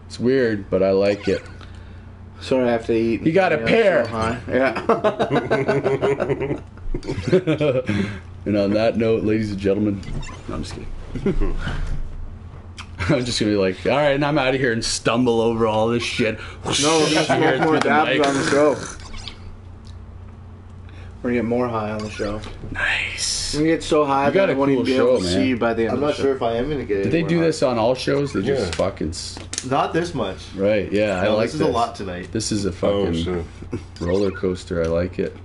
It's weird, but I like it. Sorry, I have to eat. You got a pear. So high. Yeah. And on that note, ladies and gentlemen, no, I'm just kidding. I'm just gonna be like, all right, and I'm out of here and stumble over all this shit. No, we're gonna smoke more Through the dabs mic. on the show. We're gonna get more high on the show. Nice. We're gonna get so high You got that I a won't cool even be able show, to man. see you by the end I'm of the not show. sure if I am going to get it. Did they do this on all shows? They just Yeah. fucking Not this much. right? Yeah, I No, like this is a lot tonight. This is a Oh, fucking shit. roller coaster. I like it.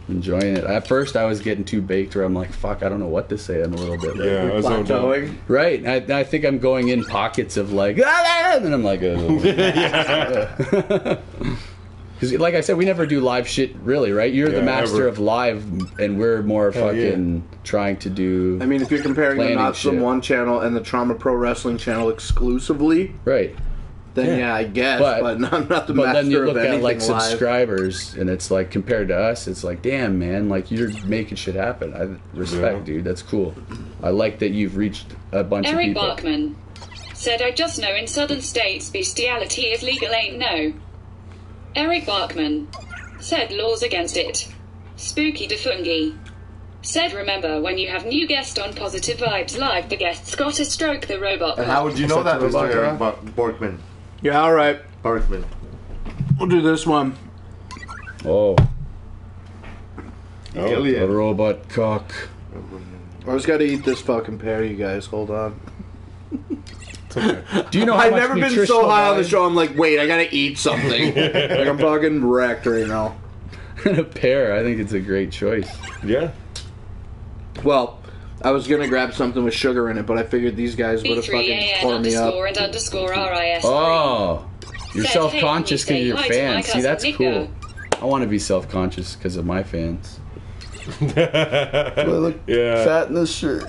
Enjoying it. At first, I was getting too baked, where I'm like, "Fuck, I don't know what to say." I'm a little bit like, Yeah, I was on down. Plateauing. right. I think I'm going in pockets of like, "Ah," and then I'm like, because like I said, we never do live shit, really, right? You're the Yeah, master ever. of live, and we're more Hell yeah. fucking trying to do I mean, if you're comparing the Planning Not Some shit. One channel and the Trauma Pro Wrestling channel exclusively, right. then yeah, I guess. But I'm not the But master then you of look anything at like live. subscribers, and it's like compared to us, it's like, damn man, like you're making shit happen. I respect, Yeah. dude. That's cool. I like that you've reached a bunch of Eric people. Barkman. Said, I just know in southern states bestiality is legal, ain't no. Eric Barkman. Said laws against it. Spooky Defungi. Said remember when you have new guest on Positive Vibes Live, the guest's got to stroke the robot. And how would you know that, What's that Mr. to Eric Borkman? Yeah, all right. Barkman. We'll do this one. Oh, a Alien. robot cock. I just got to eat this fucking pear, you guys. Hold on. Do you know how I've much never been so nutritional high on the value- show. I'm like, wait, I gotta eat something. Like I'm fucking wrecked right now. a pear? I think it's a great choice. Yeah. Well, I was gonna grab something with sugar in it, but I figured these guys would have fucking B3AN tore me up. underscore and underscore RIS. Oh, you're Said, self-conscious hey, because you're hi to my fans. See, cousin that's Nico. cool. I want to be self-conscious because of my fans. Yeah. Fat in this shirt.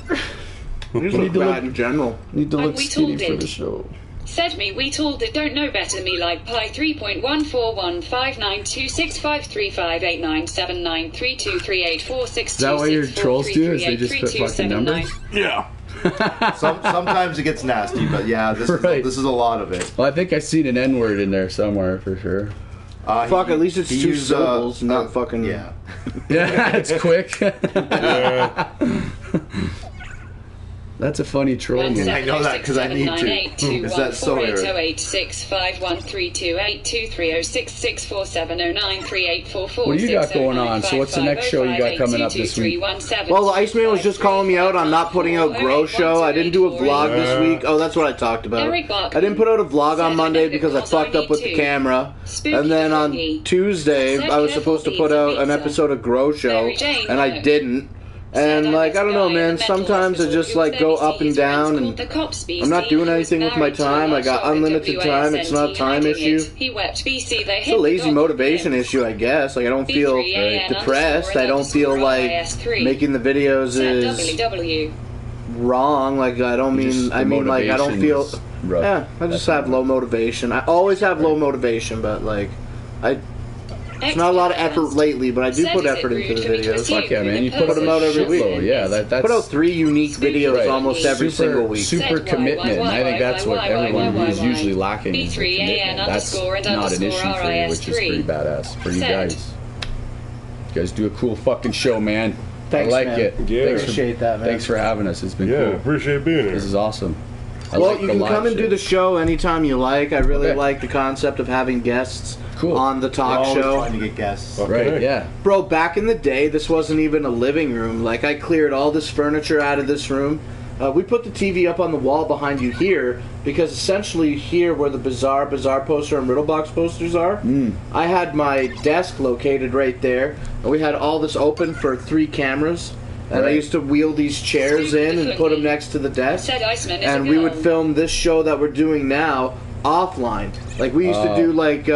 You just look bad in general. Need to Like look we skinny told for it. the show. Said me, we told it don't know better me like pi 3.14159265358979323384626. Is that what your trolls do? Is they just put fucking numbers? Yeah. Sometimes it gets nasty, but yeah, Right. this is a lot of it. Well, I think I seen an N-word in there somewhere for sure. Fuck, at least it's he two used, syllables, not fucking. Yeah. Yeah, it's quick. Yeah. That's a funny troll move. I know that because I need to. Is that so, Eric? What do you got going on? So what's the next show you got coming up this week? Well, the Iceman was just calling me out on not putting out Grow Show. I didn't do a vlog this week. Oh, that's what I talked about. I didn't put out a vlog on Monday because I fucked up with the camera. And then on Tuesday, I was supposed to put out an episode of Grow Show, and I didn't. And like, I don't know, man, sometimes I just like go up and down, and I'm not doing anything with my time. I got unlimited time. It's not a time issue. It's a lazy motivation issue, I guess. Like, I don't feel depressed. I don't feel like making the videos is wrong. Like, I don't mean, I mean, like, I don't feel, yeah, I just have low motivation. I always have low motivation, but like, it's not a lot of effort lately, but I do put effort into the videos. Fuck yeah, man. You put them out every week. Yeah, that's... Put out 3 unique videos almost every single week. Super commitment. And I think that's what everyone who's usually lacking is the commitment. That's not an issue for you, which is pretty badass for you guys. You guys do a cool fucking show, man. Thanks, I like man. it. Yeah. Appreciate that, man. Thanks for having us. It's been cool. Appreciate being here. This is awesome. Well, you can come and do the show anytime you like. I really like the concept of having guests on the talk show. Trying to get guests. Right, yeah. Bro, back in the day, this wasn't even a living room. Like, I cleared all this furniture out of this room. We put the TV up on the wall behind you here because essentially here where the Bizarre poster and Riddlebox posters are, I had my desk located right there. And we had all this open for 3 cameras. And I used to wheel these chairs in and put them next to the desk. And we would film this show that we're doing now offline. Like, we used to do, like,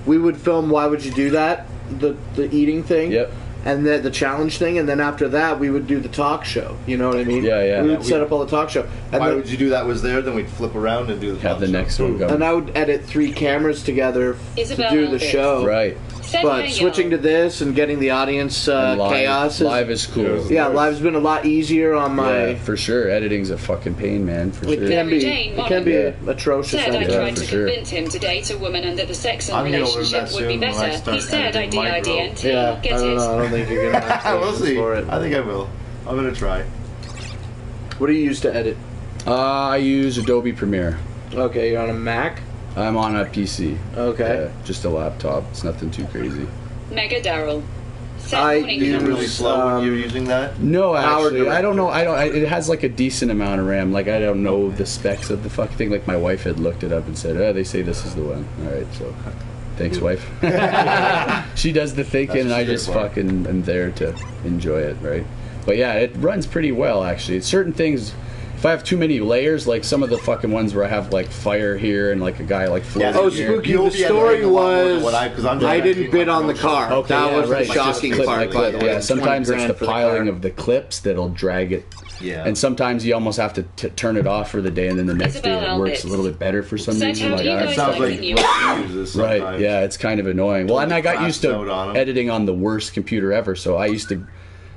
we would film Why Would You Do That? The eating thing. Yep. And the challenge thing. And then after that, we would do the talk show. You know what I mean? Yeah, yeah. We would set up all the talk show. And Why Would You Do That was there, then we'd flip around and do the Have the next one go. And I would edit 3 cameras together to do the show. Right. But switching to this and getting the audience chaos live is cool. Yeah, live's been a lot easier on my. Yeah, for sure. Editing's a fucking pain, man. For It sure. can be atrocious. Said I editing. tried to convince him to date a woman and that the sex and relationship would be better. He said IDNT. Yeah, Get I don't know. I don't think you're gonna have We'll see. for it. I think I will. I'm gonna try. What do you use to edit? I use Adobe Premiere. Okay, you're on a Mac. I'm on a PC. Okay. Yeah, just a laptop. It's nothing too crazy. Mega Daryl. I Is it really slow when you're using that? No, actually, director. I don't know. It has like a decent amount of RAM. Like, I don't know the specs of the fucking thing. Like, my wife had looked it up and said, "Oh, they say this is the one." All right, so thanks, wife. She does the thinking, and I just fucking am there to enjoy it, right? But yeah, it runs pretty well actually. Certain things. If I have too many layers, like some of the fucking ones where I have like fire here and like a guy like floating Oh, here. Spooky, You'll the be story editing a lot more than was what I- 'cause I'm just I didn't editing bid my on the promotion. car. Okay, That yeah, was right. the Just shocking clip part, by the way. Yeah, sometimes it's the $20,000 for piling car. of the clips that'll drag it. Yeah. And sometimes you almost have to turn it off for the day, and then the next day it works a little bit better for some reason. Like, It sounds like you what you use right, sometimes. yeah, it's kind of annoying. Well, and I got used to Note on 'em. editing on the worst computer ever, so I used to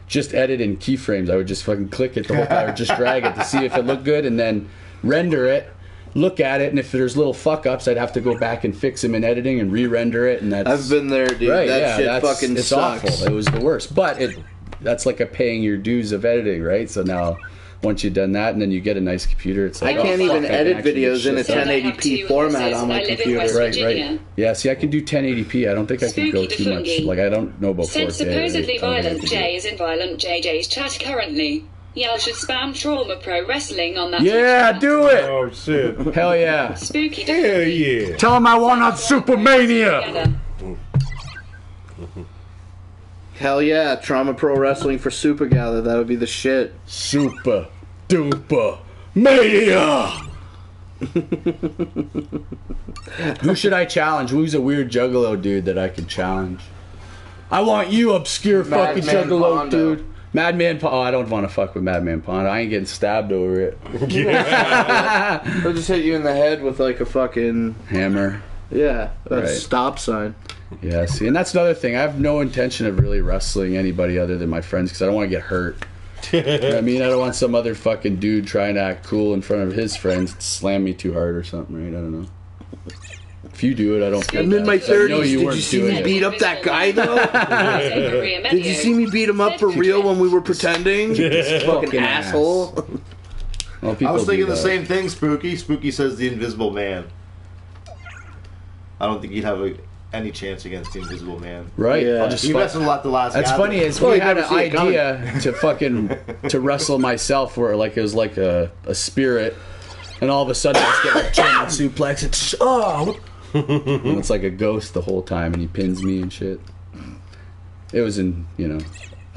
just edit in keyframes. I would just fucking click it the whole time, or just drag it to see if it looked good, and then render it, look at it, and if there's little fuck ups, I'd have to go back and fix them in editing and re-render it, and that's I've been there, dude. right. That Yeah, shit that's fucking it's sucks. awful. It was the worst, but that's like a paying your dues of editing, right? So now, once you've done that, and then you get a nice computer, it's like I can't even fuck, edit can actually videos get in a shit done. 1080p format on my computer. Right. Yeah, see, I can do 1080p. I don't think I can go too much. Like, I don't know about 4K. Said supposedly I don't think I Violent can do J it. is in Violent JJ's chat currently. Y'all should spam Trauma Pro Wrestling on that. Yeah, do it! Oh shit! Hell yeah! Spooky Hell yeah! Tell him I want on Supermania! together. Hell yeah, Trauma Pro Wrestling for Super Gather. That would be the shit. Super duper mania! Who should I challenge? Who's a weird juggalo dude that I could challenge? I want you, obscure fucking Madman juggalo Pondo. dude. Madman Pondo. Oh, I don't want to fuck with Madman Pondo. I ain't getting stabbed over it. They'll just hit you in the head with like a fucking Hammer. a Right. stop sign. Yeah, see, and that's another thing. I have no intention of really wrestling anybody other than my friends because I don't want to get hurt. You know what I mean, I don't want some other fucking dude trying to act cool in front of his friends to slam me too hard or something, right? I don't know. If you do it, I don't feel I'm in my bad, 'cause I know 30s. Did weren't you see doing me it. beat up that guy though? Did you see me beat him up for real when we were pretending? This fucking asshole. Well, I people was thinking do the that. same thing, Spooky. Spooky says the Invisible Man. I don't think he'd have any chance against the Invisible Man. Right? Yeah. I'll just He messed with a lot the last That's gathering. funny. Is Well, we you had never an see it coming. idea to fucking to wrestle myself, where like it was like a spirit, and all of a sudden I just get like German suplex. It's and it's like a ghost the whole time, and he pins me and shit. It was a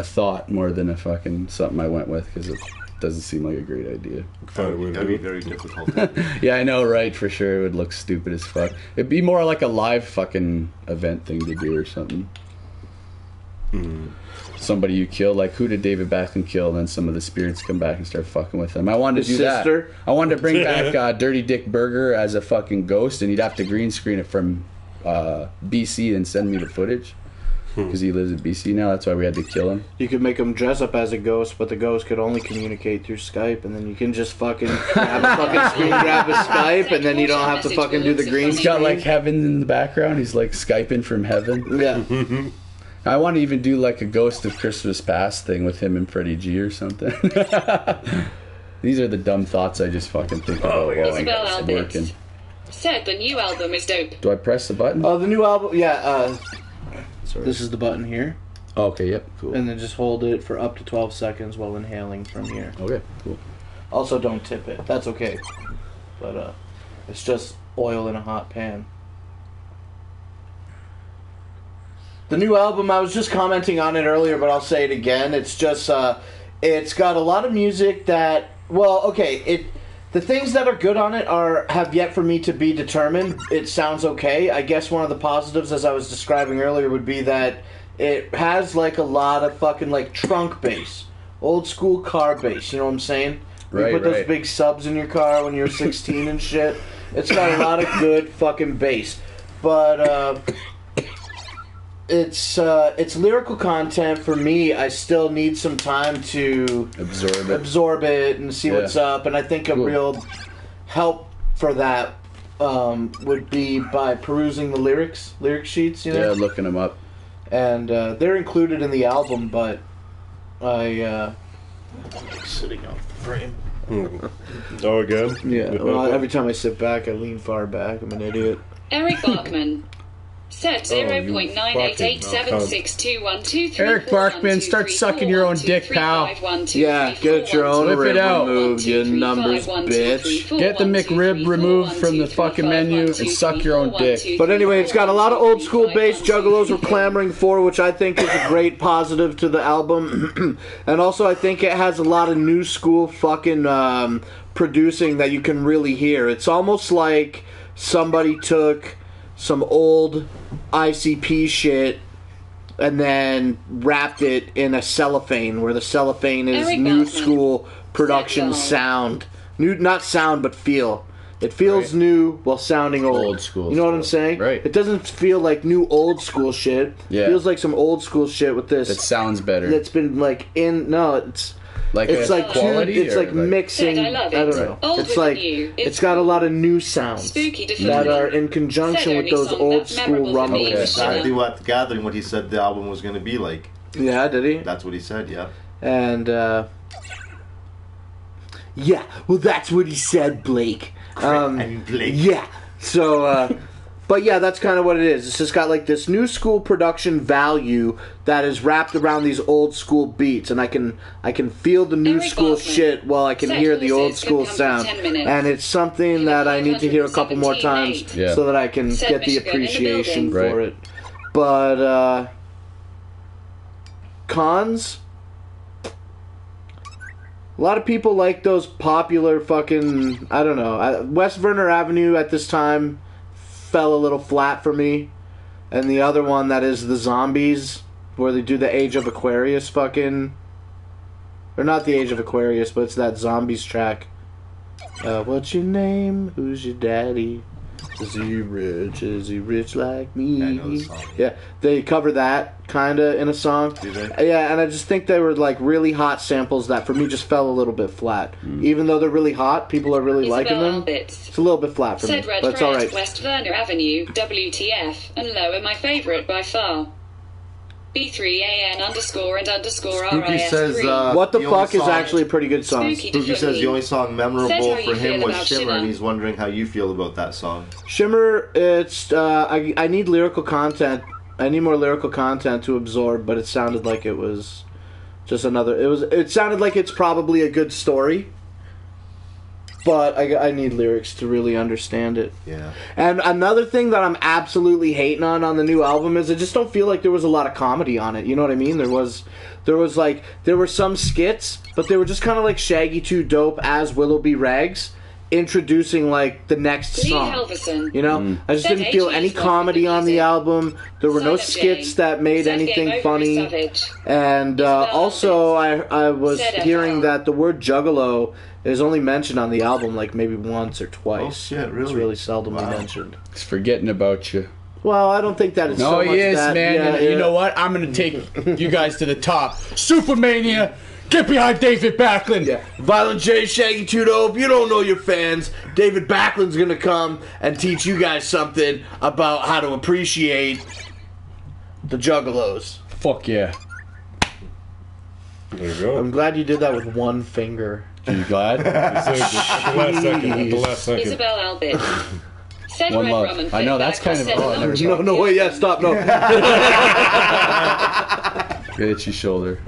thought more than a fucking something I went with because it doesn't seem like a great idea. That'd be very difficult. Yeah, I know, right? For sure, it would look stupid as fuck. It'd be more like a live fucking event thing to do or something. Somebody you kill, like who did David Beckham kill? And then some of the spirits come back and start fucking with him. I wanted to His do sister? that. I wanted to bring back Dirty Dick Burger as a fucking ghost, and he'd have to green screen it from BC and send me the footage because he lives in BC now. That's why we had to kill him. You could make him dress up as a ghost, but the ghost could only communicate through Skype, and then you can just fucking grab a fucking screen grab a Skype, and then you don't have to fucking do the green He's got like screen. heaven in the background. He's like Skyping from heaven. Yeah. I want to even do like a Ghost of Christmas Past thing with him and Freddie G or something. These are the dumb thoughts I just fucking think about while Isabel I'm Albert working. said the new album is dope. Do I press the button? Oh, the new album. Yeah. Sorry. This is the button here, Oh, okay, yep, cool. and then just hold it for up to 12 seconds while inhaling from here. Okay, cool. Also, don't tip it. That's okay. But it's just oil in a hot pan. The new album, I was just commenting on it earlier, but I'll say it again. It's just, it's got a lot of music that, well, okay, the things that are good on it have yet for me to be determined. It sounds okay. I guess one of the positives, as I was describing earlier, would be that it has like a lot of fucking like trunk bass, old school car bass. You know what I'm saying? You put those big subs in your car when you were 16 and shit. It's got a lot of good fucking bass, but it's lyrical content for me. I still need some time to absorb it and see what's up. And I think a real help for that would be by perusing the lyric sheets. You know? Yeah, looking them up. And they're included in the album, but I'm sitting on the frame. Oh, again? Yeah. Well, every time I sit back, I lean far back. I'm an idiot. Eric Bachman said 0.9887621234. Eric Barkman, start sucking your own dick, pal. Yeah, get your own Whip rib it out. removed, you numbers bitch. Get the McRib removed from the fucking menu and suck your own dick. But anyway, it's got a lot of old school bass Juggalos were clamoring for, which I think is a great positive to the album. And also I think it has a lot of new school fucking producing that you can really hear. It's almost like somebody took some old ICP shit and then wrapped it in a cellophane, where the cellophane is Eric new Bachman. school production Set sound. New, not sound, but feel. It feels new while sounding old. Old school You know what I'm stuff. saying? Right. It doesn't feel like new old school shit. Yeah. It feels like some old school shit with this. It sounds better. That's been like it's Like it's a like quality, it's or like mixing. Said, I love I it. don't know. Old It's with like new. it's got a lot of new sounds Spooky that different. are in conjunction Said with only those song old that's memorable school for me rumbles. Okay. Exactly what the gathering, what he said the album was going to be like. Yeah, did he? That's what he said, yeah. And yeah, well, that's what he said, Blake. And Blake. Yeah. So, but yeah, that's kind of what it is. It's just got like this new school production value that is wrapped around these old school beats, and I can feel the new Eric school Bachman shit while I can said hear the old horses school can come sound. for 10 minutes. And it's something that I need to hear a couple more times 517 Yeah. so that I can Said get the Michigan in the appreciation building. for Right. it. But cons. A lot of people like those popular fucking, I don't know. West Verner Avenue at this time fell a little flat for me. And the other one that is the Zombies, where they do the Age of Aquarius fucking... Or not the Age of Aquarius, but it's that Zombies track. What's your name? Who's your daddy? Is he rich? Is he rich like me? Yeah, I know the song. Yeah, they cover that kind of in a song. Do they? Yeah, and I just think they were like really hot samples that for me just fell a little bit flat. Even though they're really hot, people are really liking Isabel them. Albert It's a little bit flat for me, said Red but it's Fri, alright. West Verner Avenue, WTF, and Lower my favourite by far. Spooky says, What the only fuck is song- actually a pretty good song. Spooky says the only song memorable Said how for you him feel was about Shimmer, Shimmer. and he's wondering how you feel about that song. Shimmer, it's I need lyrical content. I need more lyrical content to absorb, but it sounded like it was just another. It sounded like it's probably a good story, but I need lyrics to really understand it. Yeah. And another thing that I'm absolutely hating on the new album is I just don't feel like there was a lot of comedy on it. You know what I mean? There were some skits, but they were just kind of like Shaggy 2 Dope as Willoughby Rags introducing like the next Lee song. Helverson. You know, I just Said didn't feel any 80s love comedy for the on the music. album. There were no Silent skits J. that made Said anything Game Over funny. is savage. And Isabel also, I was Said hearing FR. that the word juggalo is only mentioned on the album like maybe once or twice. Oh, shit, really? It's really seldomly Wow. mentioned. He's forgetting about you. Well, I don't think that it's No, so he much is, that, man. yeah, and you yeah. know what? I'm going to take you guys to the top. Supermania, get behind David Backlund. Yeah. Violent J, Shaggy 2 Dope, you don't know your fans. David Backlund's gonna come and teach you guys something about how to appreciate the juggalos. Fuck yeah. There you go. I'm glad you did that with one finger. Are you glad? At the last second. At the last second. Isabel Albert. Said One Red love. Rum and I know, Flip that's Back kind of- said oh, I never Lunchbox. No, wait, yeah, stop, no. Good itchy shoulder.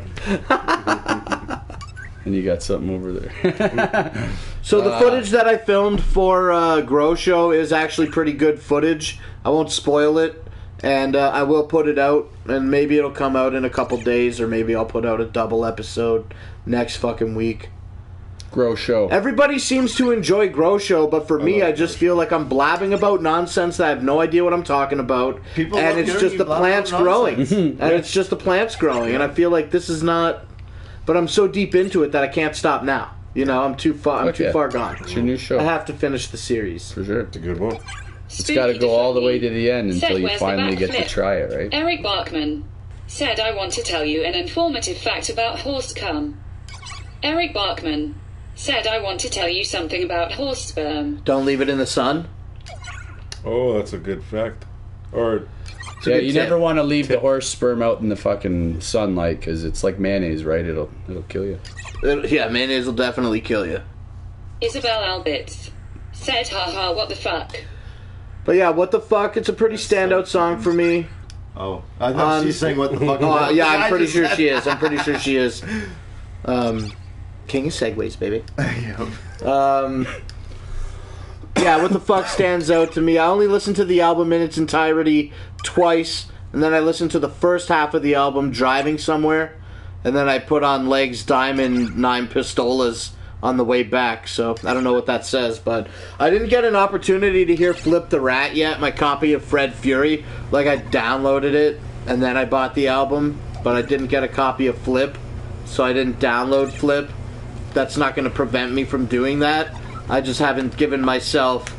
And you got something over there. So the footage that I filmed for Grow Show is actually pretty good footage. I won't spoil it, and I will put it out, and maybe it'll come out in a couple days, or maybe I'll put out a double episode next fucking week. Grow show. Everybody seems to enjoy Grow Show, but for me, I just feel like I'm blabbing about nonsense that I have no idea what I'm talking about. People And love it's hearing just you the blab plants about growing. nonsense. And it's just the plants growing. And I feel like this is not... But I'm so deep into it that I can't stop now. You know, I'm too far Fuck yeah. gone. It's your new show. I have to finish the series. For sure. It's a good one. It's got to go all the way to the end Said, until you "Where's the finally get to backflip?" try it, right? Eric Barkman said, I want to tell you an informative fact about horse cum. Eric Barkman said, I want to tell you something about horse sperm. Don't leave it in the sun. Oh, that's a good fact. Or a Yeah, good you tip. never want to leave the horse sperm out in the fucking sunlight because it's like mayonnaise, right? It'll kill you. Yeah, mayonnaise will definitely kill you. Isabel Albitz said, haha, what the fuck? But yeah, What the Fuck? It's a pretty standout song for me. Oh, I thought she's saying what the fuck. Oh, yeah, I I'm pretty just sure said she is. I'm pretty sure she is. King of Segways, baby. that. Yeah, What the Fuck stands out to me. I only listened to the album in its entirety twice, and then I listened to the first half of the album driving somewhere, and then I put on Legs Diamond 9 Pistolas on the way back, so I don't know what that says, but I didn't get an opportunity to hear Flip the Rat yet, my copy of Fred Fury. Like, I downloaded it, and then I bought the album, but I didn't get a copy of Flip, so I didn't download Flip. That's not going to prevent me from doing that. I just haven't given myself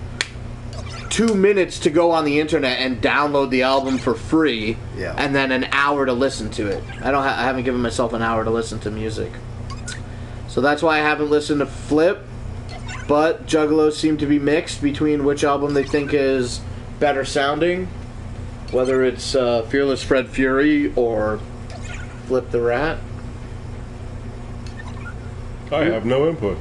2 minutes to go on the internet and download the album for free, Yeah. and then an hour to listen to it. I haven't given myself an hour to listen to music. So that's why I haven't listened to Flip, but Juggalos seem to be mixed between which album they think is better sounding, whether it's Fearless Fred Fury or Flip the Rat. I have no input.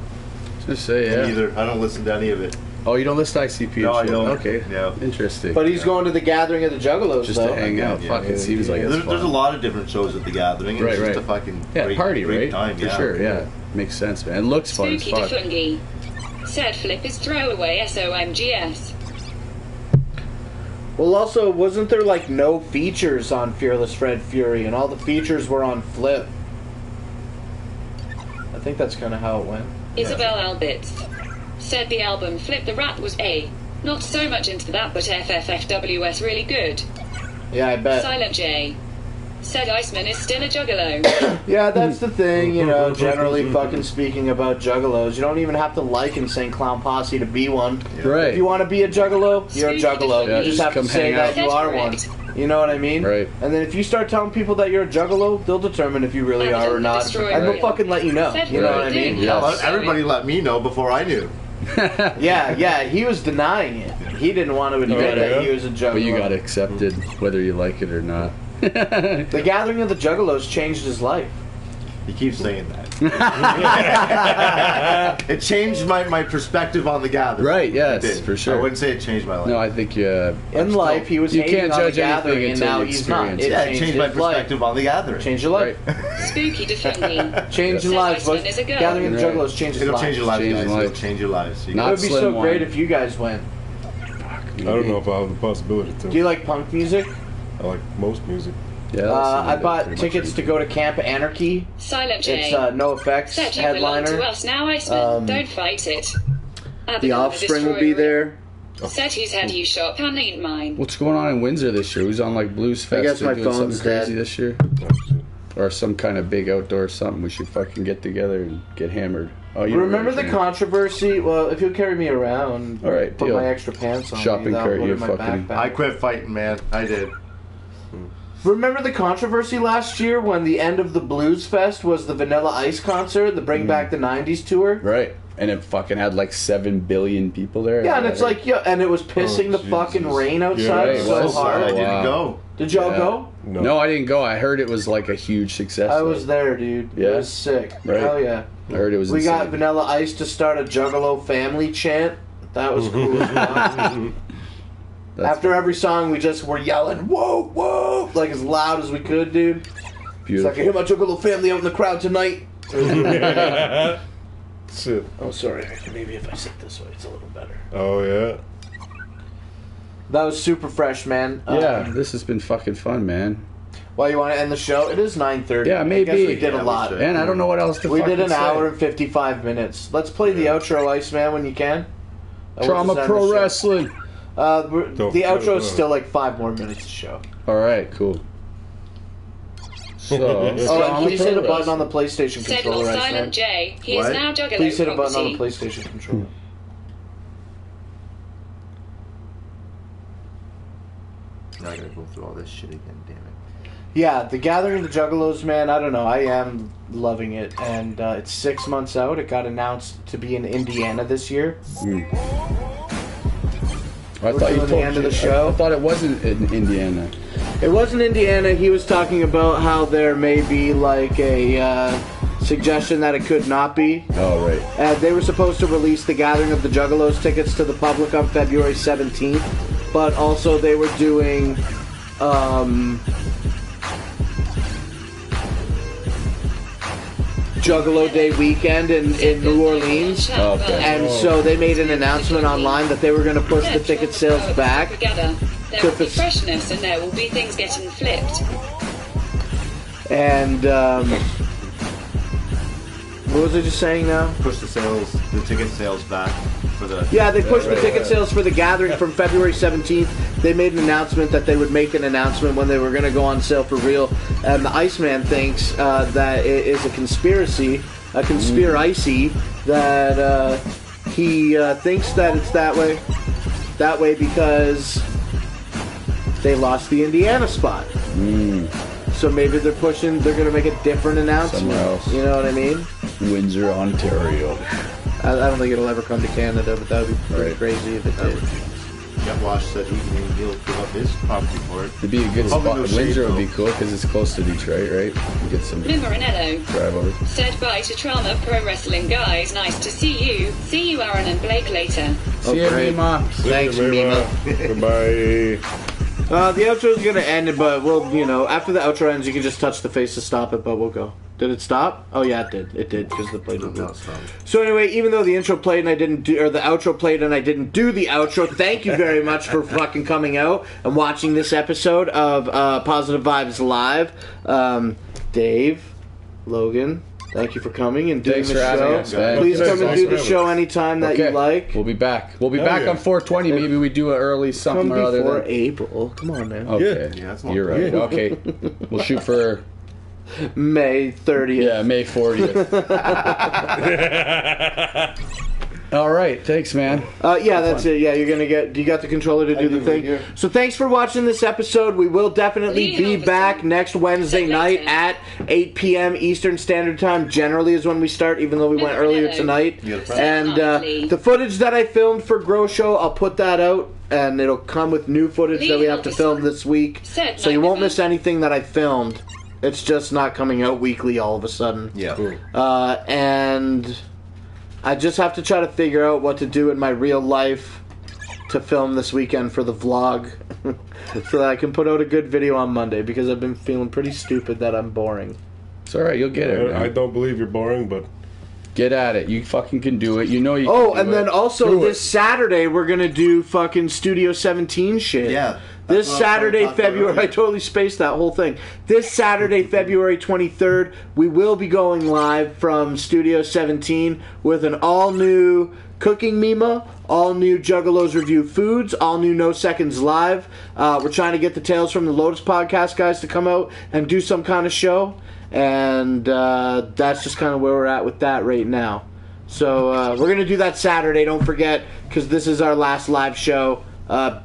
Just say, yeah. Neither. I don't listen to any of it. Oh, you don't listen to ICP? No, I and shit? don't. Okay. Yeah. Interesting. But he's going to the gathering of the Juggalos, just though. to hang out. Yeah, Fuck, it seems like it's There's a fun. lot of different shows at the gathering. Right, It's just right. a fucking Yeah, great, party, great right? time. For Yeah. sure, yeah. Makes sense, man. It looks fun as Spooky fuck. Defungi said, Flip is throwaway SOMGS. Well, also, wasn't there, like, no features on Fearless Fred Fury, and all the features were on Flip? I think that's kind of how it went. Isabel Albitz said the album Flip the Rat was A. Not so much into that, but FFFWS really good. Yeah, I bet. Silent J said Iceman is still a juggalo. Yeah, that's the thing, you know, generally fucking speaking about juggalos. You don't even have to like Insane Clown Posse to be one. Right. If you want to be a juggalo, you're a juggalo. Yeah, You just just have to come say hang that out. you are one. You know what I mean? Right. And then if you start telling people that you're a juggalo, they'll determine if you really are or not. And they'll fucking let you know. You know what I mean? Yeah. Well, everybody let me know before I knew. Yeah, he was denying it. He didn't want to admit that he was a juggalo. But you got accepted whether you like it or not. The Gathering of the Juggalos changed his life. He keeps saying that. It changed my perspective on the Gathering. Right, yes, It did. for sure. I wouldn't say it changed my life. No, I think In life, he was You hating can't on the judge anything Gathering, and until now you he's not. experience it. Yeah, it changed my his life. perspective on the Gathering. Change your life. Spooky Defungi. Change your Said lives, Iceman boys. is a girl. Gathering of the Right. Juggalos changes It'll lives. change your lives, Change guys. your life. It'll change your lives. You Not It would be Slim so one. great if you guys went. I don't know if I have the possibility to. Do you like punk music? I like most music. Yeah, I bought tickets to go to Camp Anarchy. Silent J. It's No Effects Said you belong to headliner. us now, Iceman. Don't fight it. The Offspring will be there. Said he's had you shot, and ain't mine. What's going on in Windsor this year? Who's on like Blues Fest? I guess They're my doing phone's something crazy dead. this year, or some kind of big outdoor something. We should fucking get together and get hammered. Oh, you Remember know the what controversy? Well, if you'll carry me around, All right, put deal. my extra pants on. Shopping me, I'll cart, put it you in my fucking- backpack. I quit fighting, man. I did. Remember the controversy last year when the end of the Blues Fest was the Vanilla Ice concert, the Bring Back the 90s tour? Right, and it fucking had like 7 billion people there. Yeah, and it's like, yeah, and it was pissing the Jesus. fucking rain outside Yeah, right, so it was. hard. I didn't wow. go. Did y'all Yeah. go? no, I didn't go. I heard it was like a huge success. I though. was there, dude. Yeah? It was sick. Right. Hell yeah. I heard it was. We got insane. Vanilla Ice to start a Juggalo family chant. That was cool as well. After every song, we just were yelling, whoa, whoa, like as loud as we could, dude. It's Beautiful. like, I hear my Juggalo family out in the crowd tonight. Shit. Oh, sorry. Maybe if I sit this way, it's a little better. Oh yeah. That was super fresh, man. Yeah, this has been fucking fun, man. Well, you want to end the show? It is 9:30. Yeah, maybe. I guess we did Yeah, a we lot. should. And I don't know what else to We fucking did an say. hour and 55 minutes. Let's play the outro, Iceman, when you can. And we'll Trauma just end Pro the show. Wrestling. The outro is still like 5 more minutes to show. All right, cool. So, Oh, and Trauma please Pro hit a button on Wrestling. the PlayStation Said controller, Lord Iceman. Silent J. He is What? now Juggalo Please hit a button on the property. PlayStation controller. Now I gotta go through all this shit again, damn it. Yeah, The Gathering of the Juggalos, man, I don't know. I am loving it. And it's 6 months out. It got announced to be in Indiana this year. I We're thought you doing the told end of the me- show. I thought it wasn't in Indiana. It was in Indiana. He was talking about how there may be like a suggestion that it could not be. Oh, right. They were supposed to release the Gathering of the Juggalos tickets to the public on February 17th, but also they were doing Juggalo Day weekend in New Orleans. Oh, okay. And so they made an announcement online that they were going to push the ticket sales back. Together. There to will be fac- freshness and there will be things getting flipped. And what was I just saying now? Push the ticket sales back for the. Yeah, they pushed the right, ticket right. sales for the Gathering from February 17th. They made an announcement that they would make an announcement when they were going to go on sale for real. And the Iceman thinks that it is a conspiracy, a conspiracy, that he thinks that it's that way because they lost the Indiana spot. So maybe they're going to make a different announcement. Somewhere else. You know what I mean? Windsor, Ontario. I don't think it'll ever come to Canada, but that would be pretty Right. crazy if it did. Jeff Wash said he'll give up his property for it. It'd be a good Probably spot. no shade, Windsor would be though. cool because it's close to Detroit, right? You get some Limarinello. drive over. Said bye to Trauma Pro Wrestling guys. Nice to see you. See you, Aaron and Blake, later. See you, great. Mima. Thanks, Mima. Goodbye. The outro's gonna end, but we'll, after the outro ends, you can just touch the face to stop it, but we'll go. Did it stop? Oh yeah, it did. It did because the play didn't No, move. it's not. So anyway, even though the intro played and I didn't do, or the outro played and I didn't do the outro, thank you very much for fucking coming out and watching this episode of Positive Vibes Live. Dave, Logan, thank you for coming and doing Thanks the for having show. us, man. Please Thanks, come and thanks do for the having show us. anytime that you like. We'll be back. We'll be Hell back yeah. on 420. Maybe we do an early Come something or other. before Then. April. Come on, man. Okay. Yeah, that's not You're right. bad. Okay. We'll shoot for May 30th. May 40th. All right. Thanks, man. Yeah, that's it. Yeah, you got the controller to do the thing. yeah. So thanks for watching this episode. We will definitely Lee be Elvis. back next Wednesday Say night later. at 8 p.m. Eastern Standard Time. Generally is when we start, even though we went Never earlier know. tonight. You got a And Lee. the footage that I filmed for Grow Show, I'll put that out and it'll come with new footage that we have to film this week. So you won't miss anything that I filmed. It's just not coming out weekly all of a sudden. Yeah. Cool. And I just have to try to figure out what to do in my real life to film this weekend for the vlog so that I can put out a good video on Monday, because I've been feeling pretty stupid that I'm boring. It's alright, you'll get it. I don't believe you're boring, but get at it. You fucking can do it. You know you can Oh, do and it. then also this Saturday we're going to do fucking Studio 17 shit. Yeah. This Saturday, February, I totally spaced that whole thing. This Saturday, February 23rd, we will be going live from Studio 17 with an all-new cooking Mima, all-new Juggalos Review Foods, all-new No Seconds Live. We're trying to get the Tales from the Lotus podcast guys to come out and do some kind of show, and that's just kind of where we're at with that right now. So we're going to do that Saturday, don't forget, because this is our last live show.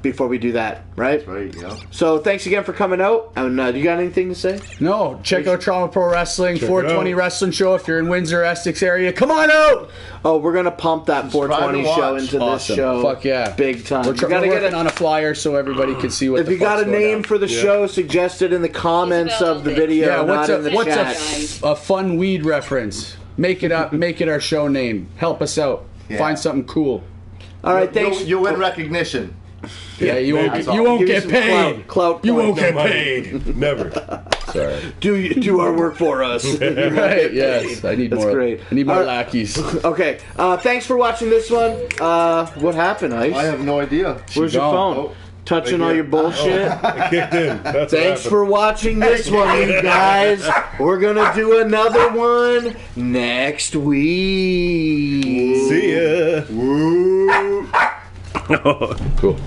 Before we do that, right? Right, yeah. So thanks again for coming out. And do you got anything to say? No, check out Trauma Pro Wrestling, 420 Wrestling Show if you're in Windsor, Essex area. Come on out! Oh, we're going to pump that 420 show into this show. Fuck yeah. Big time. We're working on a flyer so everybody can see what if the you got a name for the show, suggest it in the comments of the video, Yeah, not in the chat. a fun weed reference? Make it up. Make it our show name. Help us out. Yeah. Find something cool. All right, thanks. You'll win recognition. Yeah, you won't Give get some paid. Clout You won't points. get paid. never. Sorry. Do our work for us. Right, yes. I need That's more. great. I need more All right. lackeys. Okay, thanks for watching this one. What happened, Ice? I have no idea. Where's your gone. phone? Touching all your bullshit? I kicked in. That's Thanks for watching this one, you guys. We're gonna do another one next week. See ya. Woo. Cool.